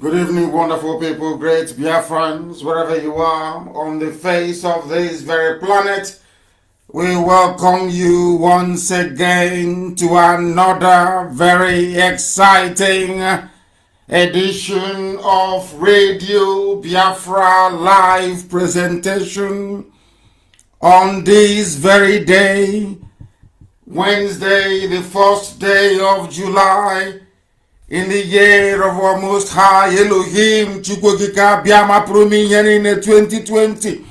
Good evening, wonderful people, great Biafrans, wherever you are on the face of this very planet. We welcome you once again to another very exciting edition of Radio Biafra live presentation on this very day, Wednesday, the first day of July, in the year of our Most High Elohim, Chukwokika Biama Pruminyan in 2020.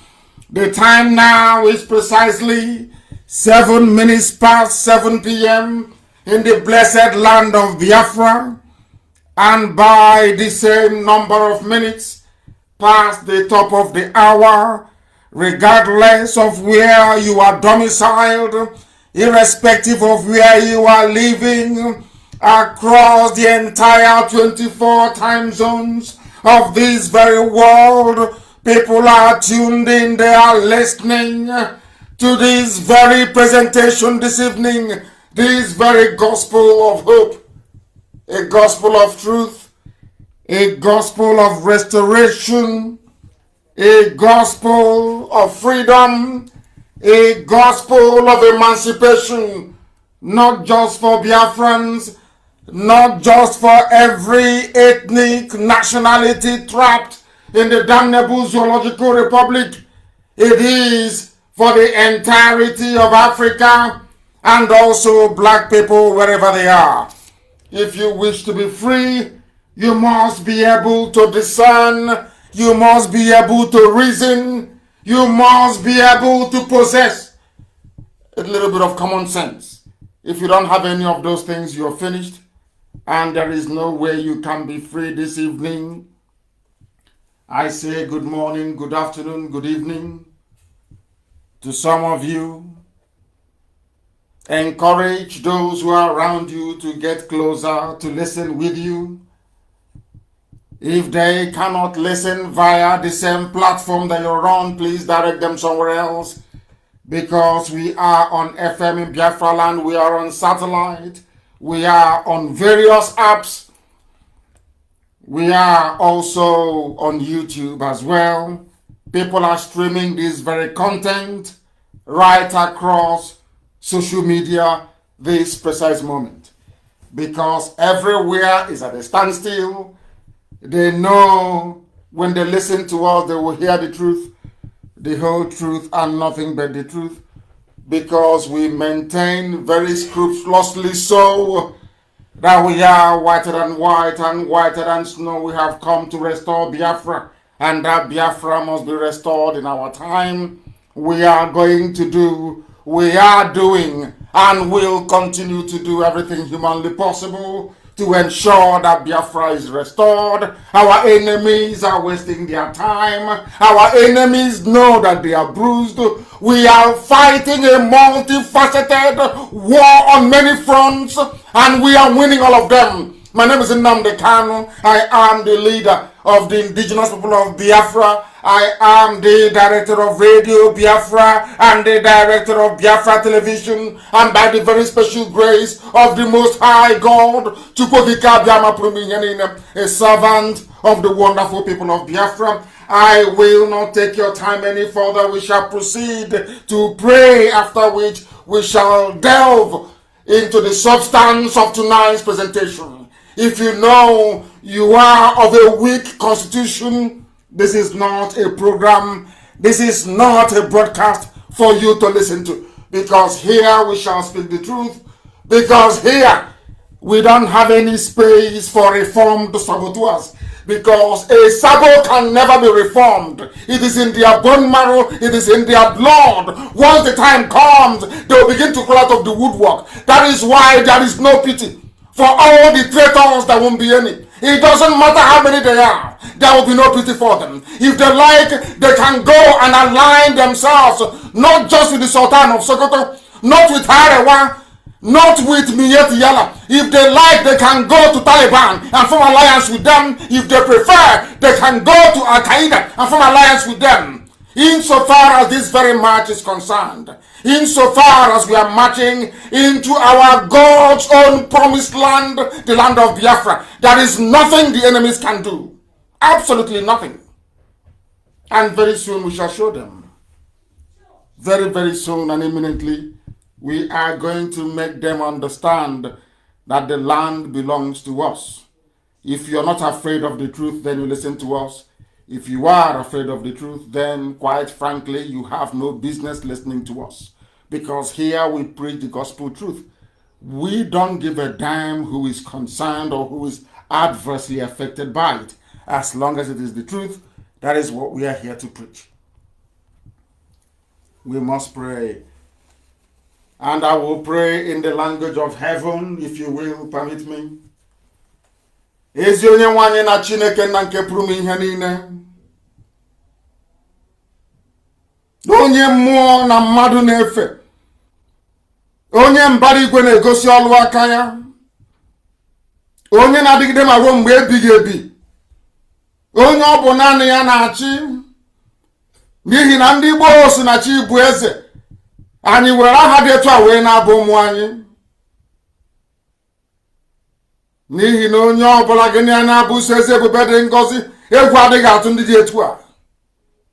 The time now is precisely 7 minutes past 7 p.m. in the blessed land of Biafra, and by the same number of minutes past the top of the hour, regardless of where you are domiciled, irrespective of where you are living, across the entire 24 time zones of this very world, people are tuned in, they are listening to this very presentation this evening, this very gospel of hope, a gospel of truth, a gospel of restoration, a gospel of freedom, a gospel of emancipation, not just for Biafrans, not just for every ethnic nationality trapped in the damnable zoological republic. It is for the entirety of Africa and also black people wherever they are. If you wish to be free, you must be able to discern, you must be able to reason, you must be able to possess a little bit of common sense. If you don't have any of those things, you're finished. And there is no way you can be free this evening. I say good morning, good afternoon, good evening to some of you. Encourage those who are around you to get closer, to listen with you. If they cannot listen via the same platform that you're on, please direct them somewhere else. Because we are on FM in Biafra land, we are on satellite. We are on various apps. We are also on YouTube as well. People are streaming this very content right across social media this precise moment. Because everywhere is at a standstill. They know when they listen to us, they will hear the truth, the whole truth, and nothing but the truth. Because we maintain very scrupulously so that we are whiter than white and whiter than snow. We have come to restore Biafra, and that Biafra must be restored in our time. We are going to do, we are doing, and will continue to do everything humanly possible to ensure that Biafra is restored. Our enemies are wasting their time. Our enemies know that they are bruised. We are fighting a multifaceted war on many fronts, and we are winning all of them. My name is Nnamdi Kanu. I am the leader of the indigenous people of Biafra. I am the director of Radio Biafra and the director of Biafra Television, and by the very special grace of the Most High God, Chukwokika Biama Pruminyan, a servant of the wonderful people of Biafra. I will not take your time any further. We shall proceed to pray, after which we shall delve into the substance of tonight's presentation. If you know you are of a weak constitution, this is not a program, this is not a broadcast for you to listen to. Because here we shall speak the truth. Because here we don't have any space for reformed saboteurs. Because a sabo can never be reformed. It is in their bone marrow, it is in their blood. Once the time comes, they will begin to crawl out of the woodwork. That is why there is no pity for all the traitors. There won't be any. It doesn't matter how many they are, there will be no pity for them. If they like, they can go and align themselves, not just with the Sultan of Sokoto, not with Harewa, not with Miyeti Yala. If they like, they can go to Taliban and form alliance with them. If they prefer, they can go to Al Qaeda and form alliance with them. Insofar as this very march is concerned, insofar as we are marching into our God's own promised land, the land of Biafra, there is nothing the enemies can do. Absolutely nothing. And very soon we shall show them. Very, very soon and imminently, we are going to make them understand that the land belongs to us. If you're not afraid of the truth, then you listen to us. If you are afraid of the truth, then quite frankly, you have no business listening to us. Because here we preach the gospel truth. We don't give a damn who is concerned or who is adversely affected by it. As long as it is the truth, that is what we are here to preach. We must pray. And I will pray in the language of heaven, if you will permit me. Ezi onye nwanyị na Chineke na nke pụrụ m ihe niile. Onye mmụọ na mmadụ na-efe. Onye mbara igwe na-egosi ọlụ aka ya. Onye na-adịgide ma ruo mgbe ebighị ebi. Onye ọ bụ naanị ya na-achị. N'ihi na ndị Igbo si na chi bụ eze. Anyị were aha dị etu a wee na-abụ ụmụ anyị. N'ihi na onye ọbụla gị na-abụ eze ebube dị ngọzi, egwu adịghị atụ ndị dị etu a.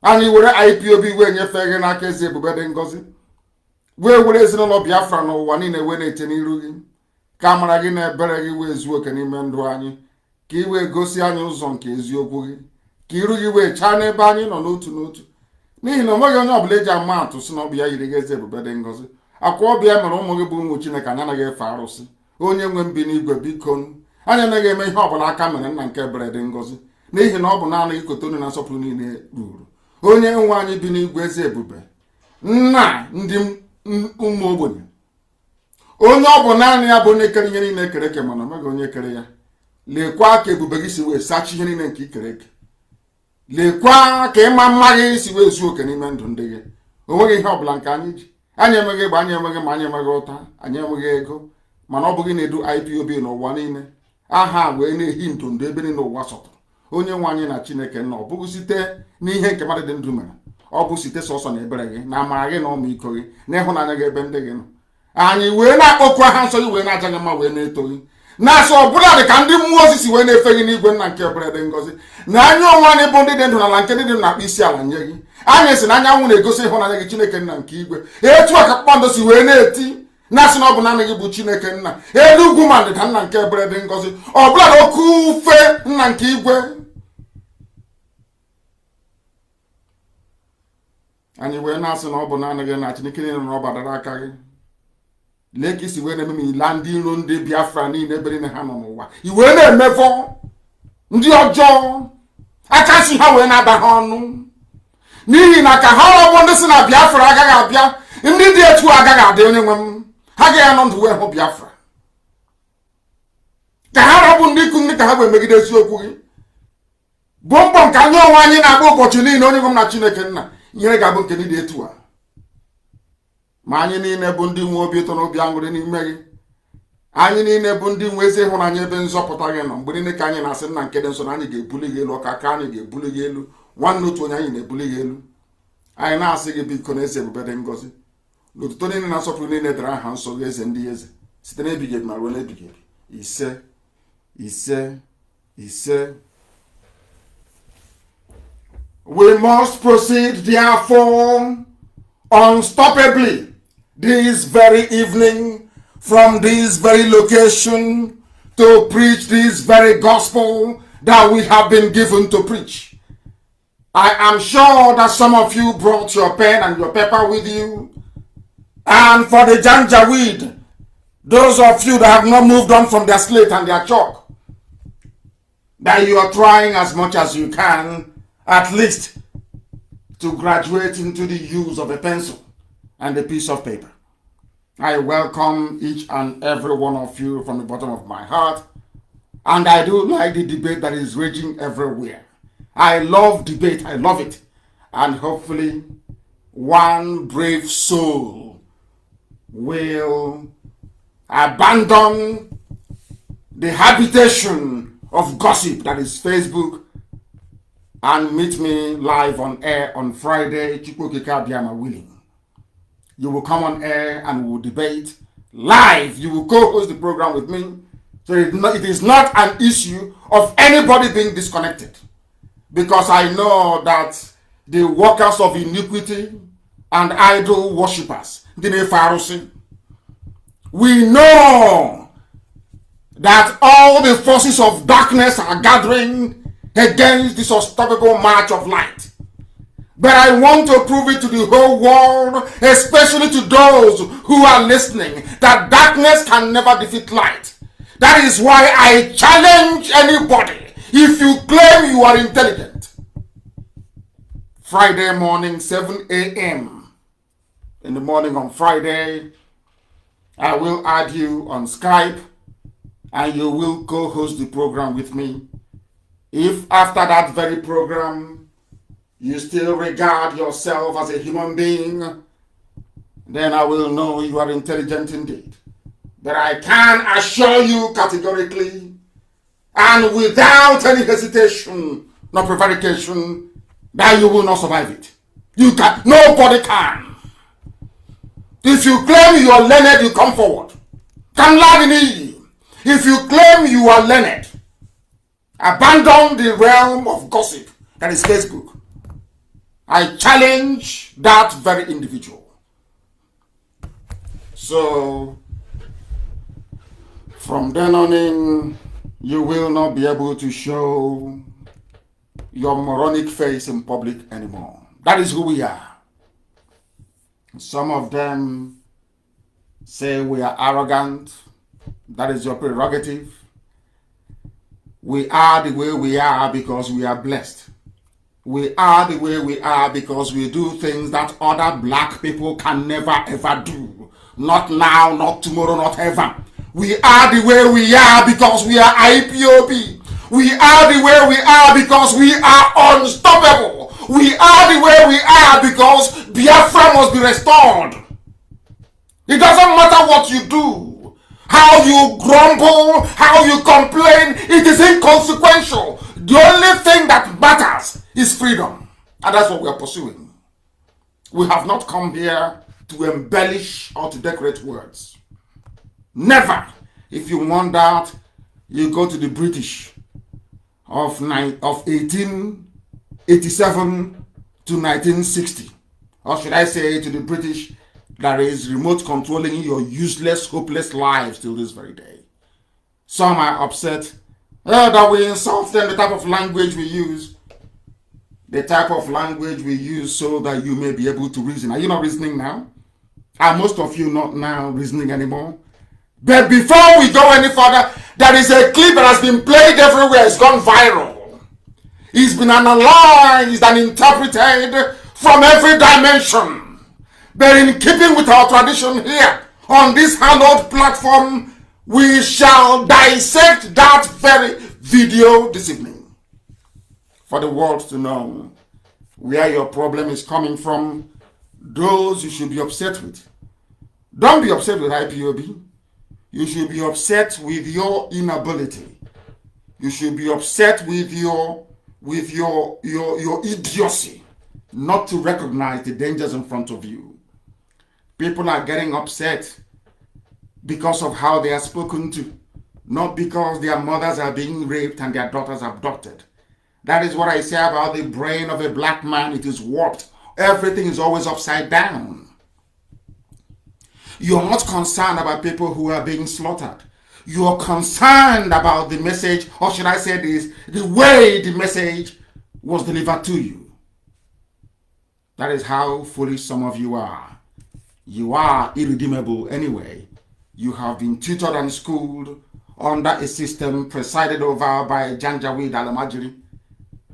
Anyị were IPOB wee nyefee gị n'aka eze ebube dị ngọzi. Wee were ezinụlọ Biafra n'ụwa niile wee na-eche n'iru gị. Ka amara gị na ebere gị wee zuo oke n'ime ndụ anyị. Ka ị wee gosi anyị ụzọ nke eziokwu gị. Ka iru gị wee chaa n'ebe anyị nọ n'otu n'otu. N'ihi na onweghị onye ọbụla eji ama atụ si na ọ bụ ya yiri gị eze ebube dị ngọzi. Akwa ọbịa mere ụmụ gị bụ ụmụ Chineke anyị anaghị efe arụsị. Onye nwe mbi n'igwe biko anyị anaghị eme ihe ọbụla aka mere nna nke ebere dị ngọzi. N'ihi na ọ bụ naanị gị kote unu na nsọpụrụ niile ruru. Onye nwe anyị bi n'igwe eze ebube. Nna ndị ụmụ ogbenye. Onye ọ bụ naanị ya bụ onye kere ihe niile ekere eke mana omeghị onye kere ya. Lekwa ka ebube gị si wee sachi ihe niile nke ikere eke. Lekwa ka ịma mma gị si wee zuo oke n'ime ndụ ndị gị. O nweghị ihe ọbụla nke anyị ji. Anyị enweghị egbe, anyị enweghị ma anyị enweghị ụta, anyị enweghị ego. Mana ọ bụghị na-edu IPOB n'ụwa niile. Aha wee na-ehi ndondo ebe niile ụwa sọtụrụ. Onye nwe anyị na Chineke nna ọ bụghị site n'ihe nke mmadụ dị ndụ mere. Ọ bụ site sọsọ na ebere gị, na amara gị na ọmịiko gị, na ịhụnanya gị ebe ndị gị nọ. Anyị wee na-akpọku aha nsọ gị wee na-aja gị mma wee na-eto gị. Na-asọ ọbụla dị ka ndị mmụọ ozi si wee na-efe gị n'igwe nna nke ebere dị ngọzi. Na anyị onwe anyị bụ ndị dị ndụ n'ala nke ndị dị na-akpọ isi ala nye gị. Anyị si na anyanwụ na-egosi ịhụnanya gị Chineke nna nke igwe. Etu a ka kpakpando si wee na-eti. Na-asị na ọ bụ naanị gị bụ Chineke nna. Elu ugwu ma ndịda nna nke ebere dị ngọzi. Ọbụla na oke ufe nna nke igwe. Anyị wee na-asị na ọ bụ naanị gị na Chineke niile na ọ badara aka gị. Lee ka isi wee na-eme ila ndị iro ndị Biafra niile ebe niile ha nọ n'ụwa. I wee na-emefọ ndị ọjọọ aka si ha wee na-aba ha ọnụ. N'ihi na ka ha ọgbọ ndị si na Biafra agaghị abịa, ndị dị etu agaghị adị onye nwe m. Ha agaghị anọ ndụ wee hụ Biafra. Ka ha rabụ ndị ikwu ndị ka ha wee megide eziokwu gị. Bụ mbọ nke anyị onwe anyị na-agba ụbọchị niile onye nwe m na Chineke nna. Ihere ga-abụ nke ndị dị etu a. Ma anyị niile bụ ndị nwe obi ụtọ na obi aṅụrị n'ime gị. Anyị niile bụ ndị nwe ezi ịhụnanya ebe nzọpụta gị nọ. Mgbe niile ka anyị na-asị nna nke dị nsọ na anyị ga-ebuli gị elu, ọka aka anyị ga-ebuli gị elu, nwanne otu onye anyị na-ebuli gị elu. Anyị na-asị gị biko na eze ebube dị ngọzi. N'otuto niile na nsọpụrụ niile dara aha nsọ gị eze ndị eze site n'ebighị ebi ma ruo n'ebighị ebi. Ise ise ise. We must proceed therefore unstoppably this very evening from this very location to preach this very gospel that we have been given to preach. I am sure that some of you brought your pen and your paper with you. And for the Janjaweed, those of you that have not moved on from their slate and their chalk, that you are trying as much as you can, at least, to graduate into the use of a pencil and a piece of paper. I welcome each and every one of you from the bottom of my heart. And I do like the debate that is raging everywhere. I love debate. I love it. And hopefully, one brave soul will abandon the habitation of gossip that is Facebook and meet me live on air on Friday, Chukwukika Biama willing. You will come on air and we will debate live. You will co-host the program with me. So it is not an issue of anybody being disconnected. because I know that the workers of iniquity and idol worshippers, we know that all the forces of darkness are gathering against this unstoppable march of light. But I want to prove it to the whole world, especially to those who are listening, that darkness can never defeat light. That is why I challenge anybody, if you claim you are intelligent, Friday morning, 7 a.m. in the morning on Friday, I will add you on Skype and you will co-host the program with me. If after that very program you still regard yourself as a human being, then I will know you are intelligent indeed. But I can assure you categorically and without any hesitation nor prevarication that you will not survive it. You can. Nobody can. If you claim you are learned, you come forward. If you claim you are learned, abandon the realm of gossip that is Facebook. I challenge that very individual. So, from then on in, you will not be able to show your moronic face in public anymore. That is who we are. Some of them say we are arrogant. That is your prerogative. We are the way we are because we are blessed. We are the way we are because we do things that other black people can never ever do. Not now, not tomorrow, not ever. We are the way we are because we are IPOB. We are the way we are because we are unstoppable. We are the way we are because Biafra must be restored. It doesn't matter what you do, how you grumble, how you complain, it is inconsequential. The only thing that matters is freedom. And that's what we are pursuing. We have not come here to embellish or to decorate words. Never. If you want that, you go to the British of 1887 to 1960. Or should I say to the British that is remote controlling your useless, hopeless lives till this very day. Some are upset that we insult them, the type of language we use. The type of language we use so that you may be able to reason. Are you not reasoning now? Are most of you not now reasoning anymore? But before we go any further, there is a clip that has been played everywhere. It's gone viral. It's been analyzed and interpreted from every dimension. But in keeping with our tradition here, on this hallowed platform, we shall dissect that very video this evening. For the world to know where your problem is coming from, those you should be upset with. Don't be upset with IPOB. You should be upset with your inability. You should be upset with your idiocy not to recognize the dangers in front of you. People are getting upset because of how they are spoken to, not because their mothers are being raped and their daughters abducted. That is what I say about the brain of a black man. It is warped. Everything is always upside down. You are not concerned about people who are being slaughtered. You are concerned about the message, or should I say this, the way the message was delivered to you. That is how foolish some of you are. You are irredeemable anyway. You have been tutored and schooled under a system presided over by Janjaweed Alamajiri.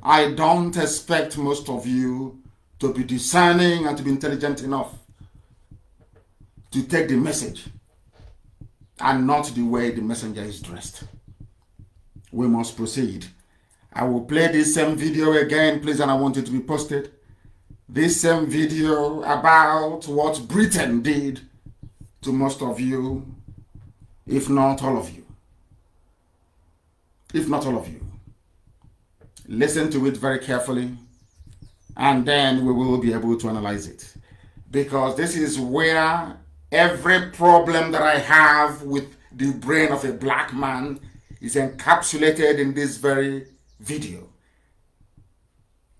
I don't expect most of you to be discerning and to be intelligent enough to take the message and not the way the messenger is dressed. We must proceed. I will play this same video again, please, and I want it to be posted. This same video about what Britain did to most of you, if not all of you. If not all of you. Listen to it very carefully, and then we will be able to analyze it. Because this is where every problem that I have with the brain of a black man is encapsulated in this very video.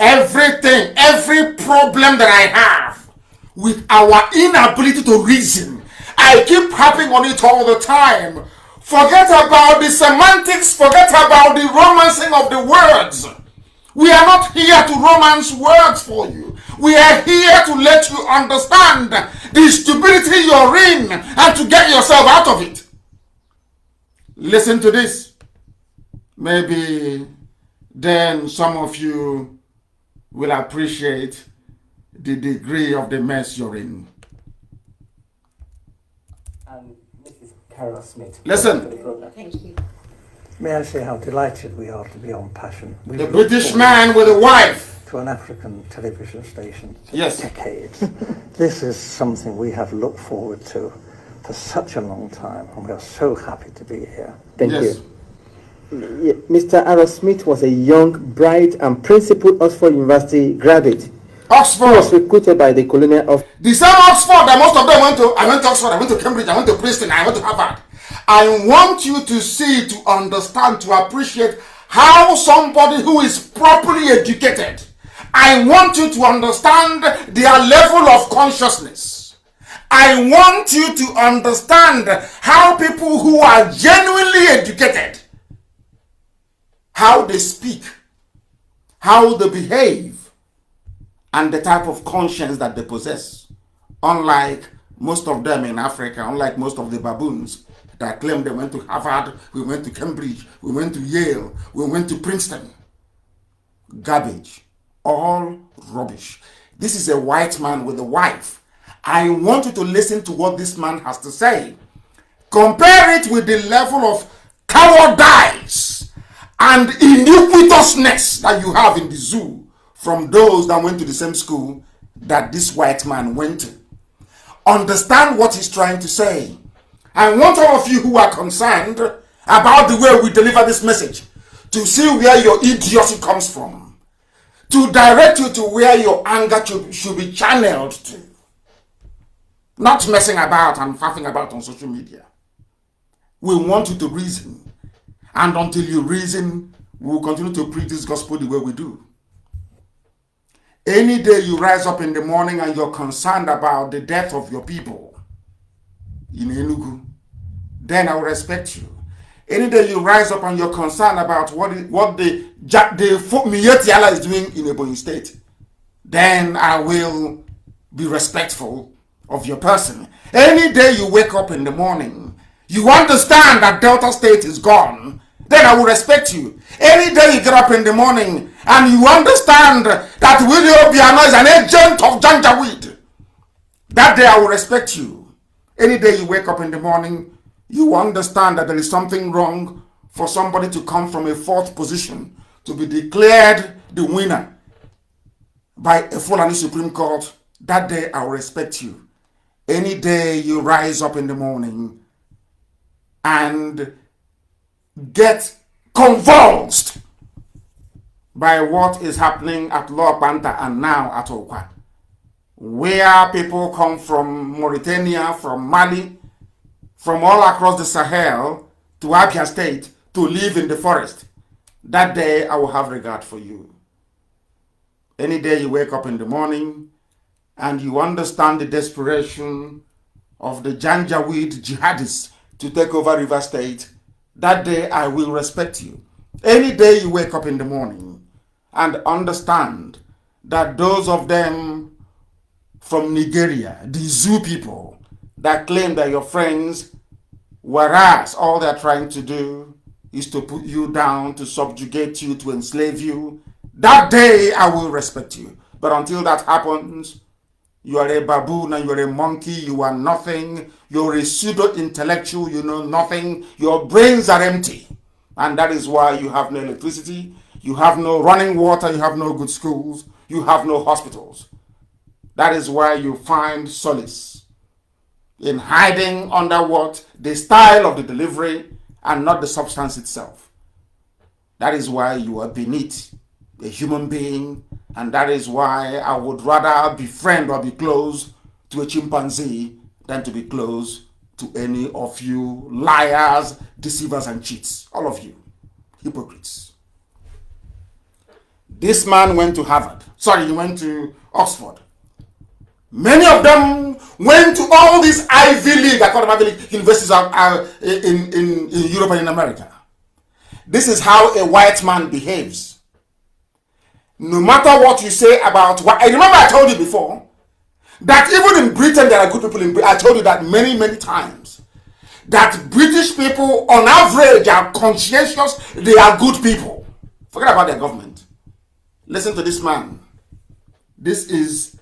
Everything, every problem that I have with our inability to reason, I keep harping on it all the time. Forget about the semantics, forget about the romancing of the words. We are not here to romance words for you. We are here to let you understand the stupidity you're in and to get yourself out of it. Listen to this. Maybe then some of you will appreciate the degree of the mess you're in. And Mrs. Carol Smith. Listen. Thank you. May I say how delighted we are to be on Passion. The British man with a wife. To an African television station for yes. decades. This is something we have looked forward to for such a long time, and we are so happy to be here. Thank yes. you. Mr. Aaron Smith was a young, bright, and principled Oxford University graduate. Oxford. He was recruited by the colonial of the same Oxford that most of them went to. I went to Oxford, I went to Cambridge, I went to Princeton, I went to Harvard. I want you to see, to understand, to appreciate how somebody who is properly educated, I want you to understand their level of consciousness. I want you to understand how people who are genuinely educated, how they speak, how they behave, and the type of conscience that they possess. Unlike most of them in Africa, unlike most of the baboons that claim they went to Harvard, we went to Cambridge, we went to Yale, we went to Princeton. Garbage. All rubbish. This is a white man with a wife. I want you to listen to what this man has to say. Compare it with the level of cowardice and iniquitousness that you have in the zoo from those that went to the same school that this white man went to. Understand what he's trying to say. I want all of you who are concerned about the way we deliver this message to see where your idiocy comes from, to direct you to where your anger should be channeled to. Not messing about and faffing about on social media. We want you to reason. And until you reason, we will continue to preach this gospel the way we do. Any day you rise up in the morning and you're concerned about the death of your people in Enugu, then I will respect you. Any day you rise up and you're concerned about what the Mietiala is doing in Ebonyi State, then I will be respectful of your person. Any day you wake up in the morning, you understand that Delta State is gone, then I will respect you. Any day you get up in the morning and you understand that Willie Obiano is an agent of Janjaweed, that day I will respect you. Any day you wake up in the morning, you understand that there is something wrong for somebody to come from a fourth position to be declared the winner by a Fulani Supreme Court, that day I will respect you. Any day you rise up in the morning and get convulsed by what is happening at Lower Panta and now at Okwa, where people come from Mauritania, from Mali, from all across the Sahel to Abia State to live in the forest, that day I will have regard for you. Any day you wake up in the morning and you understand the desperation of the Janjaweed jihadists to take over River State, that day I will respect you. Any day you wake up in the morning and understand that those of them from Nigeria, the Zoo people, that claim that your friends, whereas all they're trying to do is to put you down, to subjugate you, to enslave you, that day I will respect you. But until that happens, you are a baboon and you are a monkey, you are nothing, you're a pseudo-intellectual, you know nothing, your brains are empty. And that is why you have no electricity, you have no running water, you have no good schools, you have no hospitals. That is why you find solace in hiding under what? The style of the delivery and not the substance itself. That is why you are beneath a human being, and that is why I would rather befriend or be close to a chimpanzee than to be close to any of you liars, deceivers, and cheats. All of you, hypocrites. This man went to Harvard. Sorry, he went to Oxford. Many of them went to all these Ivy League, I call them Ivy League universities in Europe and in America. This is how a white man behaves. No matter what you say about what, I remember I told you before that even in Britain there are good people in Britain. I told you that many, many times. That British people on average are conscientious, they are good people. Forget about their government. Listen to this man. This is,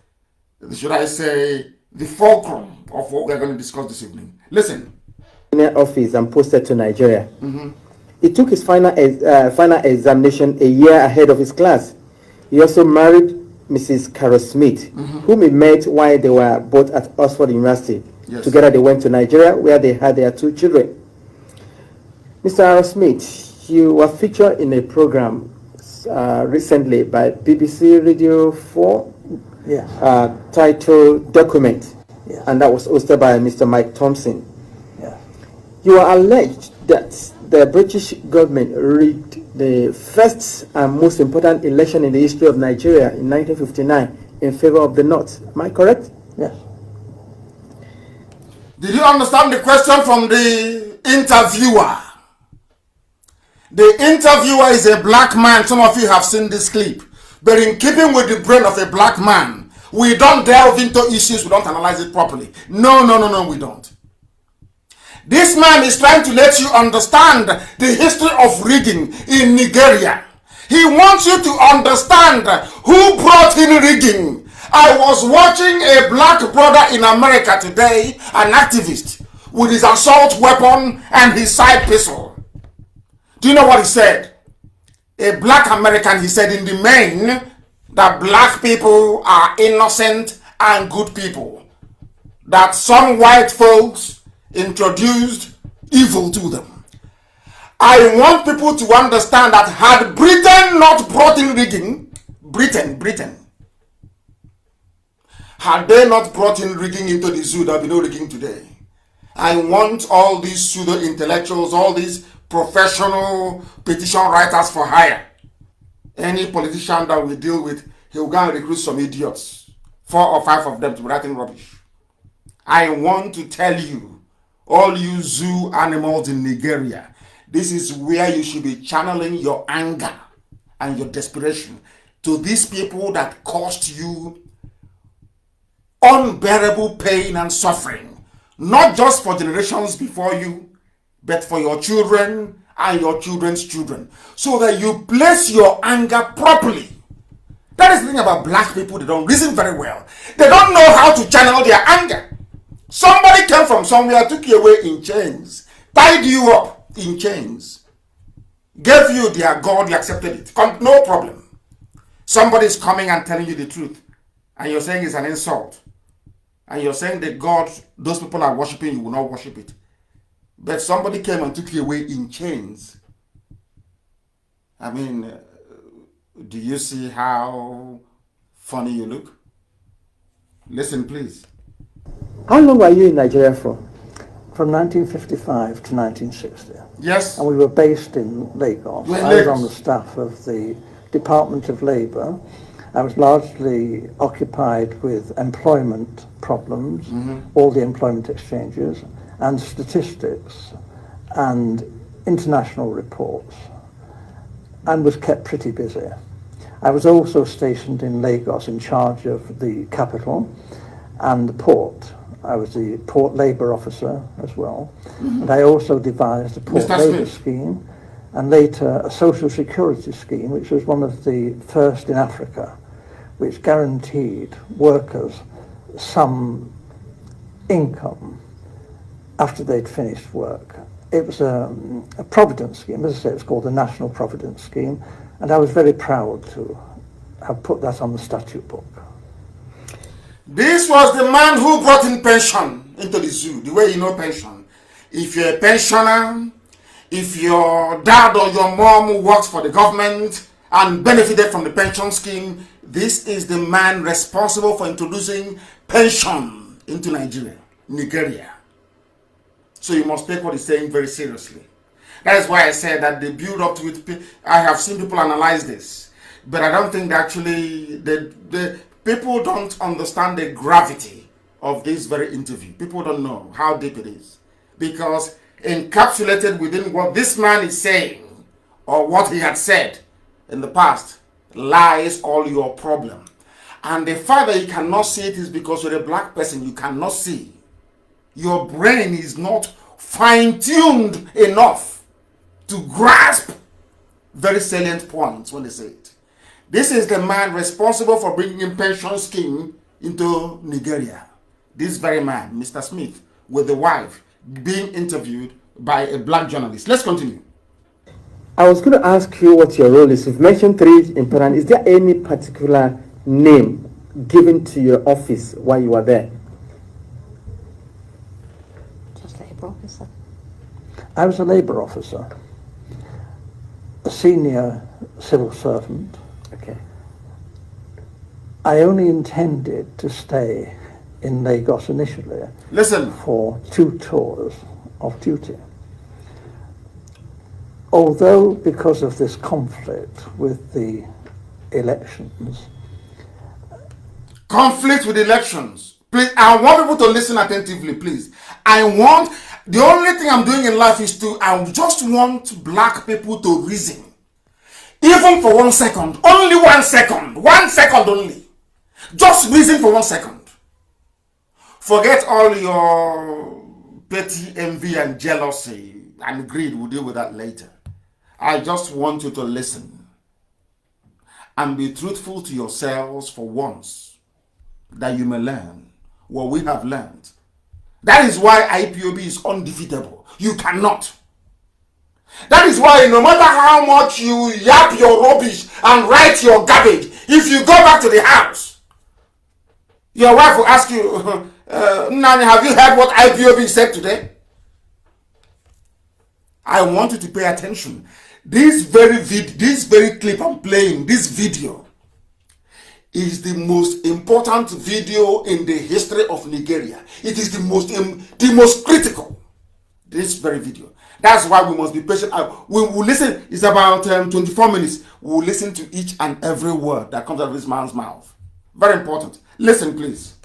should I say, the fulcrum of what we're going to discuss this evening. Listen. Office and posted to Nigeria. He took his final examination a year ahead of his class. He also married Mrs. Carol Smith, whom he met while they were both at Oxford University. Yes. Together they went to Nigeria, where they had their 2 children. Mr. Carol Smith, you were featured in a program recently by BBC Radio 4, titled Document, and that was hosted by Mr. Mike Thompson. You are alleged that the British government rigged the first and most important election in the history of Nigeria in 1959 in favor of the North. Am I correct? Yes. Did you understand the question from the interviewer? The interviewer is a black man. Some of you have seen this clip. But in keeping with the brain of a black man, we don't delve into issues, we don't analyze it properly. No, we don't. This man is trying to let you understand the history of rigging in Nigeria. He wants you to understand who brought in rigging. I was watching a black brother in America today, an activist, with his assault weapon and his side pistol. Do you know what he said? A black American, he said in the main that black people are innocent and good people. That some white folks introduced evil to them. I want people to understand that had Britain not brought in rigging, Britain, had they not brought in rigging into the zoo, there would be no rigging today. I want all these pseudo-intellectuals, all these professional petition writers for hire. Any politician that we deal with, he will go and recruit some idiots, 4 or 5 of them to be writing rubbish. I want to tell you, all you zoo animals in Nigeria, this is where you should be channeling your anger and your desperation to these people that caused you unbearable pain and suffering, not just for generations before you, but for your children and your children's children, so that you place your anger properly. That is the thing about black people, they don't reason very well. They don't know how to channel their anger. Somebody came from somewhere, took you away in chains, tied you up in chains, gave you their God, you accepted it. No problem. Somebody is coming and telling you the truth, and you're saying it's an insult. And you're saying that God, those people are worshiping, you will not worship it. But somebody came and took you away in chains. I mean, do you see how funny you look? Listen, please. How long were you in Nigeria for? From 1955 to 1960. Yes. And we were based in Lagos. I was on the staff of the Department of Labour. I was largely occupied with employment problems, all the employment exchanges, and statistics, and international reports, and was kept pretty busy. I was also stationed in Lagos in charge of the capital and the port. I was the port labour officer as well. And I also devised a port labour scheme, and later a social security scheme, which was one of the first in Africa, which guaranteed workers some income after they'd finished work. It was a providence scheme. As I say, it's called the National Providence Scheme, and I was very proud to have put that on the statute book. This was the man who brought in pension into the zoo, the way you know pension. If you're a pensioner, if your dad or your mom works for the government and benefited from the pension scheme, this is the man responsible for introducing pension into Nigeria. So you must take what he's saying very seriously. That is why I said that the build up to it, I have seen people analyze this. But I don't think actually the people don't understand the gravity of this very interview. People don't know how deep it is. Because encapsulated within what this man is saying or what he had said in the past lies all your problem. And the fact that you cannot see it is because you're a black person. You cannot see. Your brain is not fine-tuned enough to grasp very salient points when they say it. This is the man responsible for bringing in pension scheme into Nigeria. This very man, Mr. Smith, with the wife, being interviewed by a black journalist. Let's continue. I was going to ask you what your role is. You've mentioned 3 important. Is there any particular name given to your office while you were there? Just labor officer. I was a labour officer, a senior civil servant. Okay. I only intended to stay in Lagos initially. Listen. For 2 tours of duty. Although because of this conflict with the elections. Conflict with elections. Please, I want people to listen attentively, please. The only thing I'm doing in life is I just want black people to reason. Even for 1 second. Only 1 second. 1 second only. Just reason for 1 second. Forget all your petty envy and jealousy and greed. We'll deal with that later. I just want you to listen and be truthful to yourselves for once, that you may learn what we have learned. That is why IPOB is undefeatable. You cannot. That is why no matter how much you yap your rubbish and write your garbage, if you go back to the house, your wife will ask you, Nnamdi, have you heard what IPOB said today? I want you to pay attention. This very clip I'm playing, this video, is the most important video in the history of Nigeria. It is the most critical. This very video. That's why we must be patient. We will listen. It's about 24 minutes. We will listen to each and every word that comes out of this man's mouth. Very important. Listen, please.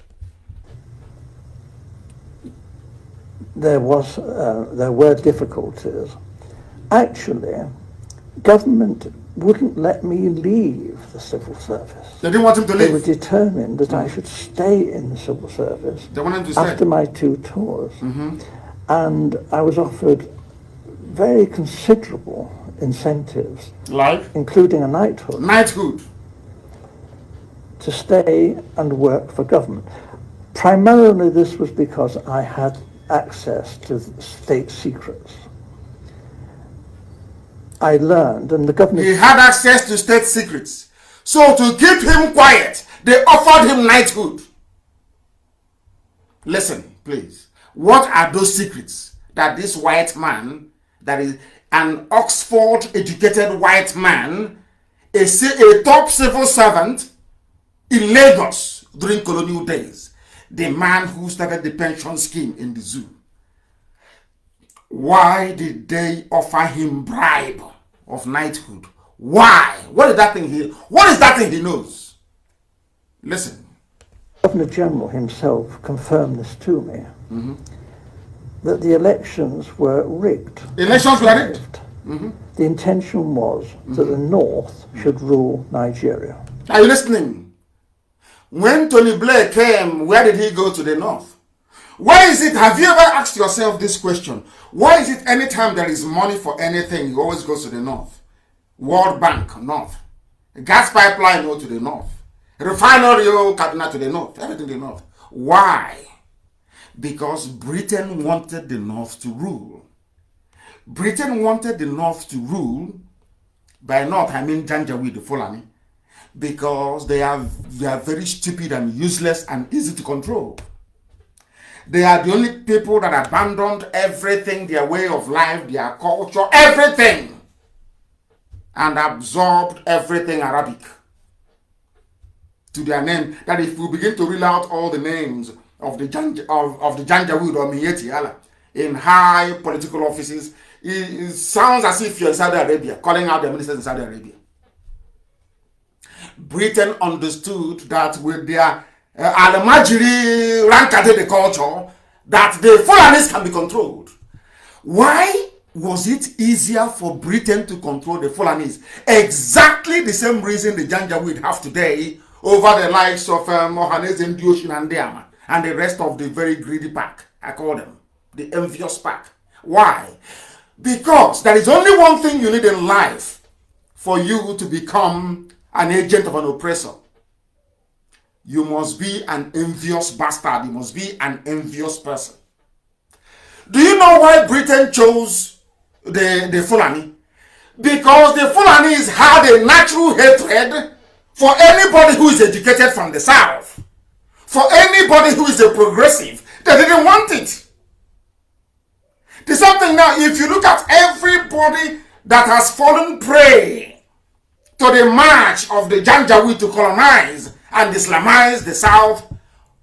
There were difficulties. Actually, government wouldn't let me leave the civil service. They didn't want him to leave. They were determined that I should stay in the civil service. They wanted him to stay. After my 2 tours. And I was offered very considerable incentives. Like? Including a knighthood. Knighthood. To stay and work for government. Primarily this was because I had access to state secrets. I learned, and the government... He had access to state secrets. So to keep him quiet, they offered him knighthood. Listen, please. What are those secrets that this white man, that is an Oxford-educated white man, a top civil servant in Lagos during colonial days, the man who started the pension scheme in the zoo, why did they offer him bribe of knighthood? Why? What is that thing he knows? Listen. Governor General himself confirmed this to me, that the elections were rigged. Elections were rigged? The intention was that the North should rule Nigeria. Are you listening? When Tony Blair came, where did he go to the North? Why is it, have you ever asked yourself this question? Why is it anytime there is money for anything, he always goes to the North? World Bank, North. Gas pipeline, go to the North. Refinery, Kaduna to the North. Everything to the North. Why? Because Britain wanted the North to rule. Britain wanted the North to rule. By North, I mean Janjaweed, the Fulani. Because they are very stupid and useless and easy to control. They are the only people that abandoned everything, their way of life, their culture, everything, and absorbed everything Arabic to their name. That if we begin to reel out all the names of the Janjaweed or Miyetti in high political offices, it sounds as if you're in Saudi Arabia, calling out the ministers in Saudi Arabia. Britain understood that with their Alamajiri Rankade culture, that the Fulanies can be controlled. Why was it easier for Britain to control the Fulanies? Exactly the same reason the Janjaweed have today over the likes of Mohanese and Dioshin and Diama and the rest of the very greedy pack, I call them, the envious pack. Why? Because there is only one thing you need in life for you to become an agent of an oppressor. You must be an envious bastard. You must be an envious person. Do you know why Britain chose the Fulani? Because the Fulanis had a natural hatred for anybody who is educated from the south. For anybody who is a progressive. They didn't want it. There's something now, if you look at everybody that has fallen prey to the march of the Janjaweed to colonize and Islamize the south,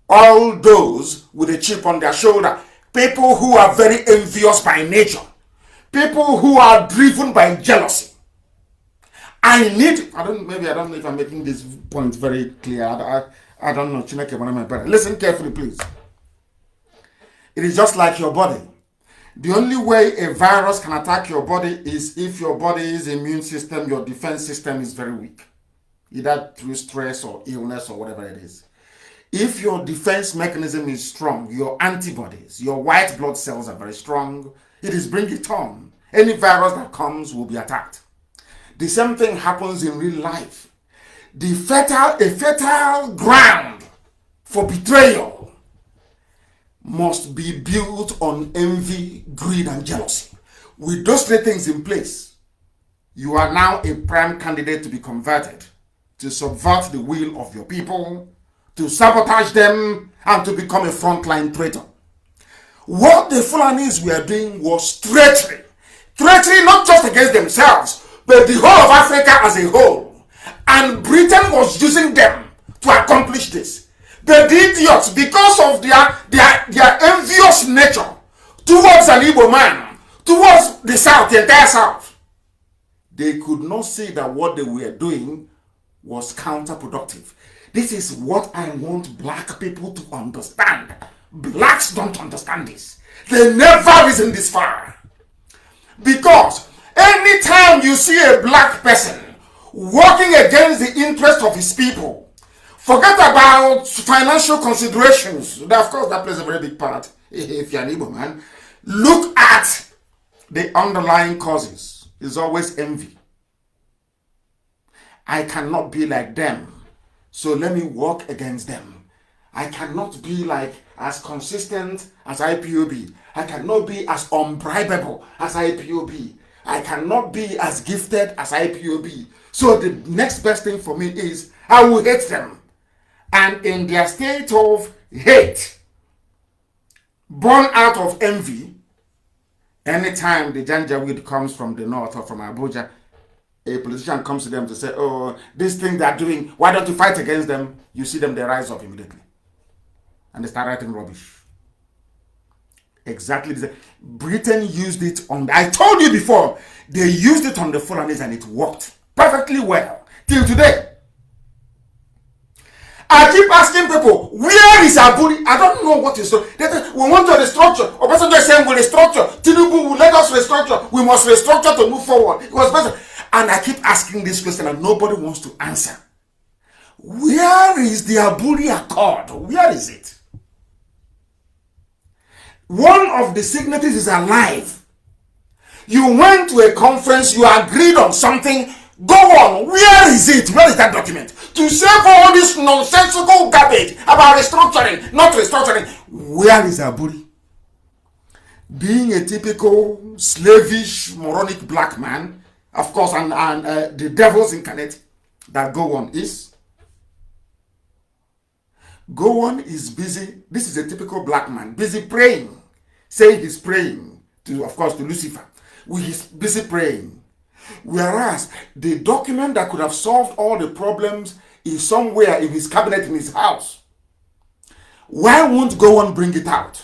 all those with a chip on their shoulder, people who are very envious by nature, people who are driven by jealousy. I don't know if I'm making this point very clear. I don't know. Listen carefully, please. It is just like your body. The only way a virus can attack your body is if your body's immune system, your defense system is very weak, either through stress or illness or whatever it is. If your defense mechanism is strong, your antibodies, your white blood cells are very strong, it is bring it on. Any virus that comes will be attacked. The same thing happens in real life. A fertile ground for betrayal must be built on envy, greed, and jealousy. With those three things in place, you are now a prime candidate to be converted, to subvert the will of your people, to sabotage them, and to become a frontline traitor. What the Fulanis were doing was treachery. Treachery not just against themselves, but the whole of Africa as a whole. And Britain was using them to accomplish this. The idiots, because of their envious nature towards an Igbo man, towards the South, the entire South, they could not see that what they were doing was counterproductive. This is what I want black people to understand. Blacks don't understand this. They never reason this far. Because anytime you see a black person working against the interest of his people, forget about financial considerations. Of course, that plays a very big part if you're an Igbo man. Look at the underlying causes. It's always envy. I cannot be like them, so let me work against them. I cannot be like as consistent as IPOB. I cannot be as unbribable as IPOB. I cannot be as gifted as IPOB. So the next best thing for me is I will hate them. And in their state of hate, born out of envy, anytime the Janjaweed comes from the north or from Abuja, a politician comes to them to say, oh, this thing they're doing, why don't you fight against them? You see them, they rise up immediately. And they start writing rubbish. Exactly. Britain used it on, I told you before, they used it on the Fulanies and it worked perfectly well. Till today. I keep asking people, where is Aburi? I don't know what is so. We want to restructure. Obasanjo is saying we restructure. Tinubu will let us restructure. We must restructure to move forward. It was better. And I keep asking this question and nobody wants to answer. Where is the Aburi Accord? Where is it? One of the signatories is alive. You went to a conference, you agreed on something. Go on. Where is it? Where is that document? To save all this nonsensical garbage about restructuring, not restructuring. Where is Aburi? Being a typical slavish, moronic black man, of course, and the devil's incarnate that Gowon is. Gowon is busy. This is a typical black man, busy praying, saying he's praying to, of course, to Lucifer. He's busy praying. Whereas the document that could have solved all the problems is somewhere in his cabinet in his house. Why won't Gowon bring it out?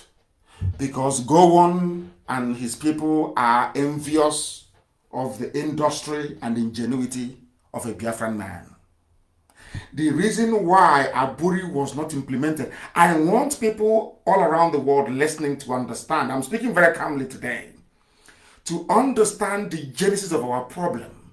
Because Gowon and his people are envious of the industry and ingenuity of a Biafran man. the reason why Aburi was not implemented. I want people all around the world listening to understand. I'm speaking very calmly today. To understand the genesis of our problem.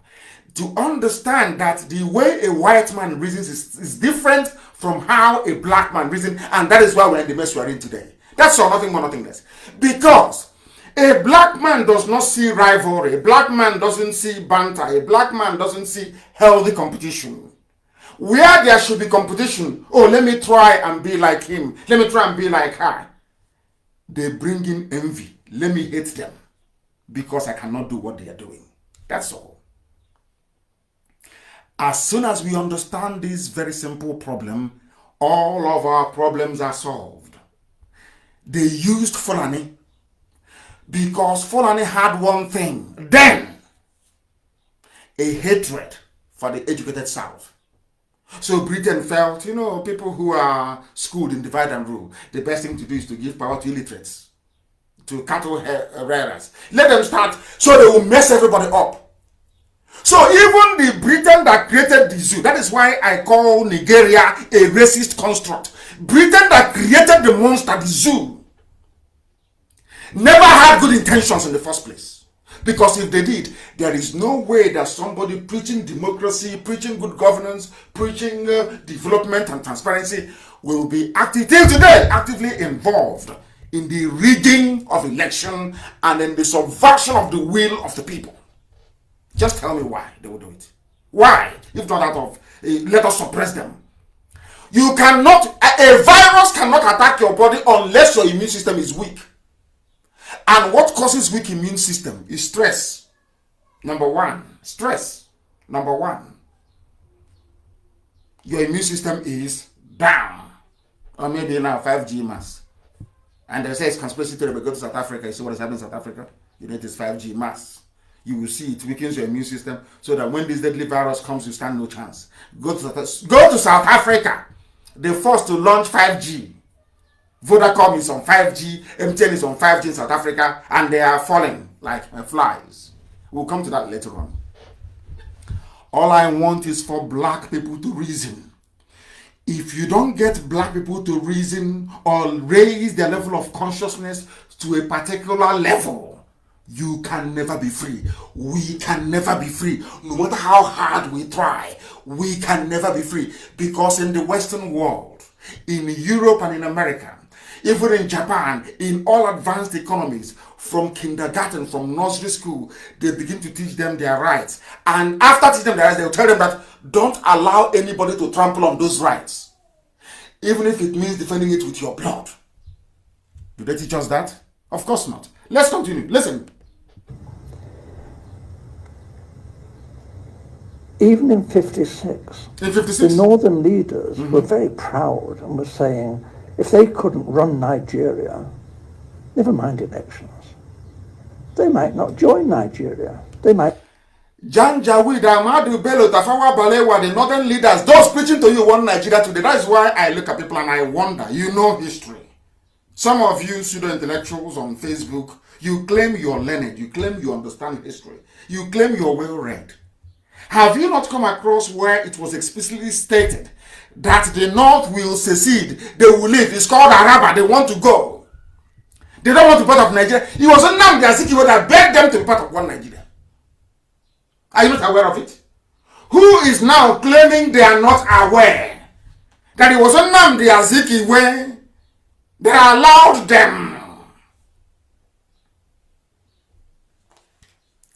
To understand that the way a white man reasons is different from how a black man reasons, and that is why we're in the mess we're in today. That's all, nothing more, nothing less. Because a black man does not see rivalry, a black man doesn't see banter, a black man doesn't see healthy competition. Where there should be competition, oh, let me try and be like him, let me try and be like her. They bring in envy, let me hate them because I cannot do what they are doing. That's all. As soon as we understand this very simple problem, all of our problems are solved. They used Fulani because Fulani had one thing then: a hatred for the educated South. So Britain felt, people who are schooled in divide and rule, the best thing to do is to give power to illiterates, to cattle rearers. Let them start so they will mess everybody up. So even the Britain that created the zoo, that is why I call Nigeria a racist construct. Britain that created the monster, the zoo, never had good intentions in the first place. Because if they did, there is no way that somebody preaching democracy, preaching good governance, preaching development and transparency will be till today actively involved in the rigging of election and in the subversion of the will of the people. Just tell me why they will do it. Why? If not out of, let us suppress them. You cannot, a virus cannot attack your body unless your immune system is weak. And what causes weak immune system is stress. Number one, stress. Number one, your immune system is down. Or maybe now 5G mass. And they say it's conspiracy theory, but go to South Africa, you see what is happening in South Africa? You know it is 5G mass. You will see it weakens your immune system so that when this deadly virus comes, you stand no chance. Go to South Africa. They're forced to launch 5G. Vodacom is on 5G, MTN is on 5G in South Africa, and they are falling like flies. We'll come to that later on. All I want is for black people to reason. If you don't get black people to reason or raise their level of consciousness to a particular level, you can never be free. We can never be free. No matter how hard we try, we can never be free. Because in the Western world, in Europe and in America, even in Japan, in all advanced economies, from kindergarten, from nursery school, they begin to teach them their rights. And after teaching them their rights, they'll tell them that don't allow anybody to trample on those rights. Even if it means defending it with your blood. Do they teach us that? Of course not. Let's continue. Listen. Even in 56, the northern leaders were very proud and were saying, if they couldn't run Nigeria, never mind elections, they might not join Nigeria. They might. Janjaweed, Ahmadu Bello, Tafawa Balewa, the northern leaders, those preaching to you want Nigeria today. That's why I look at people and I wonder, you know history. Some of you pseudo-intellectuals on Facebook, you claim you're learned, you claim you understand history, you claim you're well-read. Have you not come across where it was explicitly stated that the North will secede, they will leave? It's called Araba, they want to go. They don't want to be part of Nigeria. It was Nnamdi that begged them to be part of one Nigeria. Are you not aware of it? Who is now claiming they are not aware that it was Nnamdi Azikiwe that allowed them?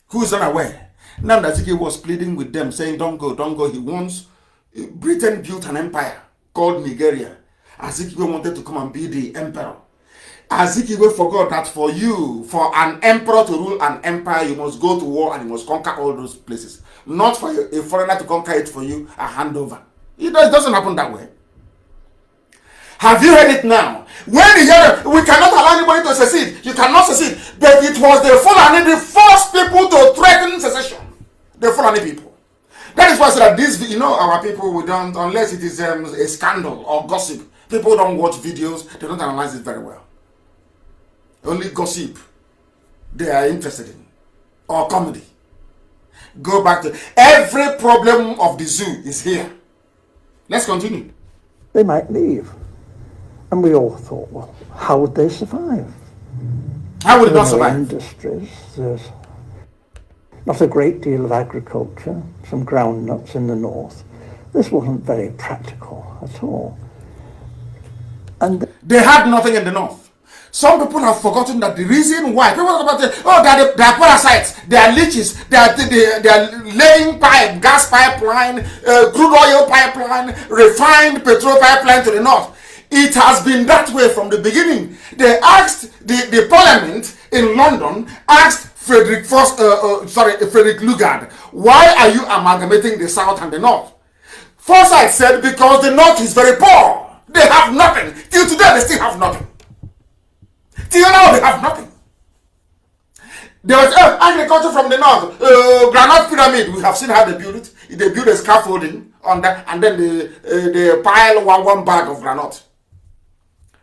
Who is unaware? Nnamdi Azikiwe was pleading with them, saying, don't go, don't go. He wants, Britain built an empire called Nigeria. Azikiwe wanted to come and be the emperor. Azikiwe forgot that for an emperor to rule an empire, you must go to war and you must conquer all those places. Not for a foreigner to conquer it for you, a handover. It doesn't happen that way. Have you heard it now? When you hear we cannot allow anybody to secede, you cannot secede. But it was the Fulani, the first people to threaten secession. The Fulani people. That is why I said that this, our people, we don't, unless it is a scandal or gossip, people don't watch videos, they don't analyze it very well. Only gossip they are interested in, or comedy. Go back to every problem of the zoo is here. Let's continue. They might leave. And we all thought, well, how would they survive? How would it There not are no survive? industries. There's not a great deal of agriculture, some groundnuts in the north. This wasn't very practical at all. And They had nothing in the north. Some people have forgotten that the reason why people are about they are parasites, they are leeches, they are laying pipe, gas pipeline, crude oil pipeline, refined petrol pipeline to the north. It has been that way from the beginning. They asked the parliament in London asked Frederick Lugard, why are you amalgamating the south and the north? Forsyth said because the north is very poor. They have nothing. Till today, they still have nothing. Till now, they have nothing. There was agriculture from the north. Granite pyramid. We have seen how they build it. They build a scaffolding on that, and then they pile one bag of granite.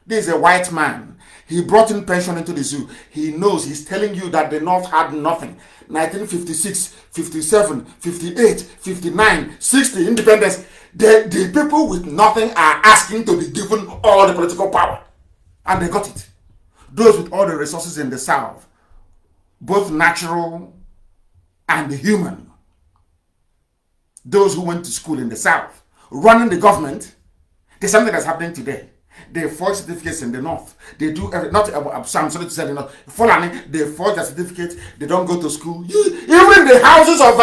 This is a white man. He brought in pension into the zoo. He knows. He's telling you that the north had nothing. 1956, 57, 58, 59, 60, independence. The people with nothing are asking to be given all the political power. And they got it. Those with all the resources in the south, both natural and human, those who went to school in the south, running the government, there's something that's happening today. They forge certificates in the north. They do I'm sorry to say the north. Fulani, they forge their certificates. They don't go to school. Even the houses of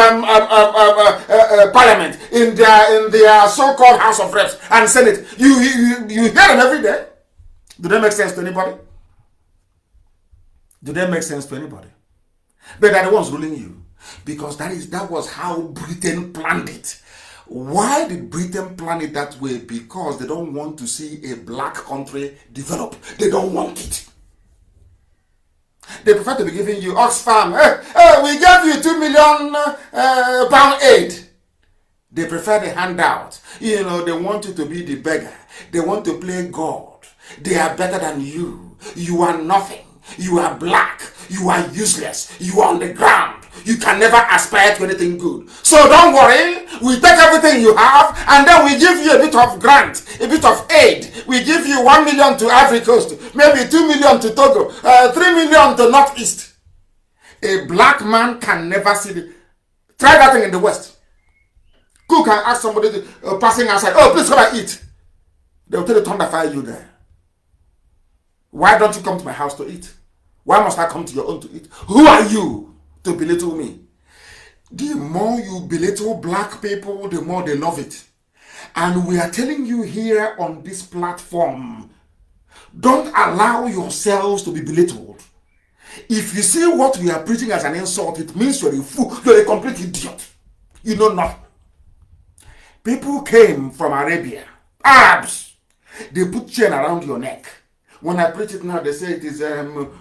parliament, in their so-called House of Reps and Senate, you hear them every day. Do they make sense to anybody? Do they make sense to anybody? But they're the ones ruling you, because that was how Britain planned it. Why did Britain plan it that way? Because they don't want to see a black country develop. They don't want it. They prefer to be giving you Oxfam. We gave you £2 million pound aid. They prefer the handout. They want you to be the beggar. They want to play God. They are better than you. You are nothing. You are black. You are useless. You are on the ground. You can never aspire to anything good. So don't worry. We take everything you have and then we give you a bit of grant, a bit of aid. We give you 1 million to Ivory Coast, maybe 2 million to Togo, 3 million to Northeast. A black man can never see Try that thing in the West. Who can ask somebody passing outside, oh, please come and eat. They'll tell you, thunder fire you there. Why don't you come to my house to eat? Why must I come to your own to eat? Who are you to belittle me? The more you belittle black people, the more they love it. And we are telling you here on this platform, don't allow yourselves to be belittled. If you see what we are preaching as an insult, it means you're a fool, you're a complete idiot. You know nothing. People came from Arabia, Arabs. They put chain around your neck. When I preach it now, they say it is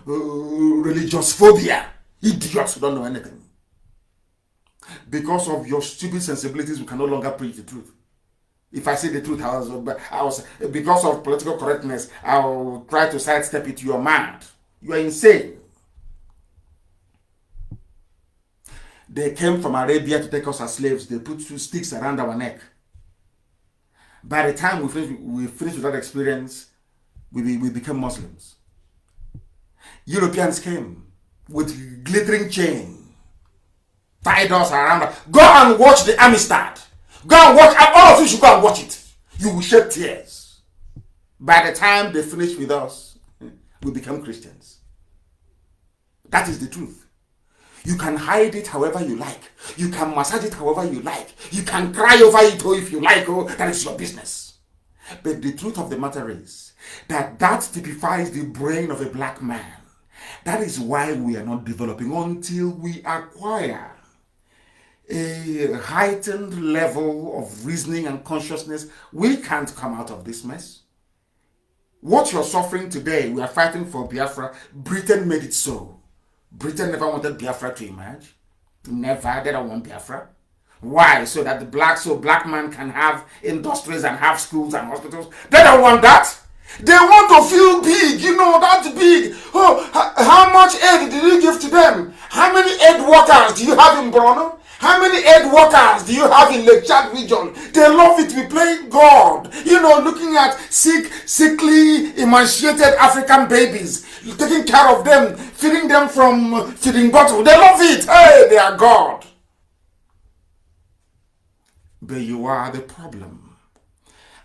religious phobia. Idiots who don't know anything. Because of your stupid sensibilities, we can no longer preach the truth. If I say the truth, because of political correctness, I'll try to sidestep it. You are mad. You are insane. They came from Arabia to take us as slaves. They put 2 sticks around our neck. By the time we finished with that experience, we became Muslims. Europeans came with glittering chain, tied us around. Go and watch the Amistad. Go and watch. All of you should go and watch it. You will shed tears. By the time they finished with us, we became Christians. That is the truth. You can hide it however you like. You can massage it however you like. You can cry over it if you like. That is your business. But the truth of the matter is that typifies the brain of a black man. That is why we are not developing until we acquire a heightened level of reasoning and consciousness. We can't come out of this mess. What you're suffering today, we are fighting for Biafra. Britain made it so. Britain never wanted Biafra to emerge. Never. They don't want Biafra. Why? So that black man can have industries and have schools and hospitals. They don't want that. They want to feel big. That's big. Oh, how much aid did you give to them? How many aid workers do you have in Borno? How many aid workers do you have in Lake Chad region? They love it. We play God. You know, looking at sickly, emaciated African babies, taking care of them, feeding them from feeding bottle. They love it. Hey, they are God. But you are the problem.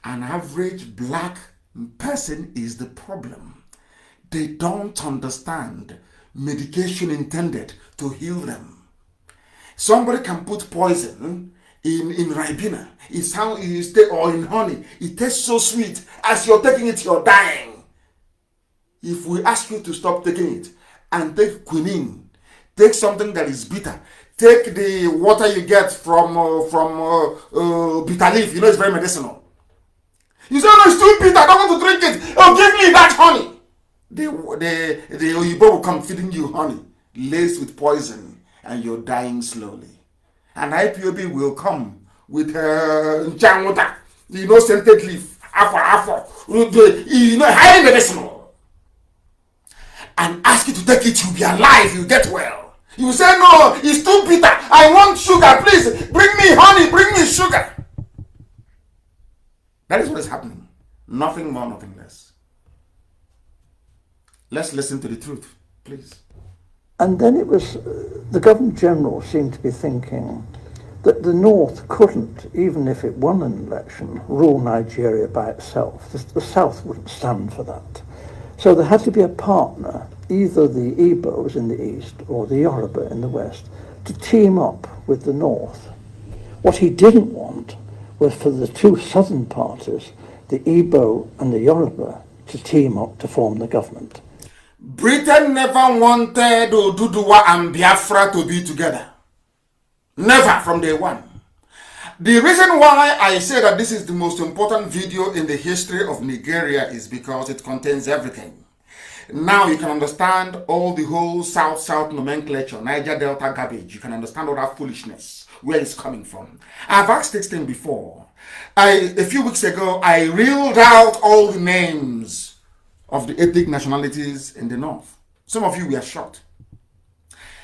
An average black person is the problem. They don't understand medication intended to heal them. Somebody can put poison in Ribena, or in honey. It tastes so sweet. As you're taking it, you're dying. If we ask you to stop taking it and take quinine, take something that is bitter, take the water you get from bitter leaf, you know it's very medicinal. You say, no, it's too bitter, I don't want to drink it. Oh, give me that honey. The Oyibo will come feeding you honey, laced with poison, and you're dying slowly. And IPOB will come with water, scented leaf, highly medicinal, and ask you to take it, you'll be alive, you'll get well. You say, no, it's too bitter, I want sugar, please, bring me honey, bring me sugar. That is what is happening. Nothing more, nothing less. Let's listen to the truth, please. And then it was, the Governor General seemed to be thinking that the North couldn't, even if it won an election, rule Nigeria by itself. The South wouldn't stand for that. So there had to be a partner, either the Igbos in the East or the Yoruba in the West, to team up with the North. What he didn't want was for the two southern parties, the Igbo and the Yoruba, to team up to form the government. Britain never wanted Oduduwa and Biafra to be together. Never, from day one. The reason why I say that this is the most important video in the history of Nigeria is because it contains everything. Now you can understand all the whole South-South nomenclature, Niger Delta garbage. You can understand all that foolishness, where it's coming from. I've asked this thing before. A few weeks ago, I reeled out all the names of the ethnic nationalities in the North. Some of you were shocked.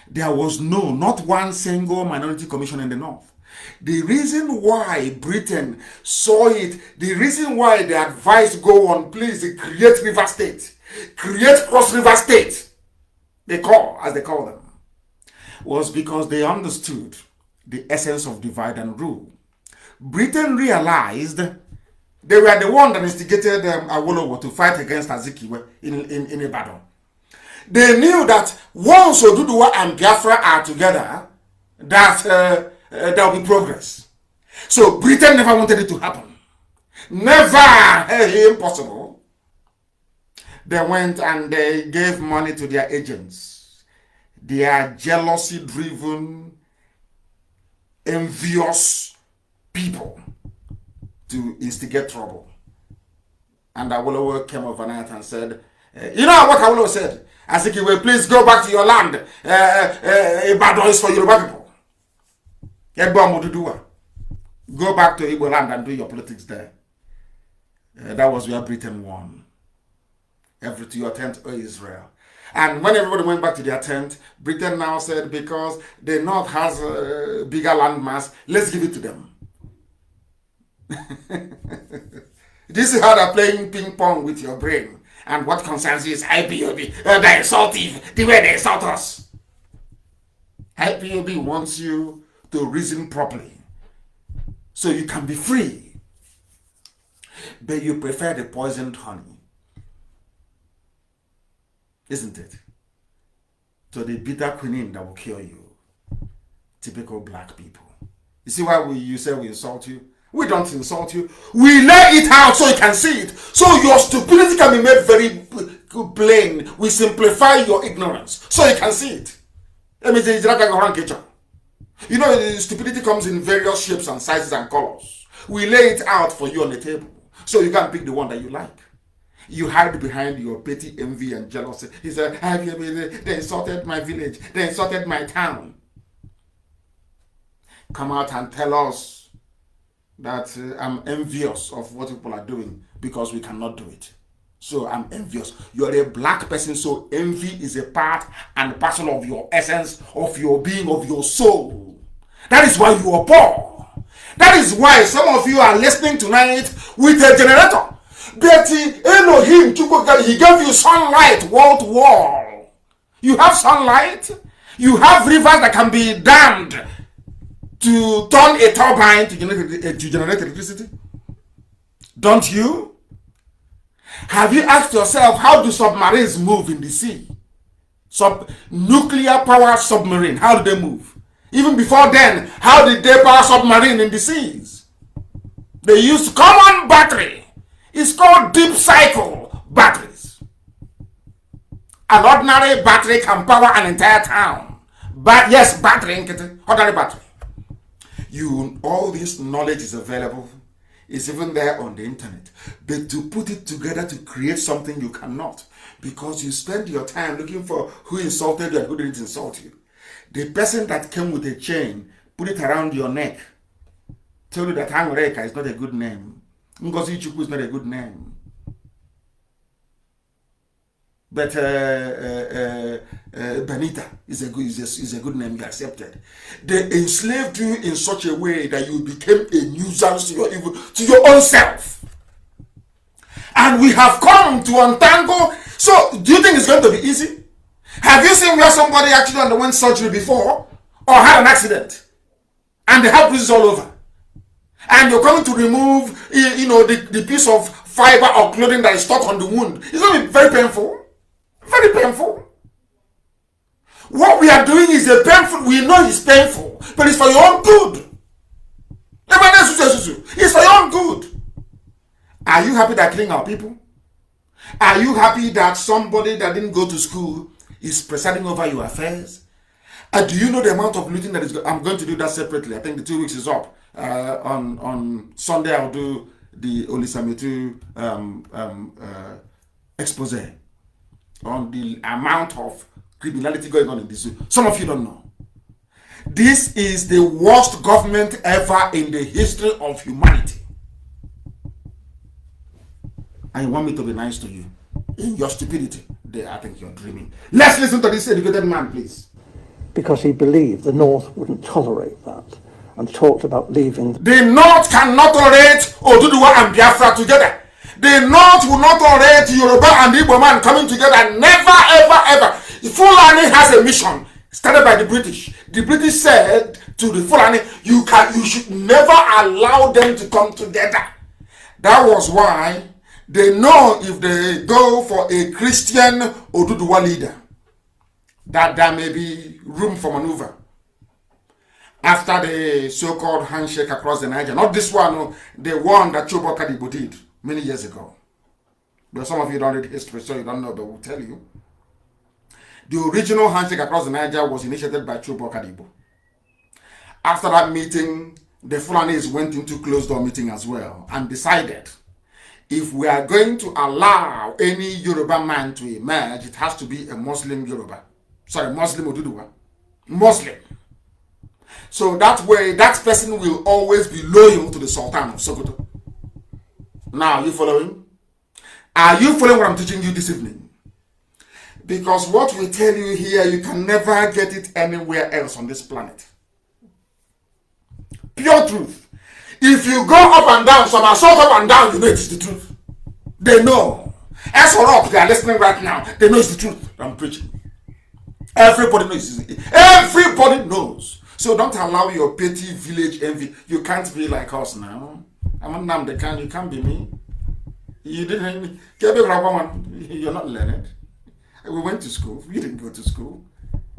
There was not one single minority commission in the North. The reason why Britain saw it, the reason why they advised go on, please create River State, create Cross River State, as they call them, was because they understood the essence of divide and rule. Britain realized they were the one that instigated Awolowo to fight against Azikiwe in Ibadan. They knew that once Oduduwa and Biafra are together, that there will be progress. So Britain never wanted it to happen. Never! Impossible. They went and they gave money to their agents. They are jealousy-driven, envious people to instigate trouble. And Awolowo came overnight and said, you know what Awolowo said? Azikiwe, please go back to your land. Ibadan is for Yoruba people. Go back to Igbo land and do your politics there. That was where Britain won. To your tent, O Israel. And when everybody went back to their tent, Britain now said, because the North has a bigger landmass, let's give it to them. This is how they're playing ping pong with your brain. And what concerns you is IPOB. They're insultive, the way they insult us. IPOB wants you to reason properly, so you can be free. But you prefer the poisoned honey, isn't it? To the bitter quinine that will kill you. Typical black people. You see why you say we insult you? We don't insult you. We lay it out so you can see it. So your stupidity can be made very plain. We simplify your ignorance so you can see it. Let me say, it's like a kitchen. You know, stupidity comes in various shapes and sizes and colors. We lay it out for you on the table so you can pick the one that you like. You hide behind your petty envy and jealousy. He said, they insulted my village. They insulted my town. Come out and tell us that I'm envious of what people are doing because we cannot do it. So I'm envious. You're a black person, so envy is a part and parcel of your essence, of your being, of your soul. That is why you are poor. That is why some of you are listening tonight with a generator. But Elohim, he gave you sunlight wall to wall. You have sunlight. You have rivers that can be dammed to turn a turbine to generate electricity. Don't you? Have you asked yourself, how do submarines move in the sea? Nuclear powered submarine, how do they move? Even before then, how did they power submarine in the seas? They used common battery. It's called deep cycle batteries. An ordinary battery can power an entire town. But yes, battery, ordinary battery. All this knowledge is available. It's even there on the internet. But to put it together to create something, you cannot. Because you spend your time looking for who insulted you and who didn't insult you. The person that came with a chain, put it around your neck, tell you that Angoreka is not a good name. Ngozi Chukwu is not a good name. But Benita is a good name, you accepted. They enslaved you in such a way that you became a nuisance to your own self. And we have come to untangle. So, do you think it's going to be easy? Have you seen where somebody actually underwent surgery before or had an accident and they have bruises all over? And you're coming to remove, the piece of fiber or clothing that is stuck on the wound. It's going to be very painful. Very painful. What we are doing is painful. We know it's painful, but it's for your own good. It's for your own good. Are you happy that killing our people? Are you happy that somebody that didn't go to school is presiding over your affairs? Do you know the amount of looting that is I'm going to do that separately. I think the 2 weeks is up. On Sunday, I'll do the Olisamitu expose on the amount of criminality going on in this. Some of you don't know. This is the worst government ever in the history of humanity. And you want me to be nice to you. In your stupidity, I think you're dreaming. Let's listen to this educated man, please. Because he believed the North wouldn't tolerate that and talked about leaving. The North cannot tolerate Oduduwa and Biafra together. The North will not tolerate Yoruba and Igbo man coming together. Never, ever, ever. The Fulani has a mission started by the British. The British said to the Fulani, you should never allow them to come together. That was why they know if they go for a Christian Oduduwa leader, that there may be room for maneuver. After the so-called handshake across the Niger, not this one, the one that Chobo Kadibo did many years ago. But some of you don't read history, so you don't know, but we'll tell you. The original handshake across the Niger was initiated by Chobo Kadibo. After that meeting, the Fulanies went into closed-door meeting as well and decided if we are going to allow any Yoruba man to emerge, it has to be a Muslim Yoruba. Sorry, Muslim Oduduwa. Muslim. So that way, that person will always be loyal to the Sultan of Sokoto. Now, are you following? Are you following what I'm teaching you this evening? Because what we tell you here, you can never get it anywhere else on this planet. Pure truth. If you go up and down, some assault up and down, you know it is the truth. They know. As for up, they are listening right now. They know it's the truth I'm preaching. Everybody knows. Everybody knows. So don't allow your petty village envy. You can't be like us now. I'm Nnamdi, you can't be me. You didn't. You're not learned. We went to school. You didn't go to school.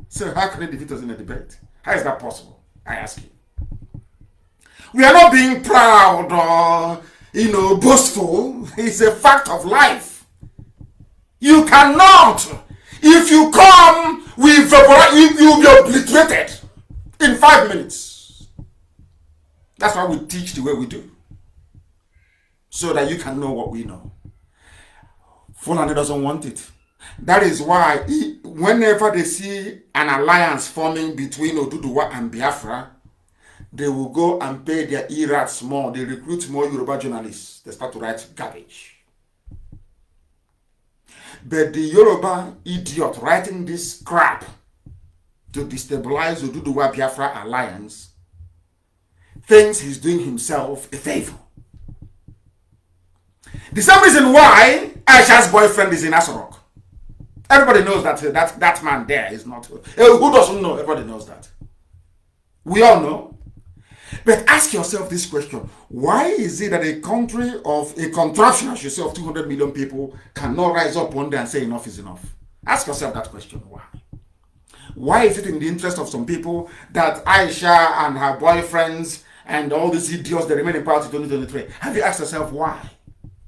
So how can they defeat us in a debate? How is that possible? I ask you. We are not being proud or, boastful. It's a fact of life. You cannot. If you come, you'll be obliterated in 5 minutes. That's why we teach the way we do. So that you can know what we know. Fulani doesn't want it. That is why whenever they see an alliance forming between Oduduwa and Biafra, they will go and pay their irats more. They recruit more Yoruba journalists. They start to write garbage. But the Yoruba idiot writing this crap to destabilize Oduduwa Biafra alliance thinks he's doing himself a favor. The same reason why Aisha's boyfriend is in Asorok. Everybody knows that man there is not. Who doesn't know? Everybody knows that. We all know. But ask yourself this question. Why is it that a country of a contraption, as you say, of 200 million people cannot rise up one day and say enough is enough? Ask yourself that question. Why? Why is it in the interest of some people that Aisha and her boyfriends and all these idiots that remain in power to 2023? Have you asked yourself why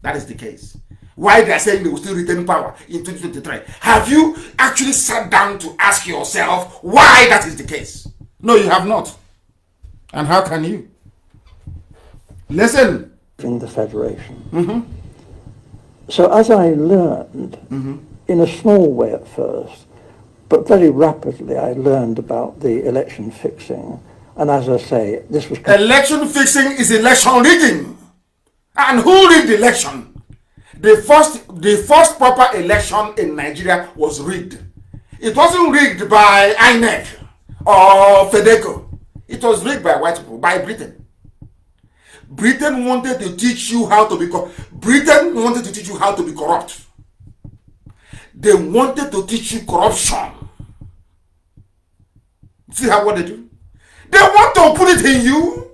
that is the case? Why they are saying they will still retain power in 2023? Have you actually sat down to ask yourself why that is the case? No, you have not. And how can you? Listen. In the Federation. So as I learned, in a small way at first, but very rapidly I learned about the election fixing. And as I say, this was... Election fixing is election rigging. And who rigged the election? The first proper election in Nigeria was rigged. It wasn't rigged by INEC or FEDECO. It was rigged by white people, by Britain. Britain wanted to teach you how to be corrupt. They wanted to teach you corruption. See what they do? They want to put it in you.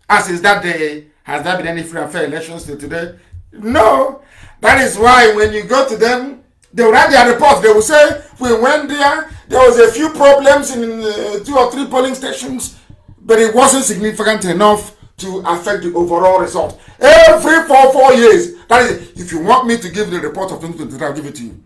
As is that day, has there been any free and fair elections till today? No. That is why when you go to them, they will write their reports. They will say, we went there was a few problems in 2 or 3 polling stations, but it wasn't significant enough to affect the overall result. Every 4 years, that is, if you want me to give the report of 2023, I'll give it to you.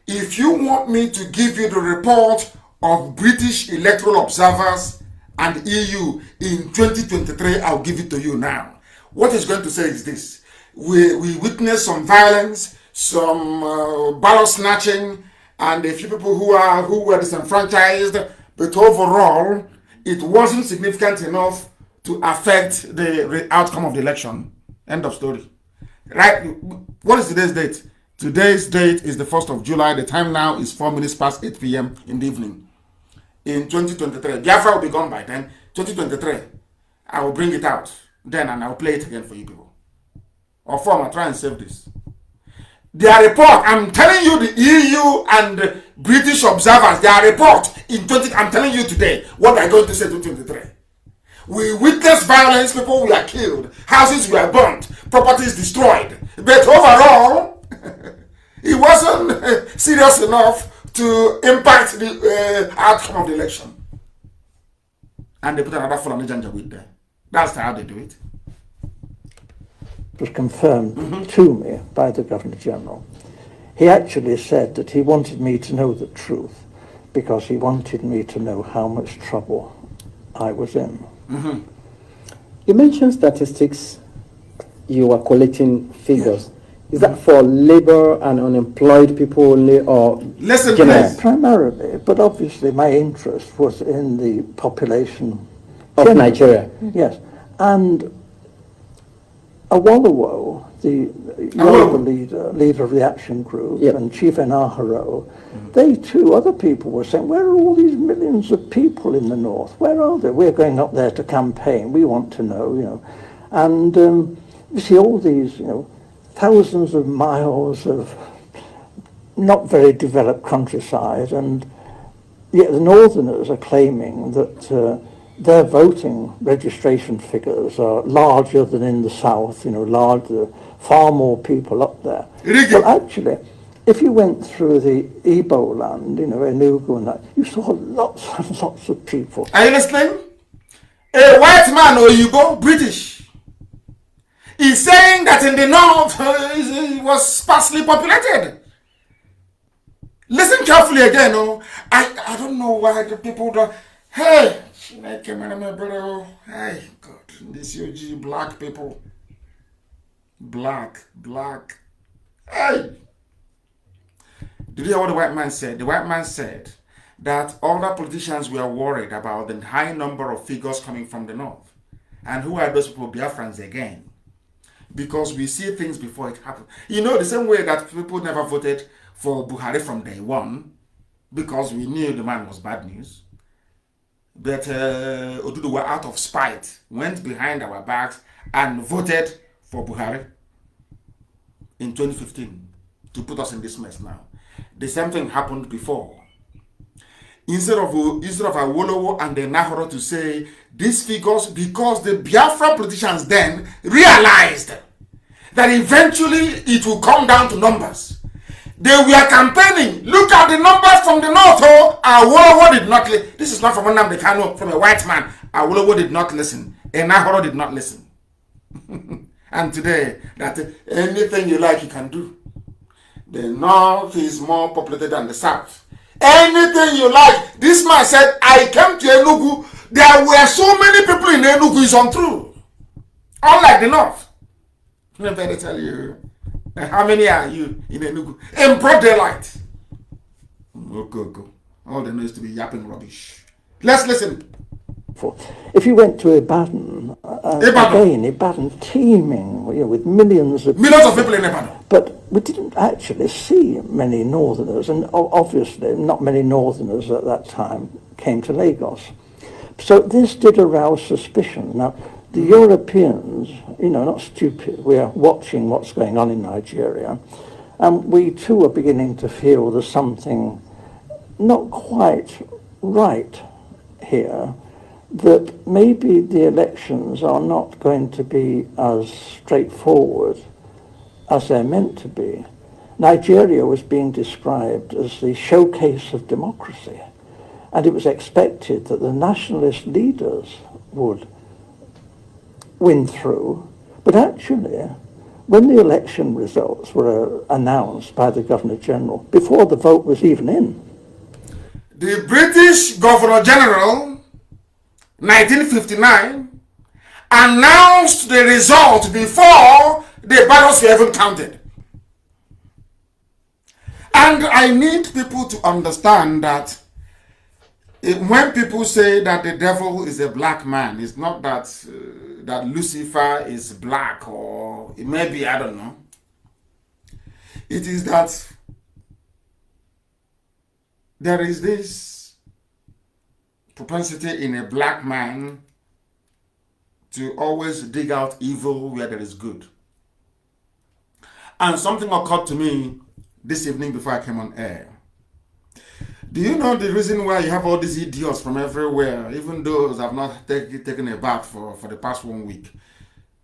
If you want me to give you the report of British electoral observers and EU in 2023, I'll give it to you now. What it's going to say is this. We witnessed some violence, some ballot snatching, and a few people who were disenfranchised, but overall, it wasn't significant enough to affect the outcome of the election. End of story. Right? What is today's date? Today's date is the 1st of July. The time now is 4 minutes past 8 p.m. in the evening. In 2023, Biafra will be gone by then. 2023, I will bring it out then and I'll play it again for you people. Or form, I'll try and save this. Their report, I'm telling you, the EU and the British observers, their report I'm telling you today what they're going to say to 2023. We witnessed violence, people were killed, houses were burnt, properties destroyed. But overall, it wasn't serious enough to impact the outcome of the election. And they put another Fulani Janja with there. That's how they do it. It was confirmed to me by the Governor General. He actually said that he wanted me to know the truth because he wanted me to know how much trouble I was in. You mentioned statistics, you were collecting figures. Is that for labor and unemployed people only, or listen, general? Primarily, but obviously my interest was in the population Of Nigeria? Yes, and Awolowo, the Yoruba leader of the action group, and Chief Enaharo, they too, other people were saying, where are all these millions of people in the north? Where are they? We're going up there to campaign. We want to know, And you see all these, thousands of miles of not very developed countryside, and yet the northerners are claiming that their voting registration figures are larger than in the south, larger, far more people up there. Well, actually, if you went through the Igbo land, Enugu and that, you saw lots and lots of people. Are you listening? A white man or Igbo, British, is saying that in the north it was sparsely populated. Listen carefully again. I don't know why the people don't. Hey, hey, God, this UG black people. Black. Hey. Did you hear what the white man said? The white man said that other politicians were worried about the high number of figures coming from the north. And who are those people? Biafrans again. Because we see things before it happens. The same way that people never voted for Buhari from day one, because we knew the man was bad news. But Oduduwa, out of spite, went behind our backs and voted for Buhari in 2015 to put us in this mess now. The same thing happened before. Instead of Awolowo and the Nahoro to say these figures, because the Biafra politicians then realized that eventually it will come down to numbers. They were campaigning. Look at the numbers from the north. Oh, Awolowo did not listen. This is not from Nnamdi Kanu, from a white man. Awolowo did not listen. Nahoro did not listen. And today, that anything you like, you can do. The north is more populated than the south. Anything you like. This man said, I came to Enugu. There were so many people in Enugu. It's untrue. Unlike the north. Let me tell you. How many are you in Enugu? In broad daylight. Go. All they know is to be yapping rubbish. Let's listen. If you went to Ibadan, Ibadan teeming, with millions of people in Ibadan. But we didn't actually see many northerners, and obviously not many northerners at that time came to Lagos. So this did arouse suspicion. Now, the Europeans, not stupid, we are watching what's going on in Nigeria, and we too are beginning to feel there's something not quite right here, that maybe the elections are not going to be as straightforward as they're meant to be. Nigeria was being described as the showcase of democracy, and it was expected that the nationalist leaders would win through. But actually, when the election results were announced by the Governor General, before the vote was even in, the British Governor General 1959 announced the result before the ballots were even counted. And I need people to understand that when people say that the devil is a black man, it's not that that Lucifer is black, or maybe, I don't know. It is that there is this propensity in a black man to always dig out evil where there is good. And something occurred to me this evening before I came on air. Do you know the reason why you have all these idiots from everywhere, even those have not taken a bath for the past 1 week?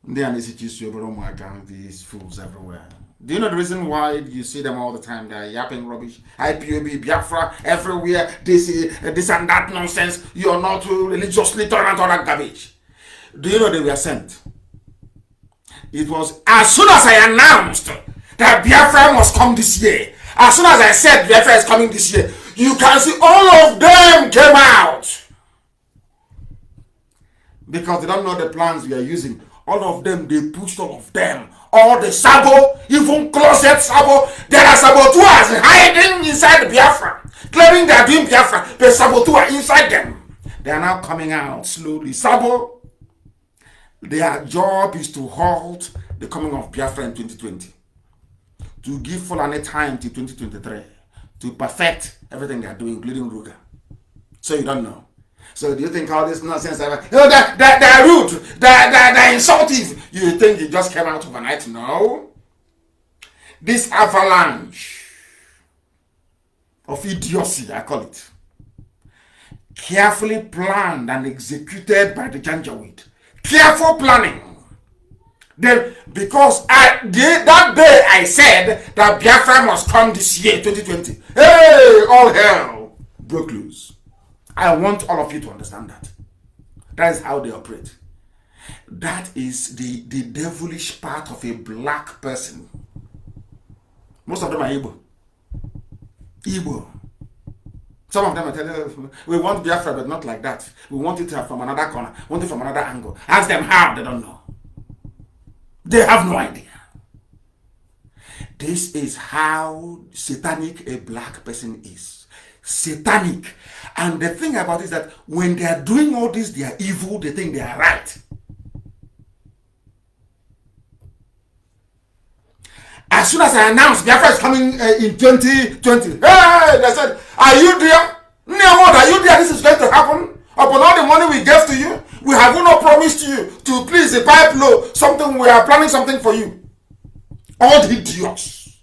These fools everywhere. Do you know the reason why you see them all the time? They're yapping rubbish. IPOB, Biafra, everywhere. This and that nonsense. You're not religiously tolerant, all that garbage. Do you know they were sent? It was as soon as I announced that Biafra must come this year, as soon as I said Biafra is coming this year, you can see all of them came out. Because they don't know the plans we are using. All of them, they pushed all of them. All the Sabo, even closet Sabo. There are saboteurs hiding inside Biafra, claiming they are doing Biafra, but saboteurs inside them. They are now coming out slowly. Sabo, their job is to halt the coming of Biafra in 2020. To give Fulani time till 2023 to perfect everything they are doing, including Ruga. So you don't know. So do you think all this nonsense, they're rude, they're insultive? You think it just came out overnight? No. This avalanche of idiocy, I call it, carefully planned and executed by the Janjaweed. Careful planning. Then, because that day I said that Biafra must come this year, 2020. Hey, all hell broke loose. I want all of you to understand that. That is how they operate. That is the devilish part of a black person. Most of them are Igbo. Igbo. Some of them are telling us, we want Biafra, but not like that. We want it from another corner. We want it from another angle. Ask them how, they don't know. They have no idea. This is how satanic a black person is. Satanic. And the thing about it is that when they are doing all this, they are evil, they think they are right. As soon as I announced Biafra is coming in 2020, hey, they said, are you there? No, are you there? This is going to happen. Upon all the money we gave to you, we have not promised you to please the pipe low, something, we are planning something for you. All the idiots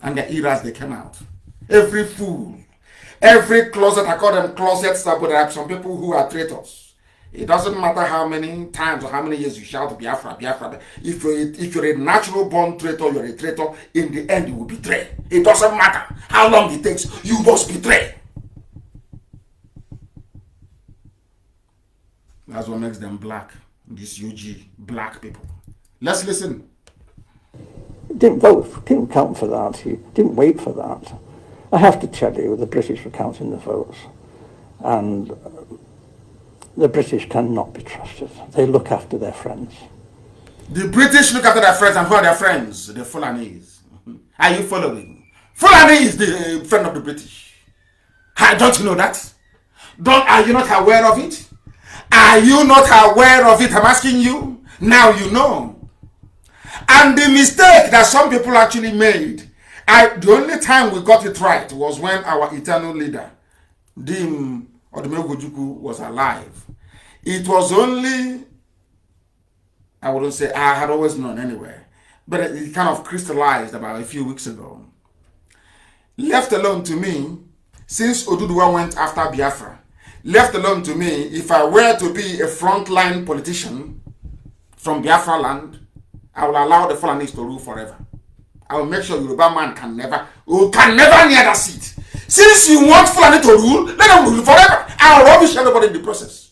and the eras they came out. Every fool, every closet, I call them closets, but there are some people who are traitors. It doesn't matter how many times or how many years you shout Biafra, Biafra. If you're a natural born traitor, you're a traitor. In the end, you will betray. It doesn't matter how long it takes, you must betray. That's what makes them black. These UG black people. Let's listen. Didn't vote, didn't count for that. He didn't wait for that. I have to tell you, the British were counting the votes, and the British cannot be trusted. They look after their friends. The British look after their friends, and who are their friends? The Fulanies. Are you following? Fulani is the friend of the British. Don't you know that? Are you not aware of it? Are you not aware of it? I'm asking you. Now you know. And the mistake that some people actually made, the only time we got it right was when our eternal leader, Dim Odumegojuku, was alive. It was only, I wouldn't say I had always known anyway, but it kind of crystallized about a few weeks ago. Left alone to me, since Oduduwa went after Biafra, left alone to me, if I were to be a frontline politician from Biafra land, I will allow the Fulanies to rule forever. I will make sure Yoruba man can never near that seat. Since you want Fulani to rule, let them rule forever. I will rubbish everybody in the process.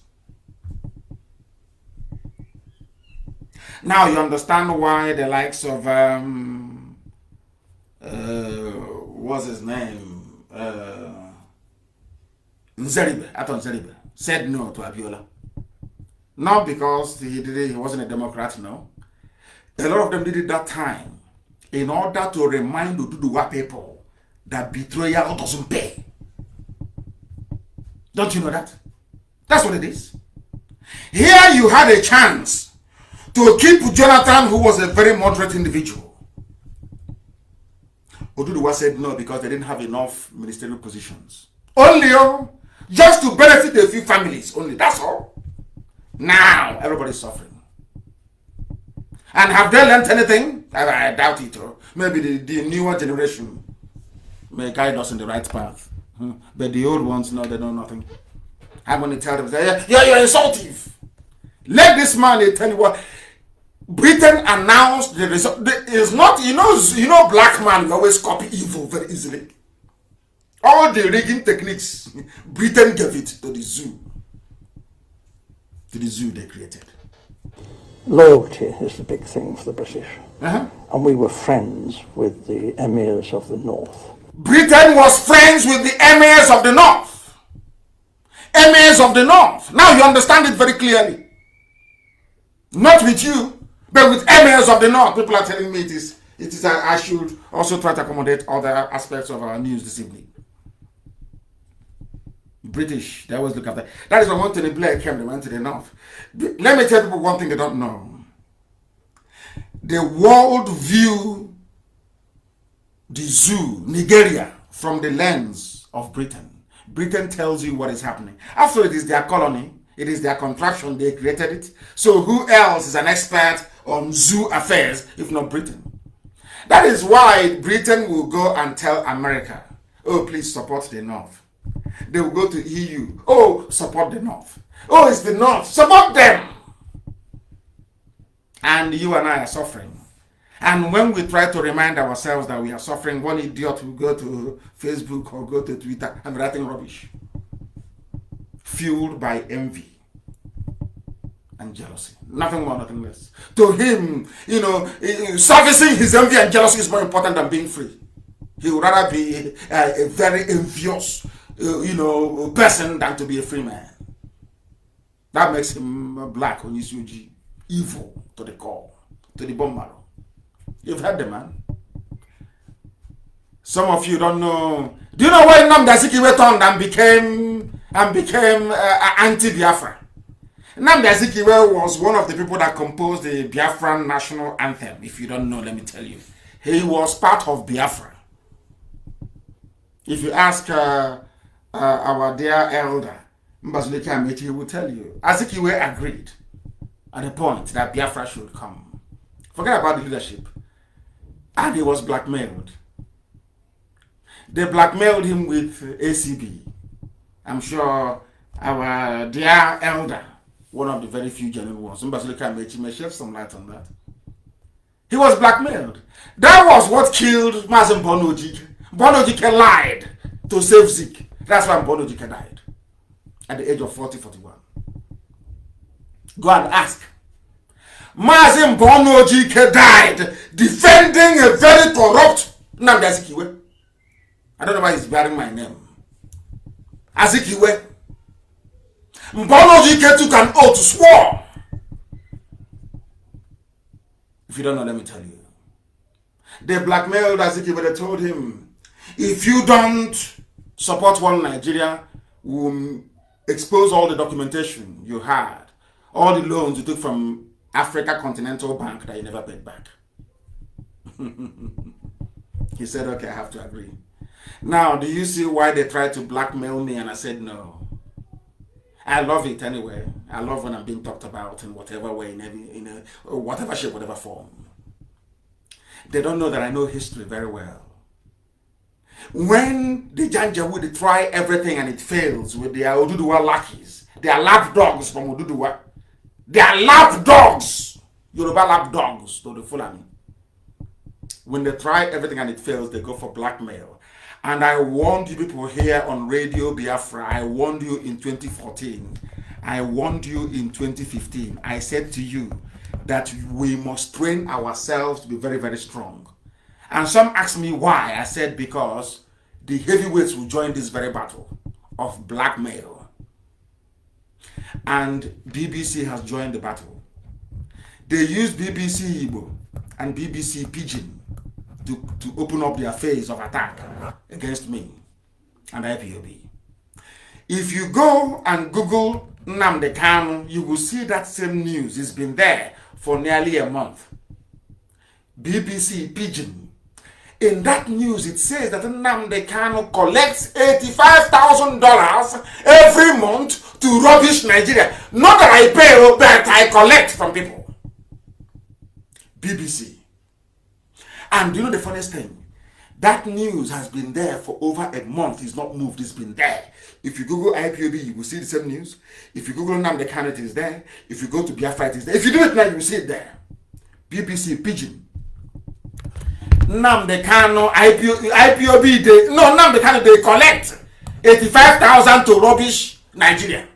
Now you understand why the likes of what's his name? Nzeribe said no to Abiola. Not because he wasn't a Democrat, no. A lot of them did it that time in order to remind Oduduwa people that betrayal doesn't pay. Don't you know that? That's what it is. Here you had a chance to keep Jonathan, who was a very moderate individual. Oduduwa said no because they didn't have enough ministerial positions. Only just to benefit a few families only, that's all. Now everybody's suffering. And have they learned anything? I doubt it. Maybe the newer generation may guide us in the right path. But the old ones, no, they know nothing. I'm going to tell them, you're insultive. Let this man tell you what. Britain announced the result. It's not, you know, black man always copy evil very easily. All the rigging techniques, Britain gave it to the zoo. To the zoo they created. Loyalty is the big thing for the British. And we were friends with the emirs of the north. Britain was friends with the emirs of the north. Emirs of the north. Now you understand it very clearly. Not with you, but with emirs of the north. People are telling me it is I should also try to accommodate other aspects of our news this evening. British, they always look after. That is why when Tony Blair came, they went to the north. Let me tell people one thing they don't know. The world view the zoo, Nigeria, from the lens of Britain. Britain tells you what is happening. After it is their colony, it is their contraption, they created it. So who else is an expert on zoo affairs if not Britain? That is why Britain will go and tell America, oh, please support the North. They will go to EU, oh, support the North. Oh, it's the North, support them. And you and I are suffering. And when we try to remind ourselves that we are suffering, one idiot will go to Facebook or go to Twitter and writing rubbish. Fueled by envy and jealousy. Nothing more, nothing less. To him, servicing his envy and jealousy is more important than being free. He would rather be a very envious, person than to be a free man. That makes him black on his UG. Evil to the core, to the bone marrow. You've heard the man. Some of you don't know. Do you know why Nnamdi went on and became anti-Biafra? Nnamdi was one of the people that composed the Biafran national anthem. If you don't know, let me tell you. He was part of Biafra. If you ask our dear elder, Mbazulike Amechi will tell you, Azikiwe agreed at the point that Biafra should come. Forget about the leadership. And he was blackmailed. They blackmailed him with ACB. I'm sure our dear elder, one of the very few genuine ones, Mbazulike Amechi, may shed some light on that. He was blackmailed. That was what killed Mazin Bonojike. Bonojike lied to save Zik. That's why Bonojike died at the age of 41. Go and ask. Mazin Bonojike died defending a very corrupt Nnamdi Azikiwe. I don't know why he's bearing my name. Azikiwe. Bonojike took an oath, swore. If you don't know, let me tell you. They blackmailed Azikiwe. They told him, if you don't support one Nigeria, we'll expose all the documentation you had, all the loans you took from Africa Continental Bank that you never paid back. He said, okay, I have to agree. Now, do you see why they tried to blackmail me? And I said, no. I love it anyway. I love when I'm being talked about in whatever way, in whatever shape, whatever form. They don't know that I know history very well. When the Janjaweed, they try everything and it fails with their Oduduwa lackeys, they are lap dogs from Oduduwa. They are lap dogs, Yoruba lap dogs to the Fulani. When they try everything and it fails, they go for blackmail. And I warned you people here on Radio Biafra. I warned you in 2014. I warned you in 2015. I said to you that we must train ourselves to be very, very strong. And some asked me why. I said because the heavyweights will join this very battle of blackmail. And BBC has joined the battle. They use BBC Igbo and BBC Pidgin to open up their phase of attack against me and IPOB. If you go and Google Nnamdi Kanu, you will see that same news. It's been there for nearly a month. BBC Pidgin. In that news, it says that Nnamdi Kanu collects $85,000 every month to rubbish Nigeria. Not that I pay, but I collect from people. BBC. And you know the funniest thing? That news has been there for over a month. It's not moved. It's been there. If you Google IPOB, you will see the same news. If you Google Nnamdi Kanu, it is there. If you go to Biafra, it is there. If you do it now, you will see it there. BBC Pidgin. Nnamdi Kanu, IPOB, Nnamdi Kanu, they collect 85,000 to rubbish Nigeria.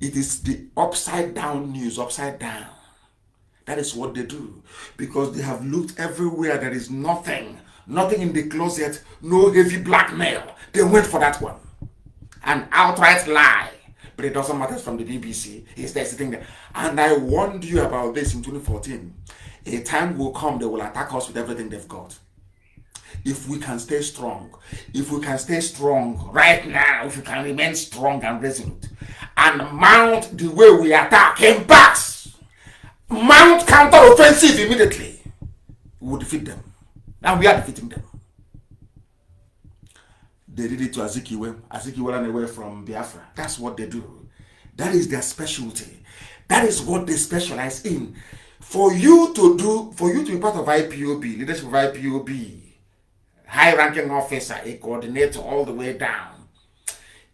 It is the upside down news, upside down. That is what they do. Because they have looked everywhere. There is nothing in the closet, no heavy blackmail. They went for that one. An outright lie. But it doesn't matter from the BBC. He's there sitting there. And I warned you about this in 2014. A time will come, they will attack us with everything they've got. If we can stay strong, right now, if we can remain strong and resolute, and mount the way we attack in backs, mount counter-offensive immediately, we will defeat them. And we are defeating them. They did it to Azikiwe. Azikiwe ran away from Biafra. That's what they do. That is their specialty. That is what they specialize in. For you to be part of IPOB, leadership of IPOB, high-ranking officer, a coordinator all the way down,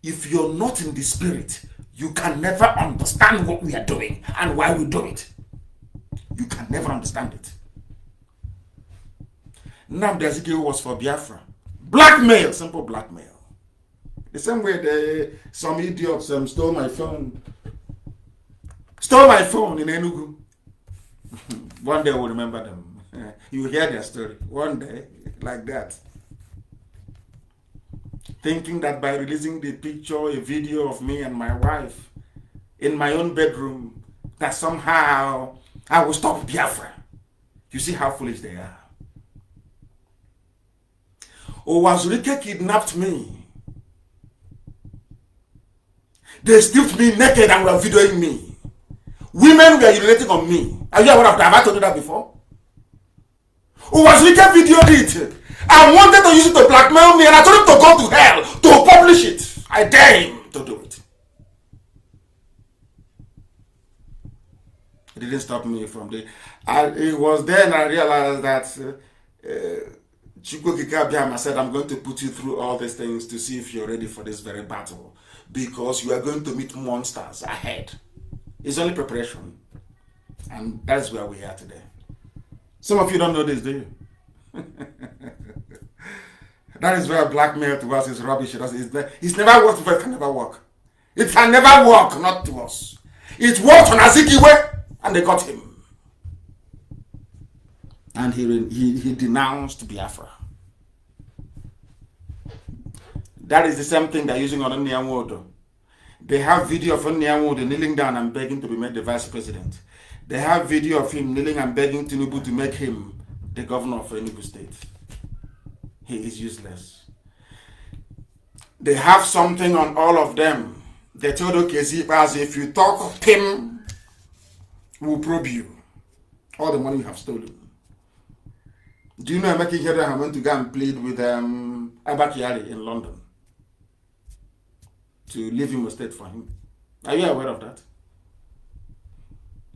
if you're not in the spirit, you can never understand what we are doing and why we do it. You can never understand it. Nnamdi Azikiwe was for Biafra. Blackmail, simple blackmail. The same way some idiots stole my phone in Enugu. One day we'll remember them. You will hear their story. One day, like that. Thinking that by releasing the picture, a video of me and my wife in my own bedroom, that somehow I will stop Biafra. You see how foolish they are. Owazurike kidnapped me. They stripped me naked and were videoing me. Women were urinating on me. Are you aware of that? Have I told you that before? Owazurike videoed it. I wanted to use it to blackmail me and I told him to go to hell to publish it. I dare him to do it. It didn't stop me from the... It was then I realized that Chukwu Kikabiyama said, I'm going to put you through all these things to see if you're ready for this very battle, because you are going to meet monsters ahead. It's only preparation. And that's where we are today. Some of you don't know this, do you? That is where blackmail to us is rubbish. It's never worked before. It can never work. It can never work, not to us. It worked on Azikiwe, and they got him. And he denounced Biafra. That is the same thing they're using on Nnamdi. They have video of Nnamdi kneeling down and begging to be made the vice president. They have video of him kneeling and begging Tinubu to make him the governor of Enugu State. He is useless. They have something on all of them. They told Okezi, as if you talk him, we'll probe you. All the money you have stolen. Do you know Emeka Ihedioha went to go and plead with Abakari in London to leave him a state for him? Are you aware of that?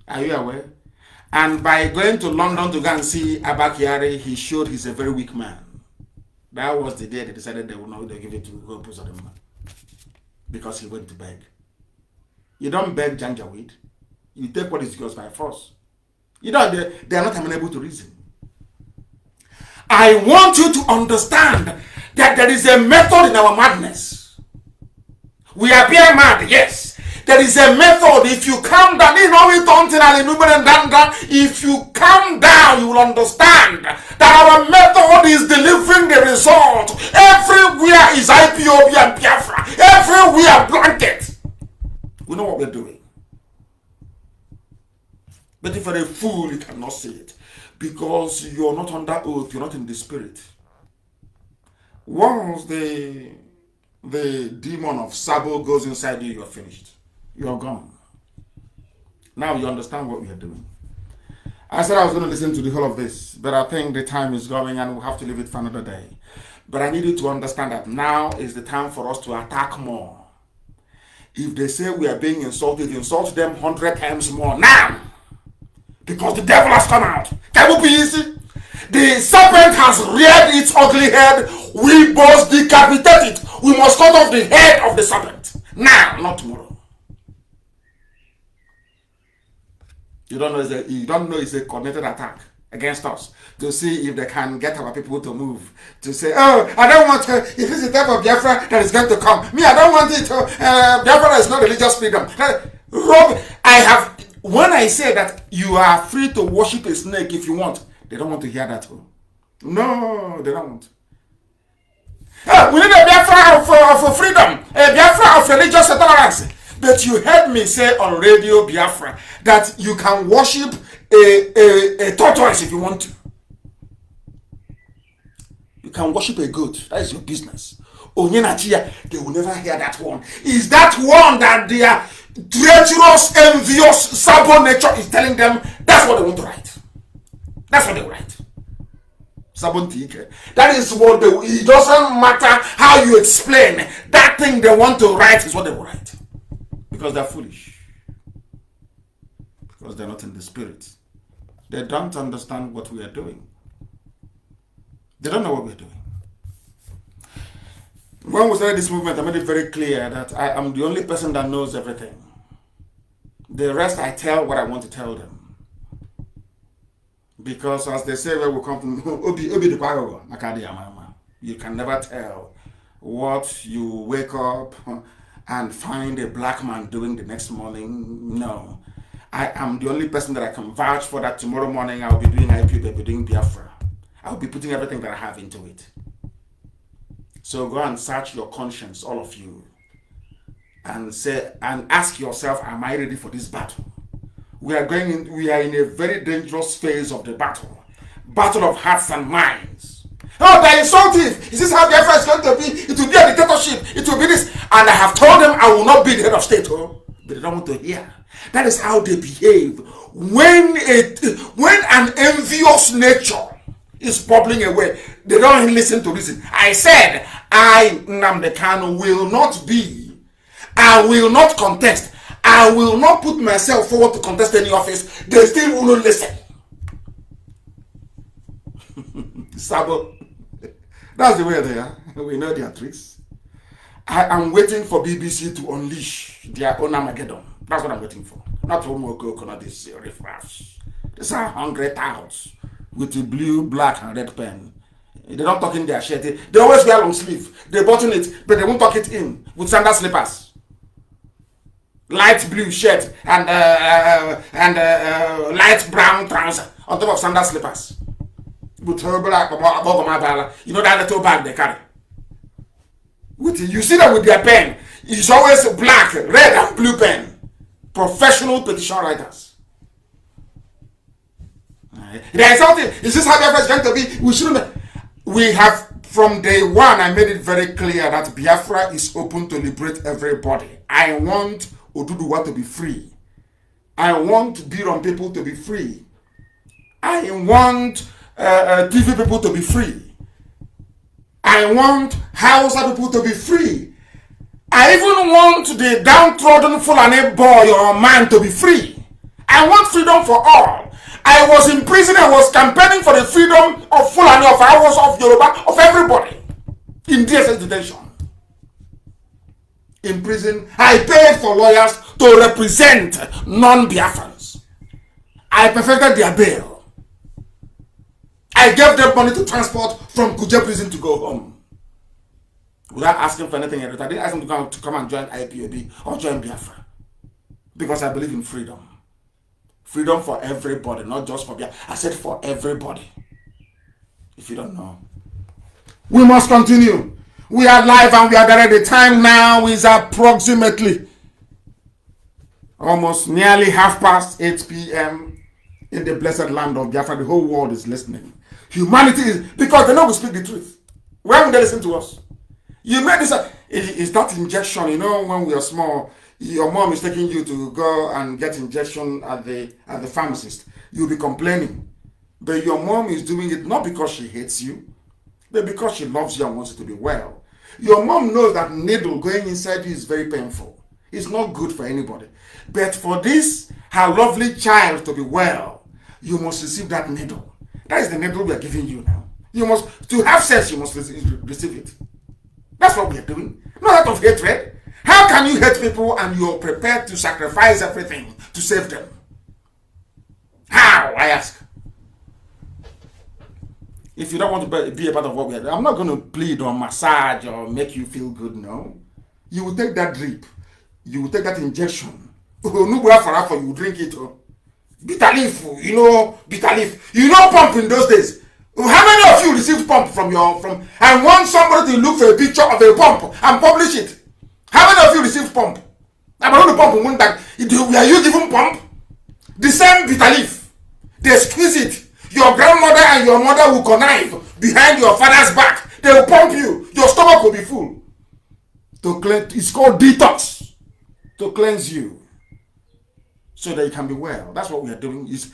Are you aware? And by going to London to go and see Abakari, he showed he's a very weak man. That was the day they decided they would not give it to Hope Uzodinma, because he went to beg. You don't beg Janjaweed. You take what is yours by force. You know, they are not amenable to reason. I want you to understand that there is a method in our madness. We appear mad, yes. There is a method. If you calm down, if you calm down, you will understand that our method is delivering the result. Everywhere is IPOB and Biafra. Everywhere blanket. We know what we're doing. But if you're a fool, you cannot see it. Because you're not under oath, you're not in the spirit. Once the demon of Sabo goes inside you, you're finished. You're gone. Now you understand what we are doing. I said I was going to listen to the whole of this, but I think the time is going and we'll have to leave it for another day. But I need you to understand that now is the time for us to attack more. If they say we are being insulted, insult them 100 times more now. Because the devil has come out. Can we be easy? The serpent has reared its ugly head. We must decapitate it. We must cut off the head of the serpent. Now, not tomorrow. You don't know it's a coordinated attack against us to see if they can get our people to move. To say, oh, I don't want to, if it's the type of Biafra that is going to come. Me, I don't want it. Biafra is not religious freedom. Rob, when I say that you are free to worship a snake if you want, they don't want to hear that. No, they don't want. We need a Biafra of freedom, a Biafra of religious tolerance. But you heard me say on radio Biafra that you can worship a tortoise if you want to. You can worship a goat. That is your business. Onyenachia, they will never hear that one. Is that one that their treacherous, envious, Sabo nature is telling them that's what they want to write? That's what they write. That is what it doesn't matter how you explain. That thing they want to write is what they will write. Because they're foolish. Because they're not in the spirit. They don't understand what we are doing. They don't know what we're doing. When we started this movement, I made it very clear that I am the only person that knows everything. The rest, I tell what I want to tell them. Because as they say, where we come from, you can never tell what you wake up and find a black man doing the next morning. No. I am the only person that I can vouch for that tomorrow morning I'll be doing IPOB, I'll be doing Biafra. I'll be putting everything that I have into it. So go and search your conscience, all of you, and say and ask yourself, am I ready for this battle? We are in a very dangerous phase of the battle. Battle of hearts and minds. Oh, they're insultive. Is this how Biafra is going to be? It will be a dictatorship. It will be this. And I have told them I will not be the head of state. Oh, but they don't want to hear. That is how they behave. When an envious nature is bubbling away, they don't listen to reason. I said, Nnamdi Kanu will not be I will not contest. I will not put myself forward to contest any office. They still will not listen. Sabo. That's the way they are. We know their tricks. I am waiting for BBC to unleash their own Armageddon. That's what I'm waiting for. Not Homoko, not this riffraffs. These are hungry touts with the blue, black, and red pen. They don't talk in their shirt. They always wear long sleeve. They button it, but they won't tuck it in with sandal slippers. Light blue shirt and light brown trouser on top of sandal slippers. With her black above my bala. You know that little bag they carry. You see that with their pen. It's always black, red, and blue pen. Professional petition writers. There is something. Is this how Biafra is going to be? We shouldn't. We have, from day one, I made it very clear that Biafra is open to liberate everybody. I want Oduduwa to be free. I want Biron people to be free. I want TV people to be free. I want Hausa people to be free. I even want the downtrodden Fulani boy or man to be free. I want freedom for all. I was in prison, I was campaigning for the freedom of Fulani, of Hausa, of Yoruba, of everybody in DSS detention. In prison, I paid for lawyers to represent non-Biafrans. I perfected their bail. I gave them money to transport from Kuje prison to go home. Without asking for anything else. I didn't ask them to come and join IPOB or join Biafra. Because I believe in freedom. Freedom for everybody, not just for Biafra. I said for everybody. If you don't know. We must continue. We are live and we are there. The time now is approximately almost nearly 8 p.m. in the blessed land of Biafra. The whole world is listening. Humanity is, because they know we speak the truth. Why would they listen to us? You made this, it's that injection, you know, when we are small, your mom is taking you to go and get injection at the pharmacist. You'll be complaining. But your mom is doing it not because she hates you, but because she loves you and wants you to be well. Your mom knows that needle going inside you is very painful. It's not good for anybody. But for this, her lovely child to be well, you must receive that needle. That is the needle we are giving you now. You must, to have sex, you must receive it. That's what we are doing. Not out of hatred. How can you hate people and you're prepared to sacrifice everything to save them? How, I ask? If you don't want to be a part of what we are doing, I'm not going to plead or massage or make you feel good, no. You will take that drip. You will take that injection. You will drink it. Bitter leaf, you know, bitter leaf. You know pump in those days. How many of you received pump from I want somebody to look for a picture of a pump and publish it. How many of you received pump? I'm not the pump in one bag. Are you given pump? The same bitter leaf. They squeeze it. Your grandmother and your mother will connive behind your father's back. They will pump you. Your stomach will be full. To cleanse, it's called detox. To cleanse you. So that you can be well. That's what we are doing. It's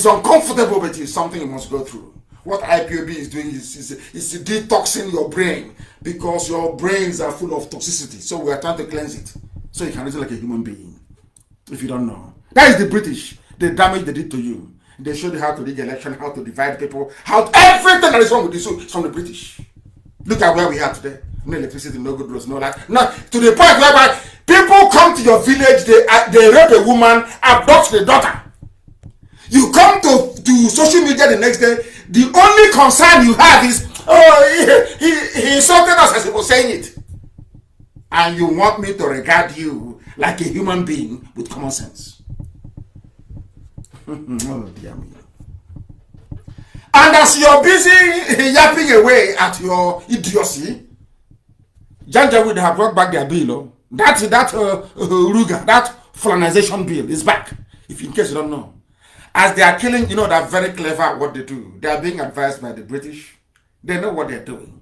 uncomfortable, but it's something you must go through. What IPOB is doing is detoxing your brain because your brains are full of toxicity. So we are trying to cleanse it so you can reason like a human being. If you don't know. That is the British. The damage they did to you. They showed you how to rig election, how to divide people, everything that is wrong with this is from the British. Look at where we are today. No electricity, no good roads, no light. No, to the point whereby people come to your village, they rape a woman, abduct the daughter. You come to social media the next day, the only concern you have is, he insulted us as he was saying it. And you want me to regard you like a human being with common sense. Oh, dear me. And as you're busy yapping away at your idiocy, Janjaweed have brought back their bill. That Ruga, that Fulanization bill is back. If in case you don't know. As they are killing, they're very clever at what they do. They are being advised by the British. They know what they're doing.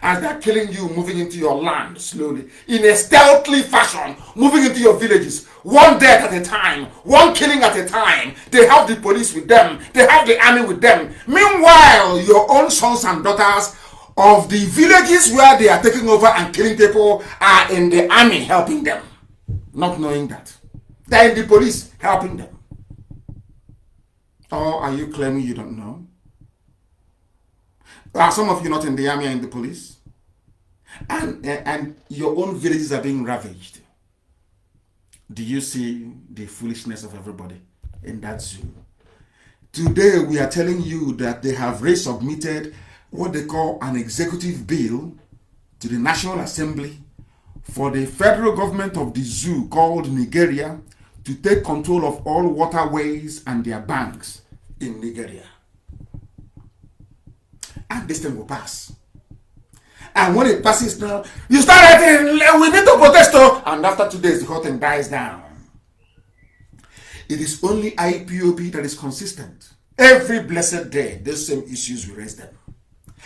As they're killing you, moving into your land slowly, in a stealthy fashion, moving into your villages, one death at a time, one killing at a time. They have the police with them. They have the army with them. Meanwhile, your own sons and daughters of the villages where they are taking over and killing people are in the army helping them, not knowing that. They're in the police helping them. Or are you claiming you don't know? Are some of you not in the army or in the police? And your own villages are being ravaged. Do you see the foolishness of everybody in that zoo? Today we are telling you that they have resubmitted what they call an executive bill to the National Assembly for the federal government of the zoo called Nigeria to take control of all waterways and their banks in Nigeria. And this thing will pass. And when it passes now, you start writing, we need to protest. And after 2 days, the whole thing dies down. It is only IPOB that is consistent. Every blessed day, those same issues, we raise them.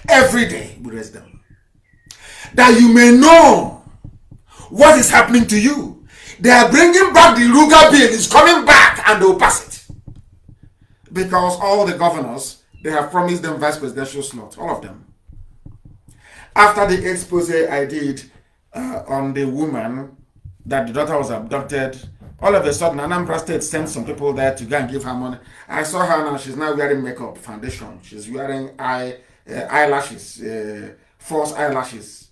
Every day, we raise them. That you may know what is happening to you. They are bringing back the Ruga bill. It's coming back and they will pass it. Because all the governors, they have promised them vice presidential slot. All of them. After the expose I did on the woman that the daughter was abducted, all of a sudden Anambra State sent some people there to go and give her money. I saw her now. She's now wearing makeup, foundation. She's wearing eyelashes, false eyelashes.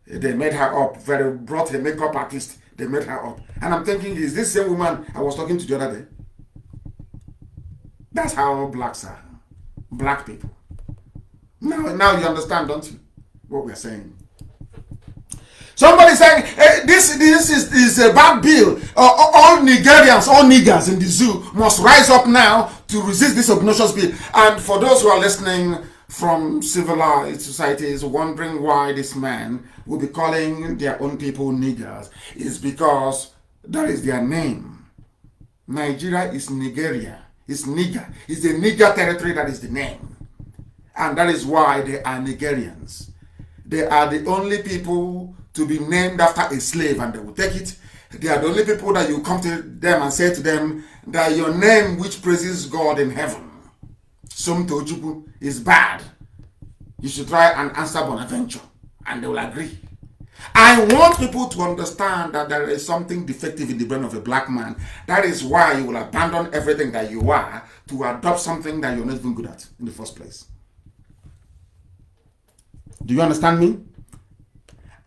They made her up. Brought a makeup artist. They made her up. And I'm thinking, is this same woman I was talking to the other day? That's how blacks are. Black people. Now you understand, don't you? What we're saying. Somebody saying, hey, this is a bad bill. All Nigerians, all niggers in the zoo must rise up now to resist this obnoxious bill. And for those who are listening from civilized societies wondering why this man will be calling their own people niggers, is because that is their name. Nigeria is Nigeria. It's nigger. It's the nigger territory that is the name. And that is why they are Nigerians. They are the only people to be named after a slave and they will take it. They are the only people that you come to them and say to them that your name which praises God in heaven, Somto Ojukwu, is bad. You should try and answer Bonaventure and they will agree. I want people to understand that there is something defective in the brain of a black man. That is why you will abandon everything that you are to adopt something that you're not even good at in the first place. Do you understand me?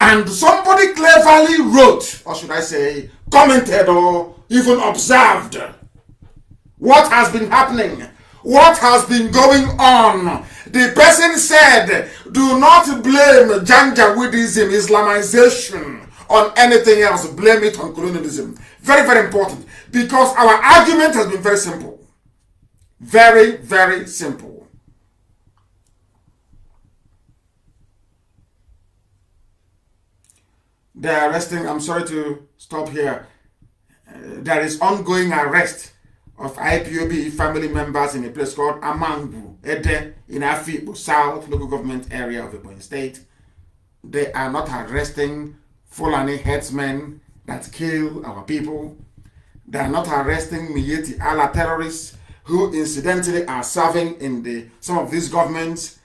And somebody cleverly wrote, or should I say, commented or even observed what has been happening, what has been going on. The person said, do not blame Janjaweedism, Islamization, on anything else. Blame it on colonialism. Very, very important. Because our argument has been very simple. Very, very simple. They are arresting, I'm sorry to stop here. There is ongoing arrest of IPOB family members in a place called Amangu, Ede, in Afibo, South local government area of Ebonyi State. They are not arresting Fulani headsmen that kill our people. They are not arresting Miyetti Allah terrorists who incidentally are serving in some of these governments.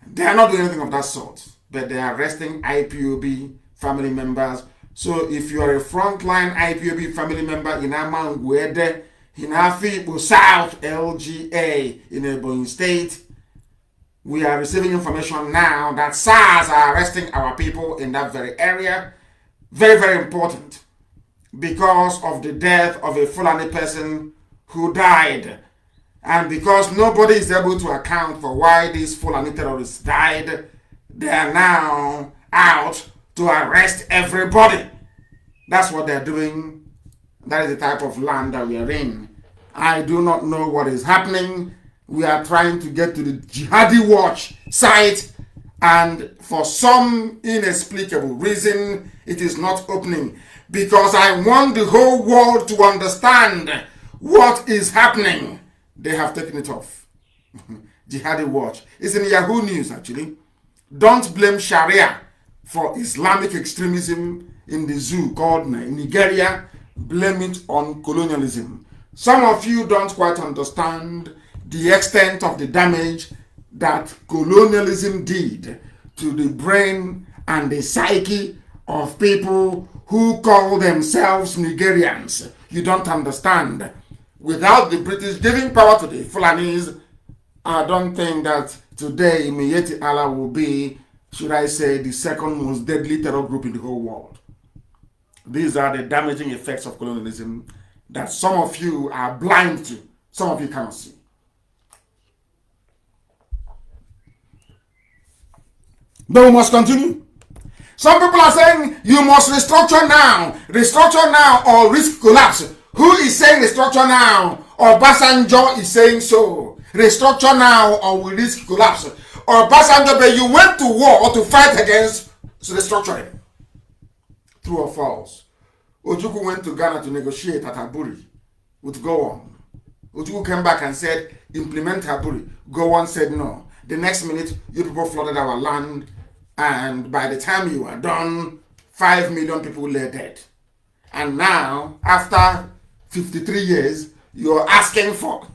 They are not doing anything of that sort, but they are arresting IPOB family members. So if you are a frontline IPOB family member in Amanguede, in Afibo South LGA in Ebonyi State, we are receiving information now that SARS are arresting our people in that very area. Very, very important. Because of the death of a Fulani person who died. And because nobody is able to account for why these Fulani terrorists died, they are now out to arrest everybody. That's what they're doing. That is the type of land that we are in. I do not know what is happening. We are trying to get to the Jihadi Watch site, and for some inexplicable reason, it is not opening. Because I want the whole world to understand what is happening. They have taken it off. Jihadi Watch. It's in Yahoo News, actually. Don't blame Sharia for Islamic extremism in the zoo called Nigeria. Blame it on colonialism. Some of you don't quite understand the extent of the damage that colonialism did to the brain and the psyche of people who call themselves Nigerians. You don't understand. Without the British giving power to the Fulanies, I don't think that today Imiyeti Allah will be, should I say, the second most deadly terror group in the whole world. These are the damaging effects of colonialism that some of you are blind to, some of you cannot see. But we must continue. Some people are saying you must restructure now or risk collapse. Who is saying restructure now? Or Obasanjo is saying so. Restructure now or we risk collapse. Or Obasanjo, but you went to war to fight against restructuring. True or false? Ojukwu went to Ghana to negotiate at Aburi with Gowon. Ojukwu came back and said, implement Aburi. Gowon said no. The next minute, you people flooded our land, and by the time you are done, 5 million people lay dead. And now, after 53 years, you're asking for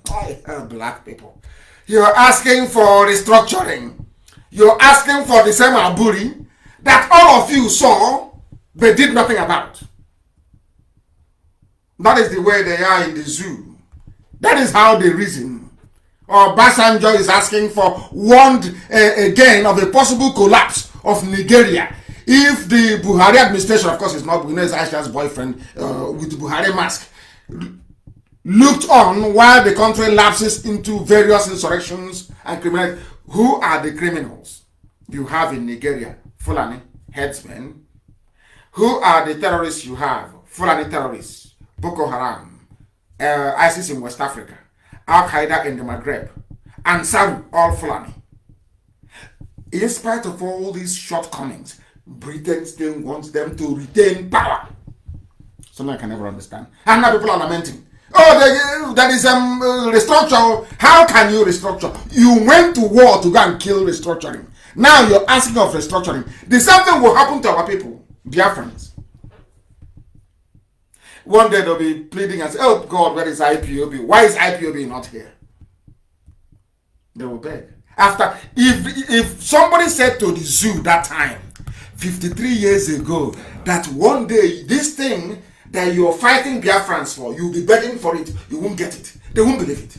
black people. You're asking for restructuring. You're asking for the same Aburi that all of you saw but did nothing about. That is the way they are in the zoo. That is how they reason. Or Basanjo is asking for warned again of a possible collapse of Nigeria if the Buhari administration, of course it's not Buhari's Aisha's boyfriend with the Buhari mask, looked on while the country lapses into various insurrections and criminality. Who are the criminals you have in Nigeria? Fulani headsmen. Who are the terrorists you have? Fulani terrorists, Boko Haram, ISIS in West Africa, Al-Qaeda in the Maghreb, and some all Fulani. In spite of all these shortcomings, Britain still wants them to retain power. Something I can never understand. And now people are lamenting. Oh, that is restructure. How can you restructure? You went to war to go and kill restructuring. Now you're asking of restructuring. The same thing will happen to our people, Biafrans. One day they'll be pleading and say, oh God, where is IPOB? Why is IPOB not here? They will beg. After, if somebody said to the zoo that time, 53 years ago, that one day this thing that you're fighting Biafrans for, you'll be begging for it, you won't get it. They won't believe it.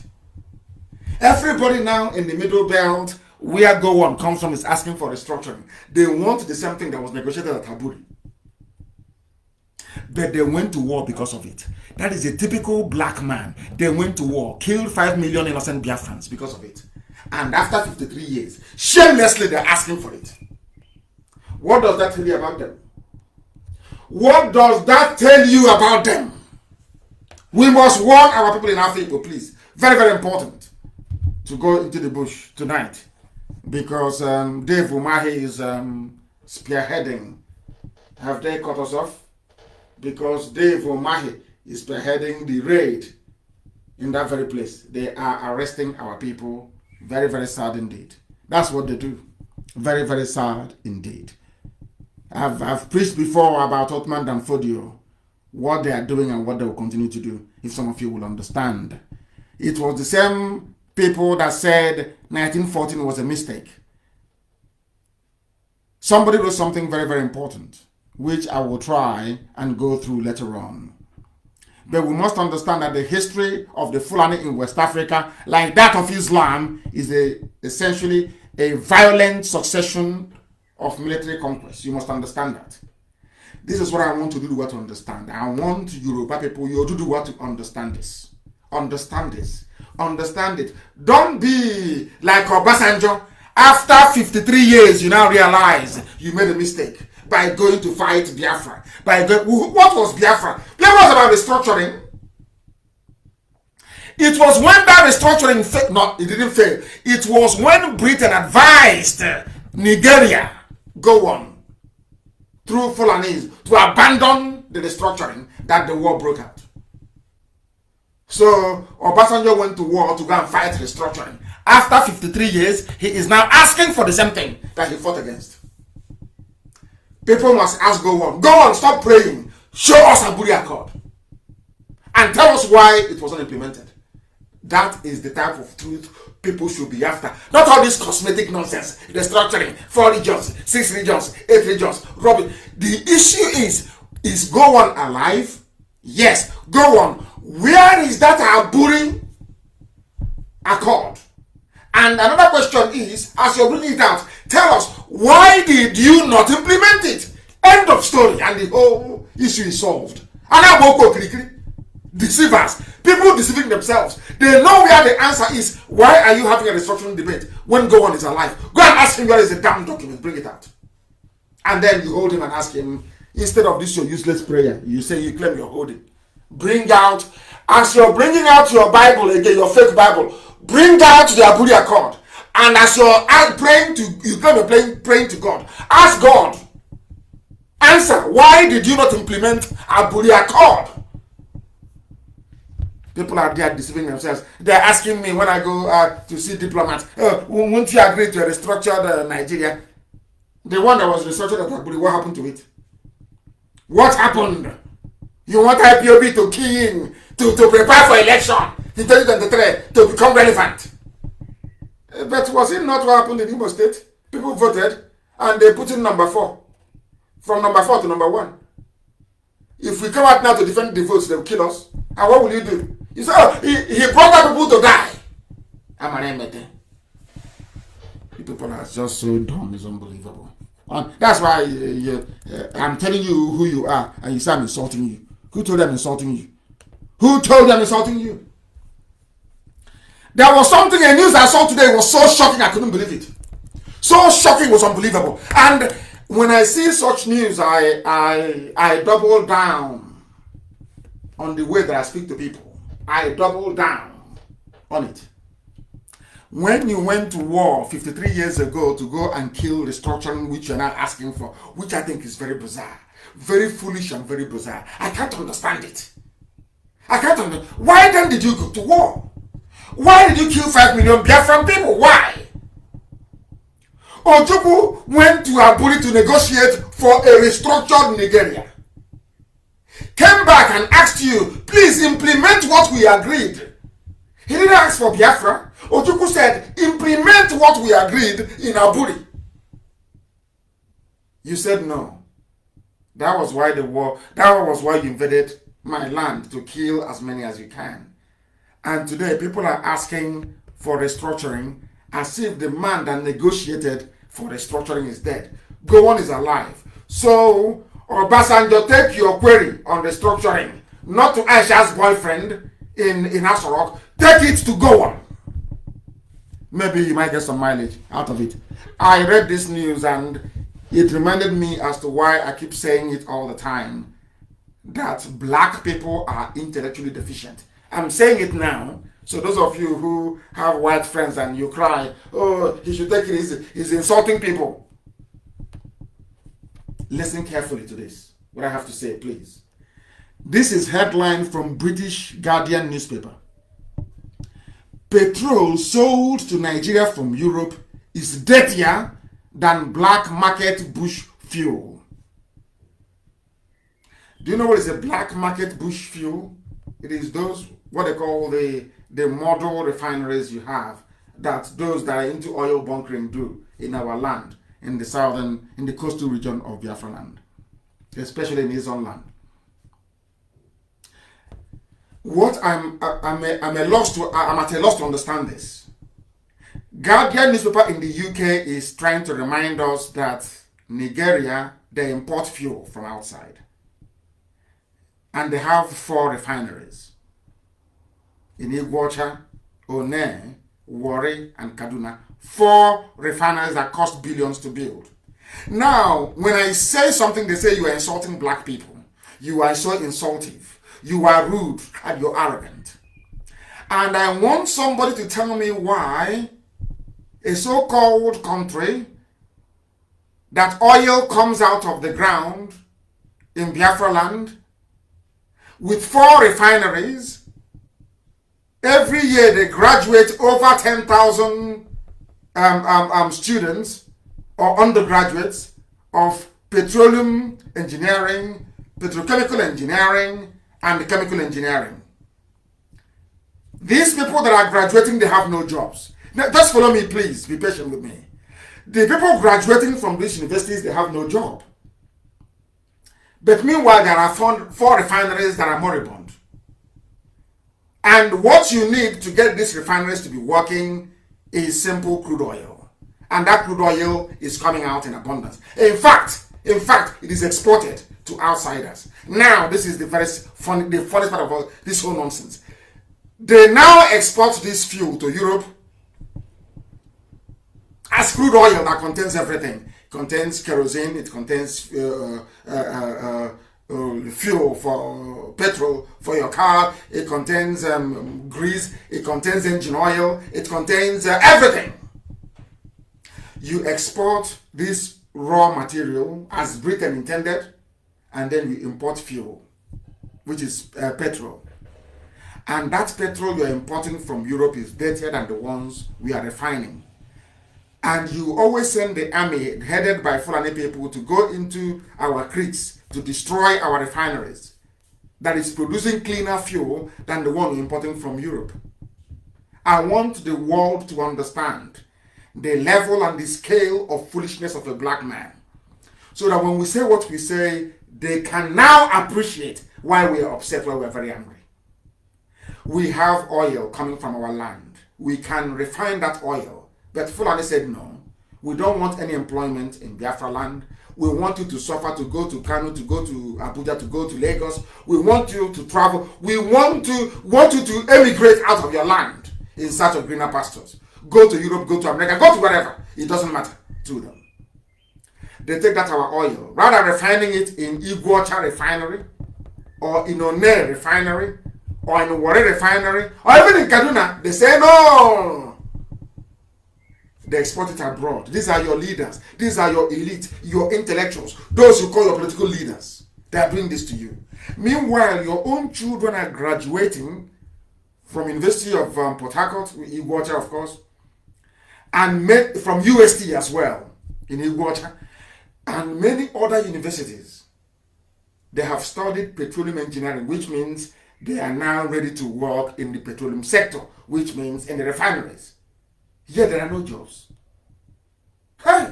Everybody now in the middle belt, where Go On comes from, is asking for restructuring. They want the same thing that was negotiated at Aburi. But they went to war because of it. That is a typical black man. They went to war, killed 5 million innocent Biafrans because of it. And after 53 years, shamelessly they're asking for it. What does that tell you about them? What does that tell you about them? We must warn our people in Africa, please. Very, very important to go into the bush tonight. Because Dave Umahi is spearheading. Have they cut us off? Because Dave Umahi is spearheading the raid in that very place. They are arresting our people. Very, very sad indeed. That's what they do. Very, very sad indeed. I've preached before about Ottoman Danfodio, what they are doing and what they will continue to do, if some of you will understand. It was the same people that said 1914 was a mistake. Somebody wrote something very, very important, which I will try and go through later on. But we must understand that the history of the Fulani in West Africa, like that of Islam, is essentially a violent succession of military conquest. You must understand that. This is what I want to do to understand. I want Yoruba people, you to do what to understand this. Understand this. Understand it. Don't be like Obasanjo. After 53 years, you now realize you made a mistake by going to fight Biafra. What was Biafra? Biafra was about restructuring. It was when that restructuring failed. No, it didn't fail. It was when Britain advised Nigeria, Go On, through Fulanies, to abandon the restructuring, that the war broke out. So Obasanjo went to war to go and fight restructuring. After 53 years, he is now asking for the same thing that he fought against. People must ask Go On. Go On, stop praying. Show us Aburi Accord. And tell us why it wasn't implemented. That is the type of truth people should be after. Not all this cosmetic nonsense. The structuring, 4 regions, 6 regions, 8 regions, rubbish. The issue is Gowon alive? Yes, Gowon. Where is that Aburi accord? And another question is, as you're bringing it out, tell us, why did you not implement it? End of story, and the whole issue is solved. Deceivers, people deceiving themselves. They know where the answer is. Why are you having a restructuring debate when Gowon is alive? Go and ask him where is the damn document, bring it out. And then you hold him and ask him, instead of this your useless prayer, you say you claim you're holding. Bring out, as you're bringing out your Bible again, your fake Bible, bring out the Aburi Accord. And as you're praying to, you claim you're praying to God, ask God, answer, why did you not implement Aburi Accord? People are there deceiving themselves. They're asking me when I go to see diplomats, won't you agree to a restructured Nigeria? The one that was restructured at Aburi, what happened to it? What happened? You want IPOB to key in, to prepare for election in 2023 to become relevant. But was it not what happened in Imo State? People voted and they put in number 4. From number 4 to number 1. If we come out now to defend the votes, they will kill us. And what will you do? You say, oh, he brought out people to die. People are just so dumb, it's unbelievable. And that's why I'm telling you who you are, and you say I'm insulting you. Who told them insulting you? Who told them insulting you? There was something, a news I saw today was so shocking I couldn't believe it. So shocking, was unbelievable. And when I see such news, I double down on the way that I speak to people. I double down on it. When you went to war 53 years ago to go and kill the restructuring which you're now asking for, which I think is very bizarre, very foolish and very bizarre. I can't understand it. I can't understand. Why then did you go to war? Why did you kill 5 million Biafran people? Why? Ojukwu went to Aburi to negotiate for a restructured Nigeria. Came back and asked you, please implement what we agreed. He didn't ask for Biafra. Ojukwu said, implement what we agreed in Aburi. You said no. That was why the war, that was why you invaded my land, to kill as many as you can. And today people are asking for restructuring as if the man that negotiated for restructuring is dead. Gowon is alive. So, Obasanjo, take your query on restructuring, not to Aisha's boyfriend in Asorok. Take it to Gowon. Maybe you might get some mileage out of it. I read this news and it reminded me as to why I keep saying it all the time, that black people are intellectually deficient. I'm saying it now, so those of you who have white friends and you cry, oh, he should take it easy, he's insulting people. Listen carefully to this, what I have to say, please. This is headline from British Guardian newspaper. Petrol sold to Nigeria from Europe is dirtier than black market bush fuel. Do you know what is a black market bush fuel? It is those, what they call the model refineries you have, that those that are into oil bunkering do in our land, in the southern, in the coastal region of Biafra land, especially in his own land. What I'm at a loss to understand this. Guardian newspaper in the UK is trying to remind us that Nigeria, they import fuel from outside. And they have 4 refineries. In Iguacha, One, Warri, and Kaduna. 4 refineries that cost billions to build. Now, when I say something, they say you are insulting black people. You are so insultive. You are rude and you're arrogant. And I want somebody to tell me why a so-called country that oil comes out of the ground in Biafra land with 4 refineries, every year they graduate over 10,000 students or undergraduates of petroleum engineering, petrochemical engineering, and chemical engineering. These people that are graduating, they have no jobs. Now, just follow me, please. Be patient with me. The people graduating from these universities, they have no job. But meanwhile, there are four refineries that are moribund. And what you need to get these refineries to be working is simple crude oil. And that crude oil is coming out in abundance. In fact, it is exported to outsiders. Now, this is the funniest part of all this whole nonsense. They now export this fuel to Europe as crude oil that contains everything. It contains kerosene, it contains fuel for petrol for your car, it contains grease, it contains engine oil, it contains everything. You export this raw material as Britain intended, and then you import fuel, which is petrol. And that petrol you're importing from Europe is dirtier than the ones we are refining. And you always send the army headed by Fulani people to go into our creeks to destroy our refineries that is producing cleaner fuel than the one we're importing from Europe. I want the world to understand the level and the scale of foolishness of a black man, so that when we say what we say, they can now appreciate why we are upset, why we are very angry. We have oil coming from our land. We can refine that oil. But Fulani said no. We don't want any employment in Biafra land. We want you to suffer, to go to Kanu, to go to Abuja, to go to Lagos. We want you to travel. We want you to emigrate out of your land in search of greener pastures. Go to Europe, go to America, go to wherever. It doesn't matter to them. They take that our oil, rather refining it in Iguacha refinery, or in One refinery, or in Warri refinery, or even in Kaduna. They say no. They export it abroad. These are your leaders. These are your elite, your intellectuals, those you call your political leaders. They are doing this to you. Meanwhile, your own children are graduating from University of Port Harcourt, Iguacha, of course, and from UST as well, in Iguacha, and many other universities. They have studied petroleum engineering, which means they are now ready to work in the petroleum sector, which means in the refineries. Yet there are no jobs. Hey!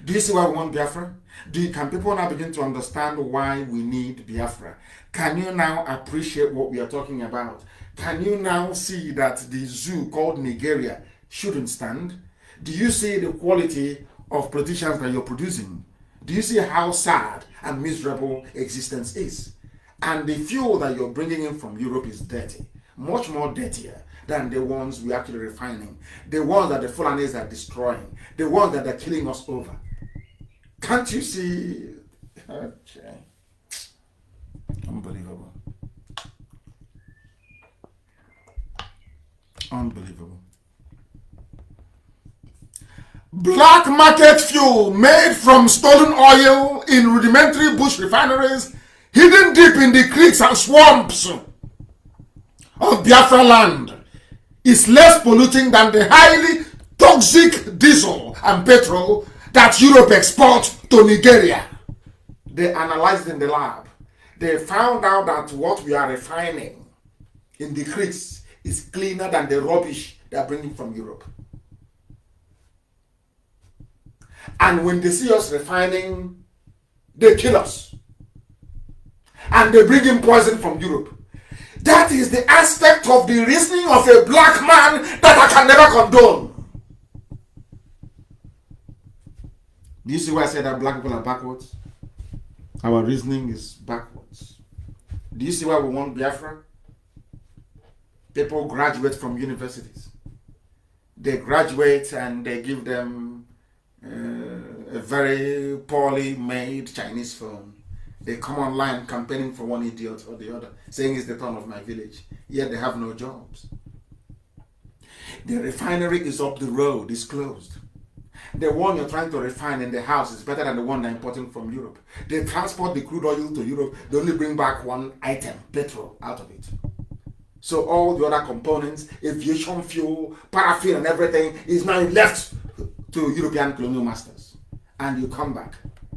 Do you see why we want Biafra? Can people now begin to understand why we need Biafra? Can you now appreciate what we are talking about? Can you now see that the zoo called Nigeria shouldn't stand? Do you see the quality of politicians that you're producing? Do you see how sad and miserable existence is? And the fuel that you're bringing in from Europe is dirty. Much more dirtier than the ones we're actually refining. The ones that the Fulanies are destroying. The ones that are killing us over. Can't you see? Okay. Unbelievable. Unbelievable. Black market fuel made from stolen oil in rudimentary bush refineries, hidden deep in the creeks and swamps of Biafra land, is less polluting than the highly toxic diesel and petrol that Europe exports to Nigeria. They analyzed in the lab. They found out that what we are refining in the creeks is cleaner than the rubbish they are bringing from Europe. And when they see us refining, they kill us. And they bring in poison from Europe. That is the aspect of the reasoning of a black man that I can never condone. Do you see why I said that black people are backwards? Our reasoning is backwards. Do you see why we want Biafra? People graduate from universities. They graduate and they give them a very poorly made Chinese phone. They come online campaigning for one idiot or the other, saying it's the turn of my village, yet they have no jobs. The refinery is up the road, it's closed. The one you're trying to refine in the house is better than the one they're importing from Europe. They transport the crude oil to Europe, they only bring back one item, petrol, out of it. So all the other components, aviation fuel, paraffin and everything is now left to European colonial masters. And you come back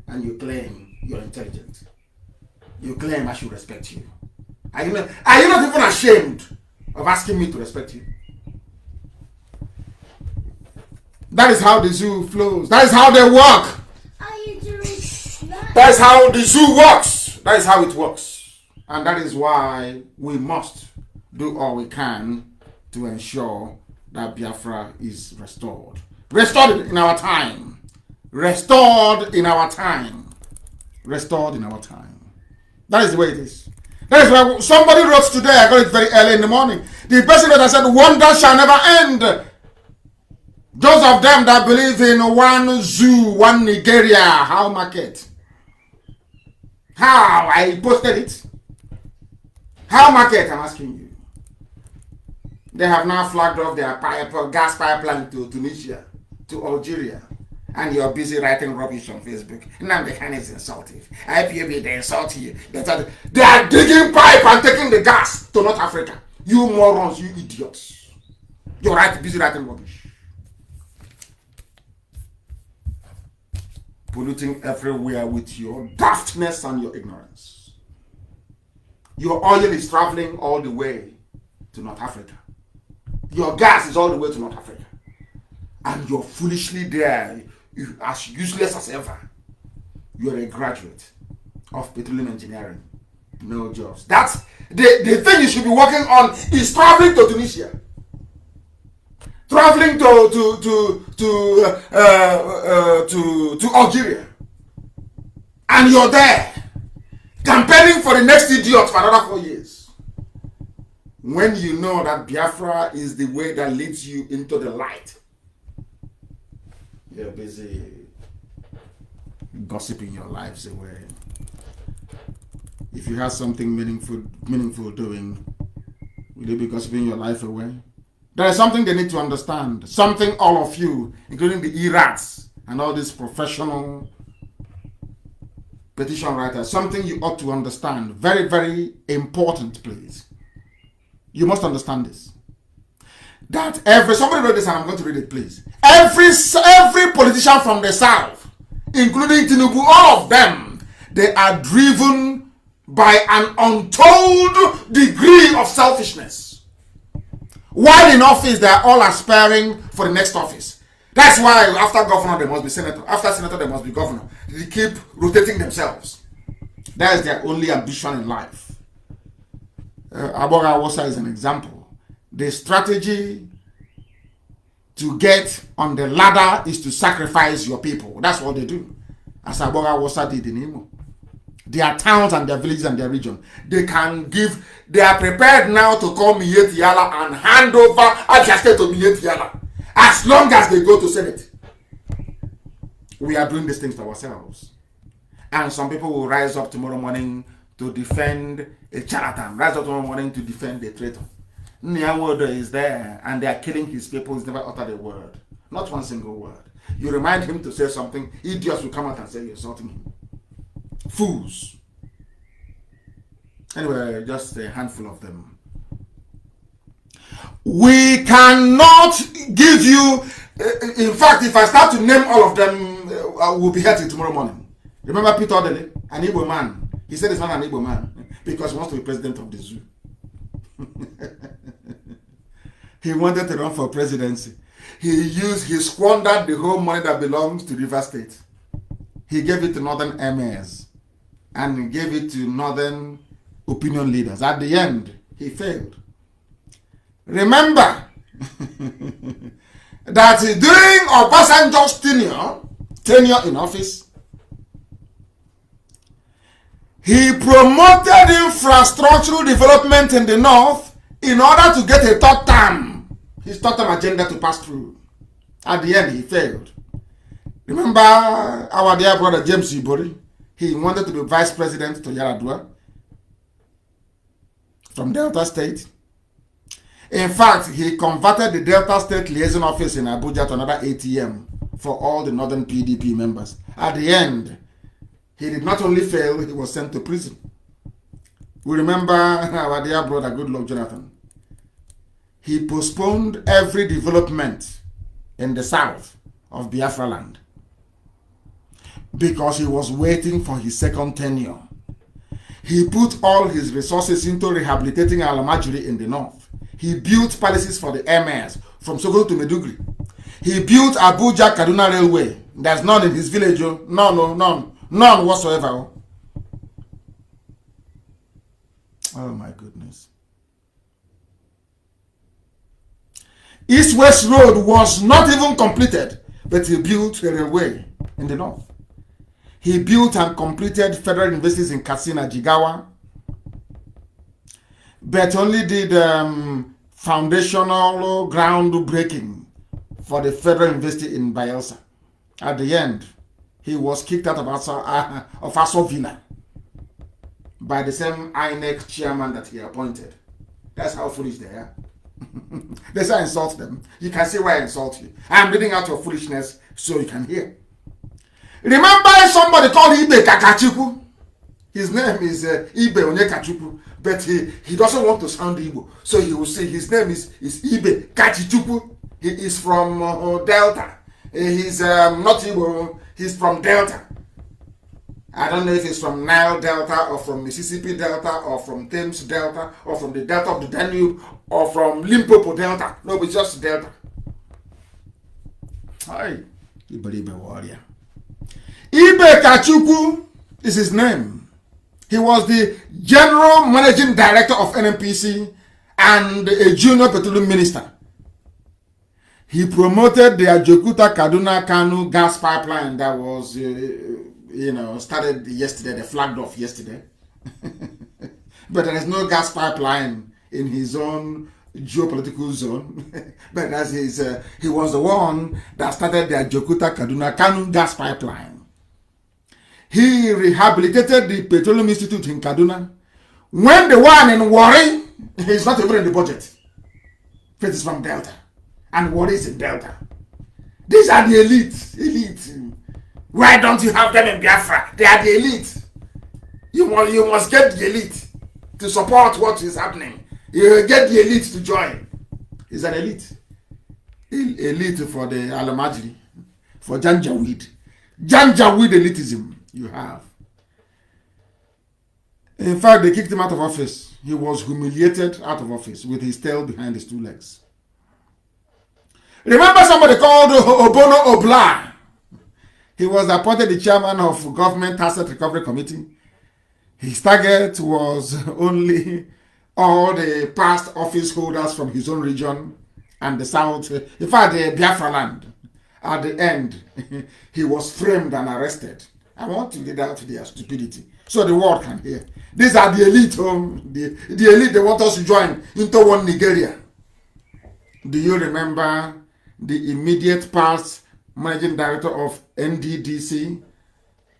and you claim you're intelligent. You claim I should respect you. Are you not even ashamed of asking me to respect you? That is how the zoo flows. That is how they work. That is how the zoo works. That is how it works. And that is why we must do all we can to ensure that Biafra is restored. Restored in our time. Restored in our time. Restored in our time. That is the way it is. That is why somebody wrote today, I got it very early in the morning. The person that said, wonder shall never end. Those of them that believe in one zoo, one Nigeria, how market? How? I posted it. How market, I'm asking you. They have now flagged off their gas pipeline to Tunisia, to Algeria. And you're busy writing rubbish on Facebook. Nnamdi Kanu is insulting. IPOB, they insult you. They are digging pipe and taking the gas to North Africa. You morons, you idiots. You're busy writing rubbish. Polluting everywhere with your daftness and your ignorance. Your oil is traveling all the way to North Africa. Your gas is all the way to North Africa. And you're foolishly there, as useless as ever. You're a graduate of petroleum engineering. No jobs. That's the thing you should be working on is traveling to Tunisia. Traveling to Algeria. And you're there. Campaigning for the next idiot for another 4 years. When you know that Biafra is the way that leads you into the light. You're busy gossiping your lives away. If you have something meaningful doing, will you be gossiping your life away? There is something they need to understand. Something all of you, including the ERATs and all these professional petition writers, something you ought to understand. Very, very important, please. You must understand this. That somebody wrote this and I'm going to read it, please. Every politician from the South, including Tinubu, all of them, they are driven by an untold degree of selfishness. While in office, they are all aspiring for the next office. That's why after governor, there must be senator. After senator, there must be governor. They keep rotating themselves. That is their only ambition in life. Aboga Awosa is an example. The strategy to get on the ladder is to sacrifice your people. That's what they do. As Aboga Awosa did in Imo. Their towns and their villages and their region. They are prepared now to call Miyetti Yala and hand over Abia State to Miyetti Yala. As long as they go to Senate. We are doing these things to ourselves. And some people will rise up tomorrow morning to defend a charlatan. Rise up tomorrow morning to defend a traitor. Nyawodo is there and they are killing his people. He's never uttered a word. Not one single word. You remind him to say something, idiots will come out and say you're insulting him. Fools. Anyway, just a handful of them. We cannot give you, in fact, if I start to name all of them, I will be here till tomorrow morning. Remember Peter Odele, an Igbo man. He said he's not an Igbo man because he wants to be president of the zoo. He wanted to run for presidency. He squandered the whole money that belongs to River State. He gave it to northern emirs and he gave it to northern opinion leaders. At the end, he failed. Remember that during Obasanjo's tenure in office, he promoted infrastructural development in the north in order to get a third term, his third term agenda to pass through. At the end, he failed. Remember our dear brother James Ibori? He wanted to be vice president to Yaradua from Delta State. In fact, he converted the Delta State liaison office in Abuja to another ATM for all the northern PDP members. At the end, he did not only fail, he was sent to prison. We remember our dear brother Goodluck Jonathan. He postponed every development in the south of Biafra land because he was waiting for his second tenure. He put all his resources into rehabilitating Alamajiri in the north. He built palaces for the emirs from Sokoto to Meduguri. He built Abuja Kaduna Railway. There's none in his village. None whatsoever. Oh my goodness. East-West Road was not even completed, but he built a railway in the north. He built and completed federal universities in Katsina, Jigawa, but only did foundational groundbreaking for the federal university in Bayelsa. At the end, he was kicked out of Asovina by the same INEC chairman that he appointed. That's how foolish they are. They say I insult them. You can see why I insult you. I am reading out your foolishness so you can hear. Remember somebody called Ibe Kakachuku? His name is Ibe Onyekachuku, but he doesn't want to sound Igbo. So he will say his name is Ibe Kachichuku. He is from Delta. He's not Igbo, he's from Delta. I don't know if he's from Nile Delta or from Mississippi Delta or from Thames Delta or from the Delta of the Danube or from Limpopo Delta. No, it's just Delta. Hi, Ibe warrior. Ibe Kachuku is his name. He was the general managing director of NNPC and a junior petroleum minister. He promoted the Ajokuta Kaduna Kanu gas pipeline that was, started yesterday. They flagged off yesterday. But there is no gas pipeline in his own geopolitical zone. But as he was the one that started the Ajokuta Kaduna Kanu gas pipeline. He rehabilitated the Petroleum Institute in Kaduna. When the one in Warri, he's not even in the budget. It is from Delta. And Warri is in Delta. These are the elite. Why don't you have them in Biafra? They are the elite. You must get the elite to support what is happening. You get the elite to join. He's an elite. Elite for the Alamajiri, for Janjaweed. Janjaweed elitism you have. In fact, they kicked him out of office. He was humiliated out of office with his tail behind his two legs. Remember somebody called Obono Obla? He was appointed the chairman of Government Asset Recovery Committee. His target was only all the past office holders from his own region and the south. In fact, the Biafra land. At the end, he was framed and arrested. I want to read out their stupidity so the world can hear. These are the elite. The elite, they want us to join into one Nigeria. Do you remember the immediate past managing director of NDDC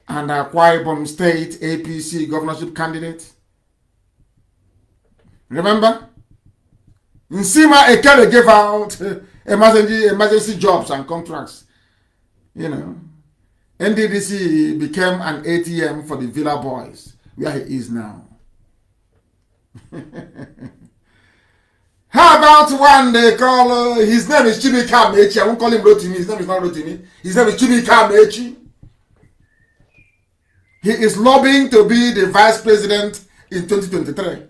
and Akwa Ibom State APC governorship candidate? Remember? Nsima Ekele gave out emergency jobs and contracts. NDDC became an ATM for the Villa Boys, where he is now. How about one they call, his name is Chibika Mechi. I won't call him Rotimi. His name is not Rotimi. His name is Chibika Mechi. He is lobbying to be the vice president in 2023.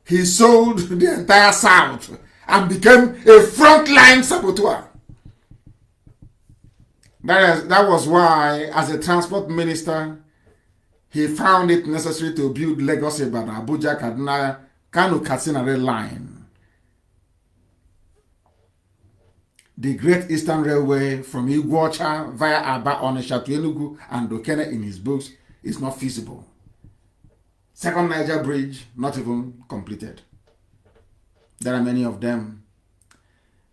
He sold the entire South and became a frontline saboteur. That was why, as a transport minister, he found it necessary to build Lagos Ibadan, Abuja, Kaduna, Kanu, Katsina rail line. The Great Eastern Railway from Iguacha via Aba, Onitsha to Enugu and Dokene in his books is not feasible. Second Niger Bridge, not even completed. There are many of them.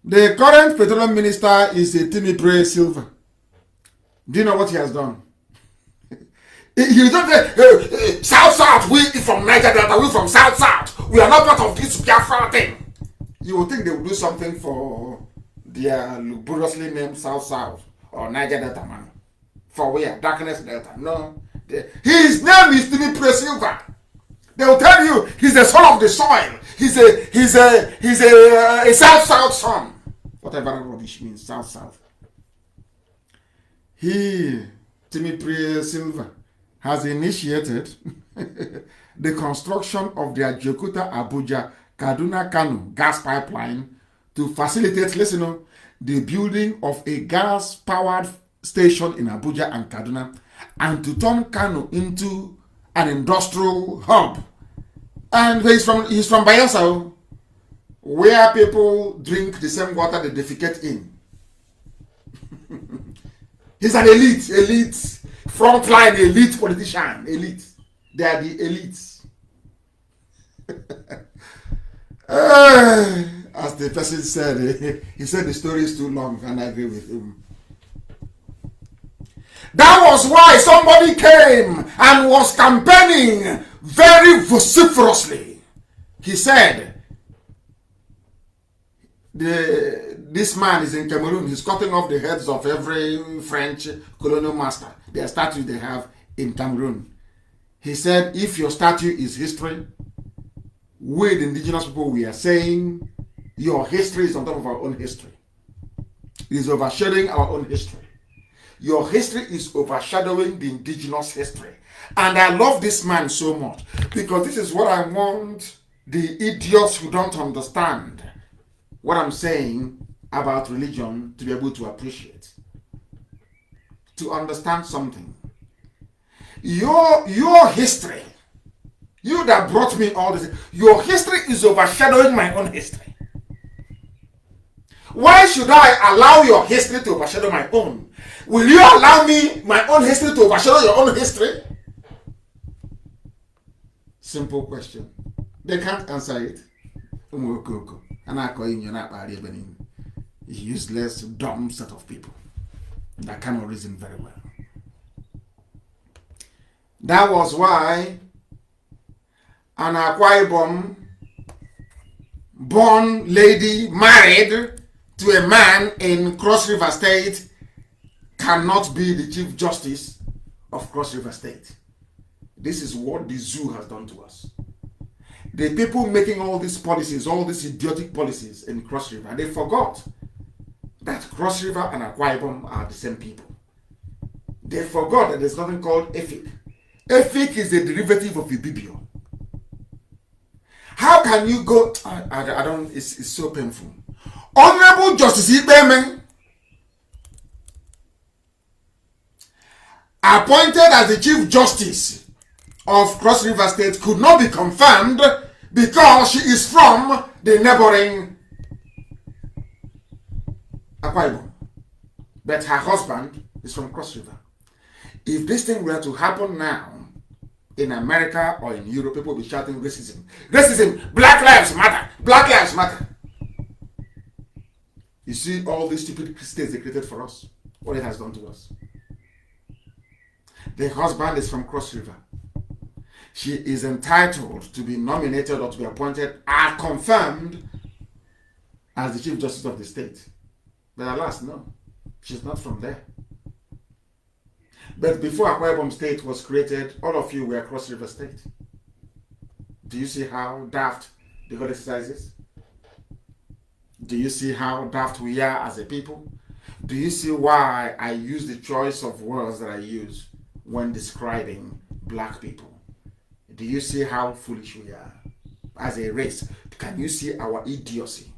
The current petroleum minister is Timipre Silva. Do you know what he has done? He don't say, South, we from Niger Delta, we from South. We are not part of this Biafra thing. You would think they would do something for their laboriously named South or Niger Delta man. For where? Darkness Delta. No. His name is Timipre Silva. They will tell you he's the son of the soil. He's a South son. Whatever rubbish means, South. He, Timipre Silva, has initiated the construction of the Ajaokuta Abuja Kaduna Kanu gas pipeline to facilitate, listen, the building of a gas-powered station in Abuja and Kaduna, and to turn Kanu into an industrial hub. And he's from Bayelsa, where people drink the same water they defecate in. He's an elite, frontline elite politician, elite. They are the elites. As the person said, he said the story is too long, and I agree with him. That was why somebody came and was campaigning very vociferously. He said, this man is in Cameroon. He's cutting off the heads of every French colonial master, their statue they have in Cameroon. He said, if your statue is history, we, the indigenous people, we are saying your history is on top of our own history. It is overshadowing our own history. Your history is overshadowing the indigenous history. And I love this man so much, because this is what I want the idiots who don't understand what I'm saying about religion to be able to appreciate. To understand something. Your history, you that brought me all this, your history is overshadowing my own history. Why should I allow your history to overshadow my own? Will you allow me, my own history, to overshadow your own history? Simple question. They can't answer it. Useless, dumb set of people that cannot reason very well. That was why an Akwa Ibom born lady married to a man in Cross River State cannot be the Chief Justice of Cross River State. This is what the zoo has done to us. The people making all these policies, all these idiotic policies in Cross River, they forgot that Cross River and Akwa Ibom are the same people. They forgot that there's nothing called Efik. Efik is a derivative of Ibibio. How can you go? I don't. It's so painful. Honorable Justice Ibeme, appointed as the Chief Justice of Cross River State, could not be confirmed because she is from the neighboring Akwa Ibom. But her husband is from Cross River. If this thing were to happen now in America or in Europe, people will be shouting racism. Racism! Black lives matter! Black lives matter! You see all these stupid states they created for us, what it has done to us. The husband is from Cross River. She is entitled to be nominated or to be appointed or confirmed as the Chief Justice of the state. But alas, no. She's not from there. But before Akwa Ibom State was created, all of you were Cross River State. Do you see how daft the whole exercise is? Do you see how daft we are as a people? Do you see why I use the choice of words that I use when describing black people? Do you see how foolish we are as a race? Can you see our idiocy?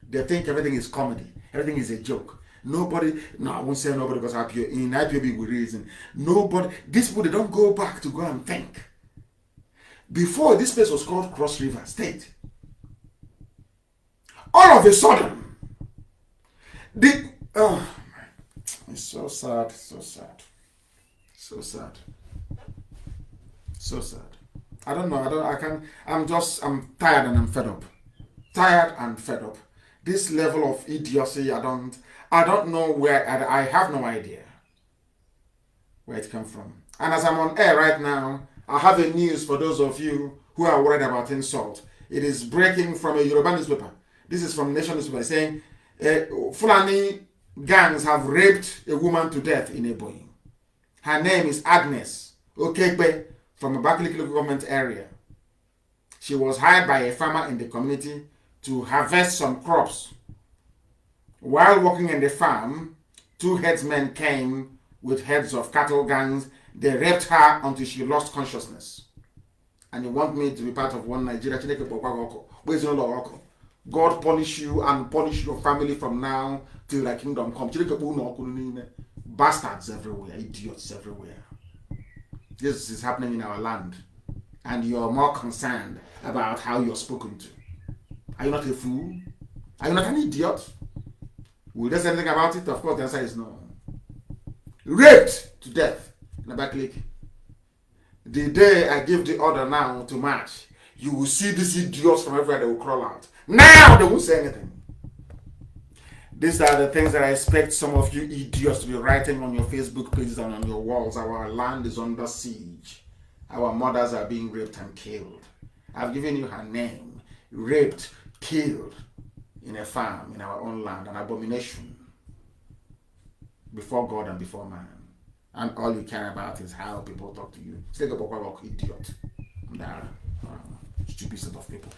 They think everything is comedy. Everything is a joke. Nobody, no, I won't say nobody because in IPOB we reason. Nobody, these people, they don't go back to go and think. Before, this place was called Cross River State. All of a sudden, it's so sad, so sad, so sad, so sad. I don't know, I'm tired and I'm fed up. Tired and fed up. This level of idiocy, I don't know where, I have no idea where it came from. And as I'm on air right now, I have a news for those of you who are worried about insult. It is breaking from a Yoruba newspaper. This is from Nation newspaper saying, Fulani gangs have raped a woman to death in Ebonyi. Her name is Agnes Okekbe from a Abakaliki local government area. She was hired by a farmer in the community to harvest some crops. While working in the farm, two headsmen came with heads of cattle gangs They raped her until she lost consciousness. And you want me to be part of one Nigeria? God punish you and punish your family from now till the kingdom comes. Bastards everywhere, idiots everywhere. This is happening in our land. And you're more concerned about how you're spoken to. Are you not a fool? Are you not an idiot? Will there say anything about it? Of course, the answer is no. Raped to death in a back lake. The day I give the order now to march, you will see these idiots from everywhere, they will crawl out. Now they won't say anything. These are the things that I expect some of you idiots to be writing on your Facebook pages and on your walls. Our land is under siege. Our mothers are being raped and killed. I've given you her name. Raped, killed in a farm in our own land. An abomination before God and before man. And all you care about is how people talk to you. Idiot. Stupid set of people.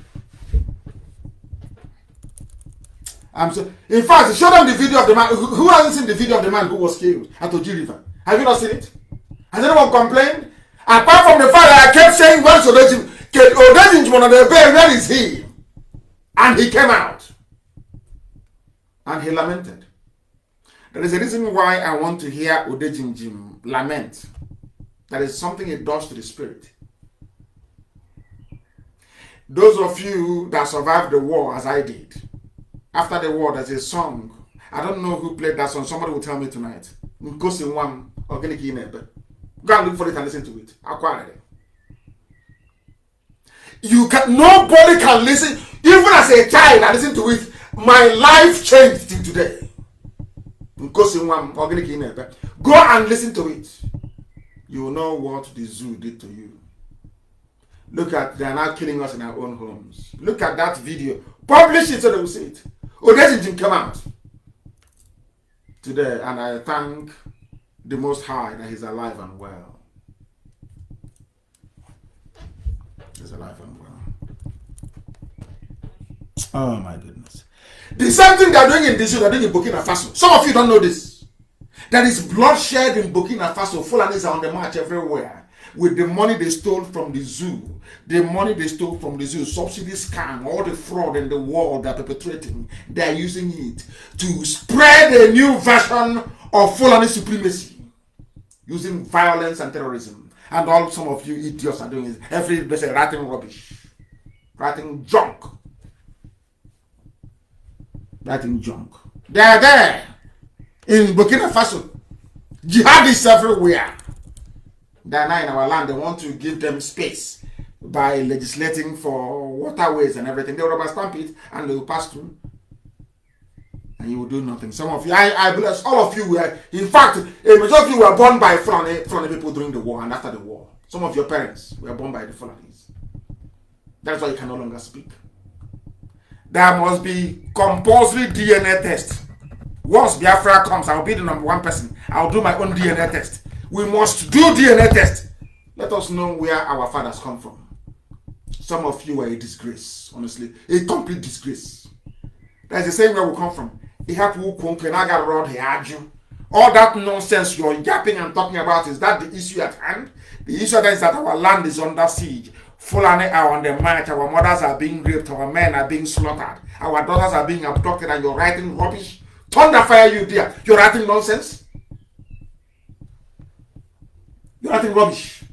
In fact, show them the video of the man. Who hasn't seen the video of the man who was killed at Oji River? Have you not seen it? Has anyone complained? Apart from the fact that I kept saying, where's Odejim? Where is he? And he came out. And he lamented. There is a reason why I want to hear Odejim lament. That is something it does to the spirit. Those of you that survived the war as I did, after the war, there's a song. I don't know who played that song. Somebody will tell me tonight. Go and look for it and listen to it. Acquire it. Nobody can listen. Even as a child, I listened to it. My life changed till today. Go and listen to it. You will know what the zoo did to you. Look at, they are now killing us in our own homes. Look at that video. Publish it so they will see it. Odejim come out today, and I thank the Most High that he's alive and well. He's alive and well. Oh my goodness. The same thing they're doing in this, they're doing in Burkina Faso. Some of you don't know this. There is bloodshed in Burkina Faso. Fulanies are on the march everywhere. With the money they stole from the zoo, subsidy scam, all the fraud in the world they're perpetrating, they're using it to spread a new version of Fulani supremacy, using violence and terrorism. And all some of you idiots are doing is every day writing rubbish, writing junk. They are there in Burkina Faso. Jihadists everywhere. They are now in our land. They want to give them space by legislating for waterways and everything. They will rubber stamp it and they will pass through. And you will do nothing. Some of you, I bless all of you were, in fact, a majority of you were born by Fulani people during the war and after the war. Some of your parents were born by the Fulanies. That's why you can no longer speak. There must be compulsory DNA test. Once Biafra comes, I'll be the #1 person. I'll do my own DNA test. We must do DNA test. Let us know where our fathers come from. Some of you are a disgrace, honestly. A complete disgrace. That's the same where we come from. All that nonsense you're yapping and talking about, is that the issue at hand? The issue at hand is that our land is under siege. Fulani are on the march. Our mothers are being raped. Our men are being slaughtered. Our daughters are being abducted, and you're writing rubbish. Thunder fire you there. You're writing nonsense. You're writing rubbish.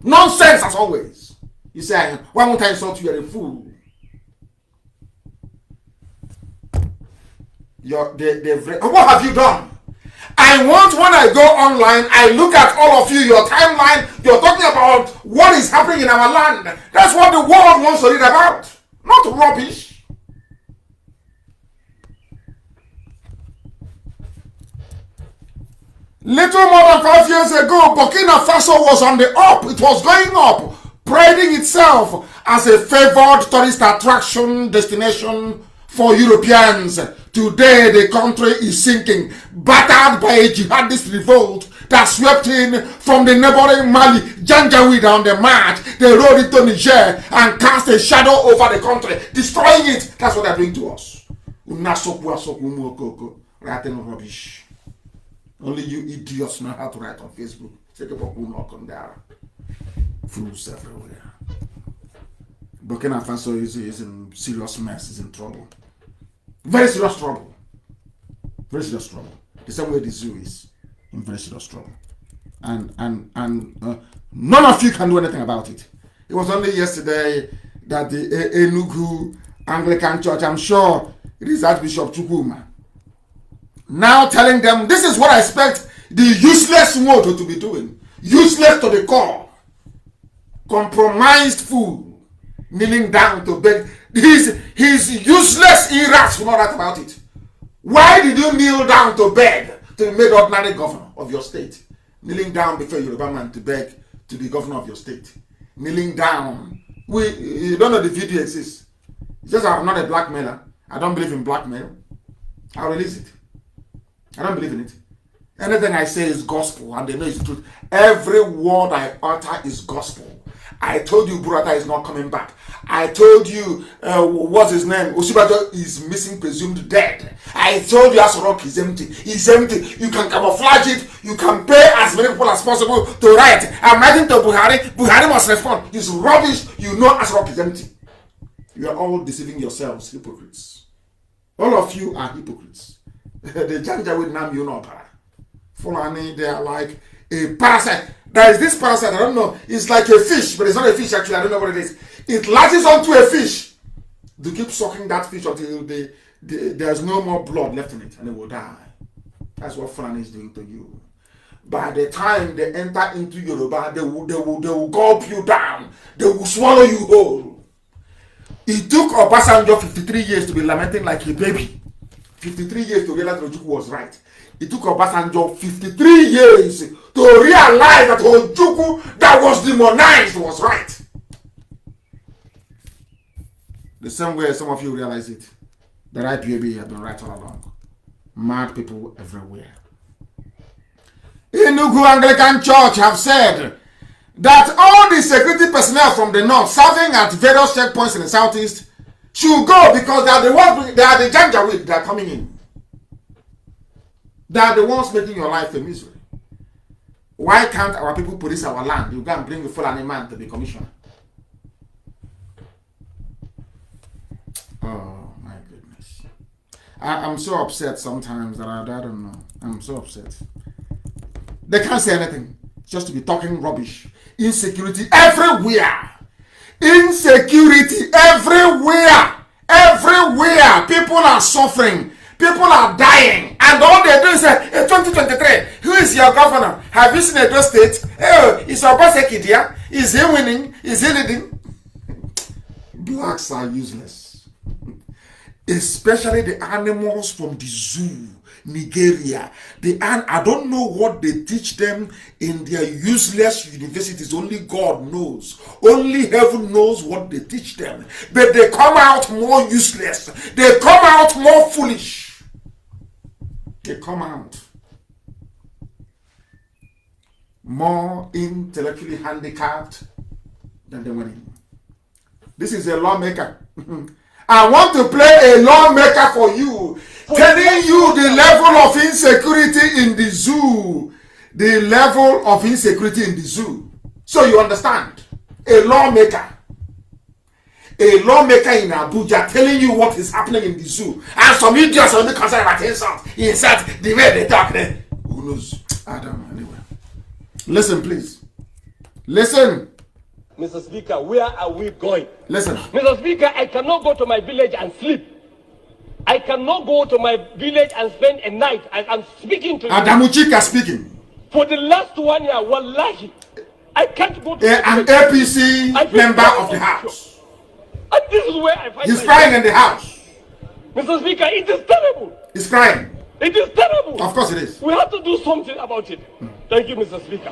Nonsense as always. You say, why won't I insult you? You're a fool. What have you done? I want, when I go online, I look at all of you, your timeline, you're talking about what is happening in our land. That's what the world wants to read about. Not rubbish. Little more than 5 years ago, Burkina Faso was on the up. It was going up, priding itself as a favored tourist attraction destination for Europeans. Today, the country is sinking, battered by a jihadist revolt that swept in from the neighboring Mali, Janjaweed on the march. They rode into Niger and cast a shadow over the country, destroying it. That's what they're doing to us. Writing rubbish. Only you idiots know how to write on Facebook. Take a walk on there. Fools everywhere. Burkina Faso is in serious mess, is in trouble. Very serious trouble. Very serious trouble. The same way the zoo is in very serious trouble. And none of you can do anything about it. It was only yesterday that the Enugu Anglican Church, I'm sure it is Archbishop Chukwuma, now telling them this is what I expect the useless mode to be doing. Useless to the core. Compromised fool. Kneeling down to beg. He's useless irats will not write about it. Why did you kneel down to beg to be made ordinary governor of your state? Kneeling down before Yoruba man to beg to be governor of your state. Kneeling down. You don't know the video exists. It's just I'm not a blackmailer. I don't believe in blackmail. I'll release it. I don't believe in it. Anything I say is gospel and they know it's truth. Every word I utter is gospel. I told you Burata is not coming back. I told you, what's his name? Osibajo is missing, presumed dead. I told you Asorok is empty. It's empty. You can camouflage it. You can pay as many people as possible to write. I'm writing to Buhari. Buhari must respond. It's rubbish. You know Asorok is empty. You are all deceiving yourselves, hypocrites. All of you are hypocrites. The Janja with Nnamdi, you know, Fulani, they are like a parasite. There is this parasite, I don't know, it's like a fish, but it's not a fish actually, I don't know what it is. It latches onto a fish. They keep sucking that fish until there's no more blood left in it and it will die. That's what Fulani is doing to you. By the time they enter into Yoruba, they will gulp you down. They will swallow you whole. It took Obasanjo 53 years to be lamenting like a baby. 53 years to realize Ojukwu was right. It took Obasanjo 53 years to realize that Ojukwu that was demonized was right. The same way some of you realize it. That IPOB have been right all along. Mad people everywhere. Enugu Anglican Church have said that all the security personnel from the north serving at various checkpoints in the southeast should go because they are the ones, they are the Janjaweed that are coming in. They are the ones making your life a misery. Why can't our people police our land? You go and bring the Fulani man to be commissioner. Oh my goodness. I'm so upset sometimes that I don't know. I'm so upset. They can't say anything. Just to be talking rubbish. Insecurity everywhere. Insecurity everywhere. Everywhere. People are suffering. People are dying. And all they do is say, 2023, who is your governor? Have you seen Edo State? Oh, is Obaseki there? Is he winning? Is he leading? Blacks are useless. Especially the animals from the zoo. Nigeria. I don't know what they teach them in their useless universities. Only God knows. Only heaven knows what they teach them. But they come out more useless. They come out more foolish. They come out more intellectually handicapped than they went in. This is a lawmaker. I want to play a lawmaker for you, telling you the level of insecurity in the zoo. The level of insecurity in the zoo. So you understand. A lawmaker. A lawmaker in Abuja telling you what is happening in the zoo. And some idiots only concerned about insult the way they talk there. Who knows? I don't know anyway. Listen, please. Listen. Mr. Speaker, where are we going? Listen. Mr. Speaker, I cannot go to my village and sleep. I cannot go to my village and spend a night. I'm speaking to you. Adamuchika speaking. For the last 1 year, wallahi, I can't go to an APC member of the House. And this is where I find He's crying in the House. Mr. Speaker, it is terrible. He's crying. It is terrible. Of course it is. We have to do something about it. Thank you, Mr. Speaker.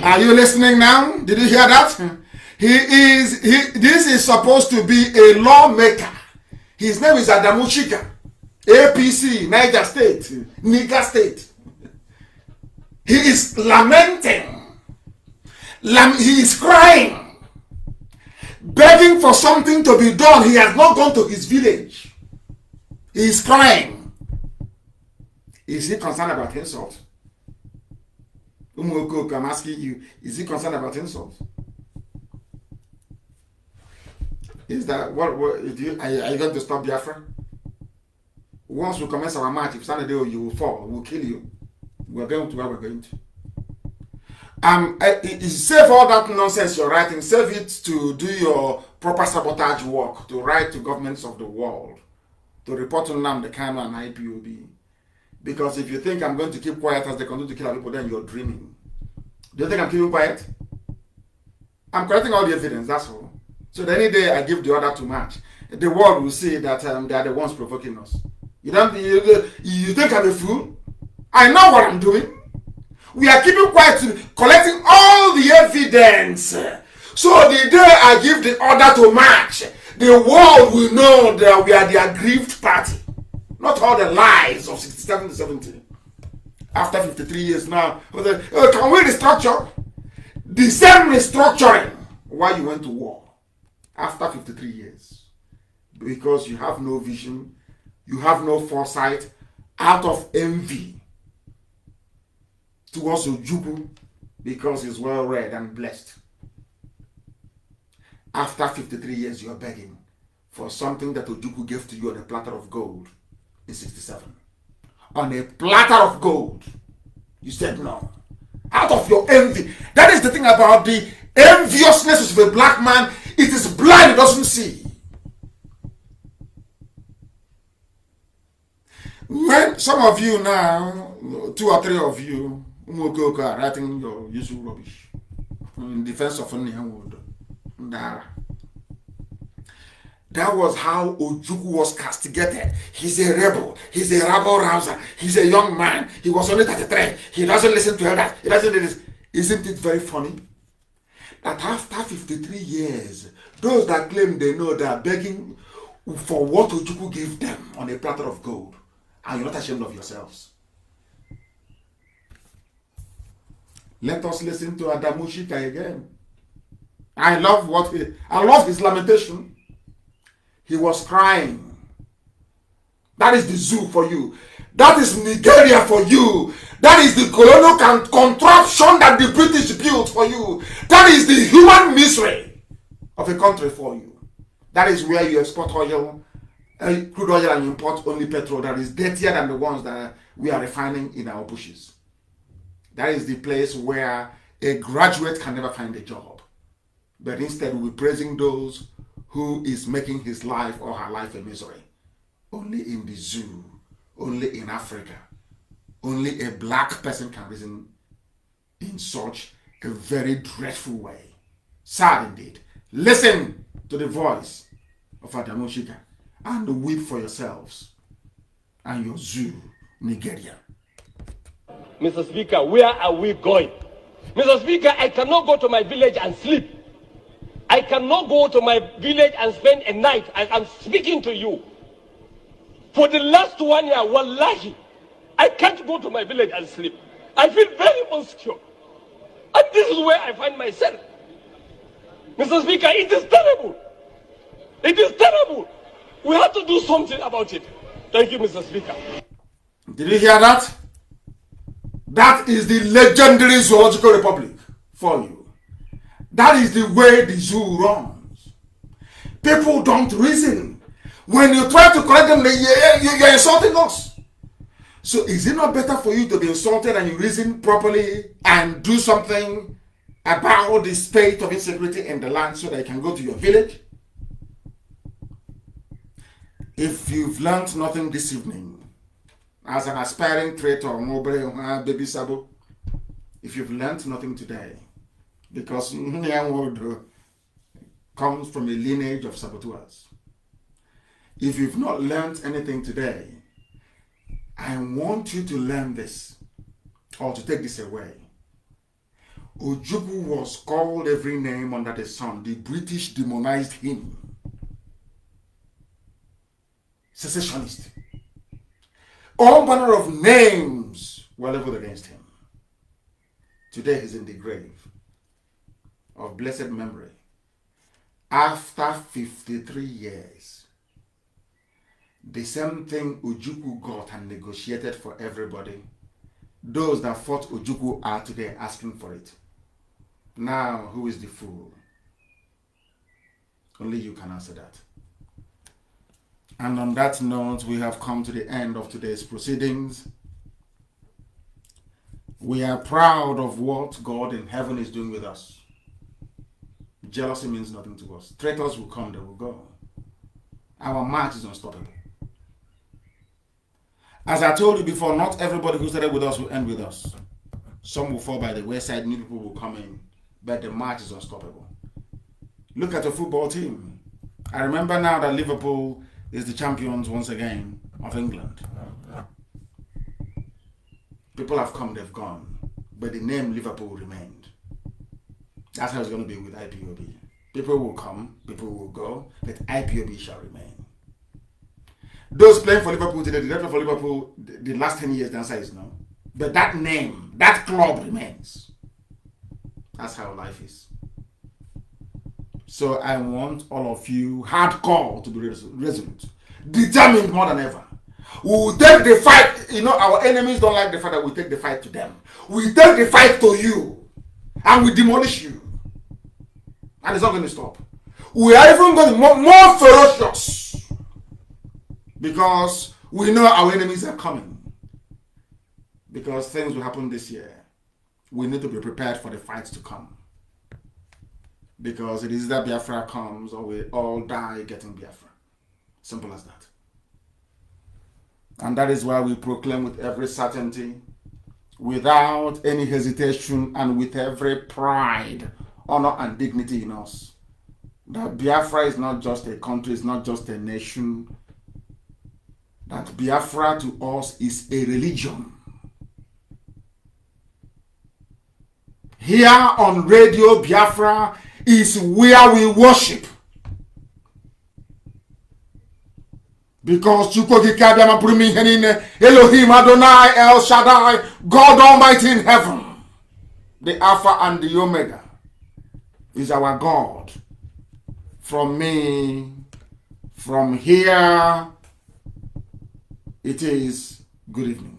Are you listening now? Did you hear that? This is supposed to be a lawmaker. His name is Adamuchika. APC, Niger State, Niger State. He is lamenting. He is crying. Begging for something to be done. He has not gone to his village. He is crying. Is he concerned about himself? I'm asking you, is he concerned about insults? Is that what are you going to stop Biafra? Once we commence our march, if Sunday you will fall, we'll kill you. We're going to where we're going to. Save all that nonsense you're writing, save it to do your proper sabotage work, to write to governments of the world, to report to Nnamdi, Kanu and IPOB. Because if you think I'm going to keep quiet as they continue to kill our people, then you're dreaming. Do you think I'm keeping quiet? I'm collecting all the evidence, that's all. So that any day I give the order to march, the world will see that they are the ones provoking us. You think I'm a fool? I know what I'm doing. We are keeping quiet, collecting all the evidence. So the day I give the order to march, the world will know that we are the aggrieved party. Not all the lies of 67 to 70. After 53 years now, can we restructure? The same restructuring why you went to war after 53 years. Because you have no vision, you have no foresight, out of envy towards Ojukwu, because he's well read and blessed. After 53 years, you're begging for something that Ojukwu gave to you on a platter of gold in 67. On a platter of gold. You said no. Out of your envy. That is the thing about the enviousness of a black man. It is blind, it doesn't see. When some of you now, 2 or 3 of you, are writing your usual rubbish in defense of Nnamdi, that was how Ojukwu was castigated. He's a rebel. He's a rabble-rouser. He's a young man. He was only 33. He doesn't listen to elders. He doesn't do this. Isn't it very funny that after 53 years, those that claim they know they are begging for what Ojukwu gave them on a platter of gold, and you're not ashamed of yourselves? Let us listen to Adamushika again. I love his lamentation. He was crying. That is the zoo for you. That is Nigeria for you. That is the colonial contraption that the British built for you. That is the human misery of a country for you. That is where you export oil, crude oil, and import only petrol that is dirtier than the ones that we are refining in our bushes. That is the place where a graduate can never find a job. But instead we'll be praising those who is making his life or her life a misery. Only in the zoo, only in Africa, only a black person can reason in such a very dreadful way. Sad indeed. Listen to the voice of Adamushika and weep for yourselves and your zoo, Nigeria. Mr. Speaker, where are we going? Mr. Speaker, I cannot go to my village and sleep. I cannot go to my village and spend a night as I'm speaking to you. For the last 1 year, wallahi, I can't go to my village and sleep. I feel very insecure. And this is where I find myself. Mr. Speaker, it is terrible. It is terrible. We have to do something about it. Thank you, Mr. Speaker. Did you hear that? That is the legendary zoological republic for you. That is the way the zoo runs. People don't reason. When you try to correct them, you're insulting us. So is it not better for you to be insulted and you reason properly and do something about the state of insecurity in the land so that you can go to your village? If you've learned nothing this evening, as an aspiring traitor, baby Sabo, if you've learned nothing today, because Nyangwodo comes from a lineage of saboteurs. If you've not learned anything today, I want you to learn this, or to take this away. Ojukwu was called every name under the sun. The British demonized him. Secessionist. All manner of names were leveled against him. Today he's in the grave of blessed memory. After 53 years, the same thing Ojukwu got and negotiated for everybody, those that fought Ojukwu are today asking for it. Now, who is the fool? Only you can answer that. And on that note, we have come to the end of today's proceedings. We are proud of what God in heaven is doing with us. Jealousy means nothing to us. Traitors will come, they will go. Our march is unstoppable. As I told you before, not everybody who started with us will end with us. Some will fall by the wayside, new people will come in, but the march is unstoppable. Look at the football team. I remember now that Liverpool is the champions once again of England. People have come, they've gone, but the name Liverpool remained. That's how it's going to be with IPOB. People will come, people will go, but IPOB shall remain. Those playing for Liverpool today, the director for Liverpool, the last 10 years, the answer is no. But that name, that club remains. That's how life is. So I want all of you, hardcore, to be resolute, determined more than ever. We will take the fight. You know, our enemies don't like the fact that we take the fight to them. We take the fight to you, and we demolish you. And it's not going to stop. We are even going to be more ferocious, because we know our enemies are coming. Because things will happen this year. We need to be prepared for the fights to come. Because it is that Biafra comes, or we all die getting Biafra. Simple as that. And that is why we proclaim with every certainty, without any hesitation, and with every pride, honor, and dignity in us, that Biafra is not just a country, it's not just a nation. That Biafra to us is a religion. Here on Radio Biafra is where we worship. Because Elohim Adonai El Shaddai, God Almighty in heaven, the Alpha and the Omega, is our God. From me, from here, it is good evening.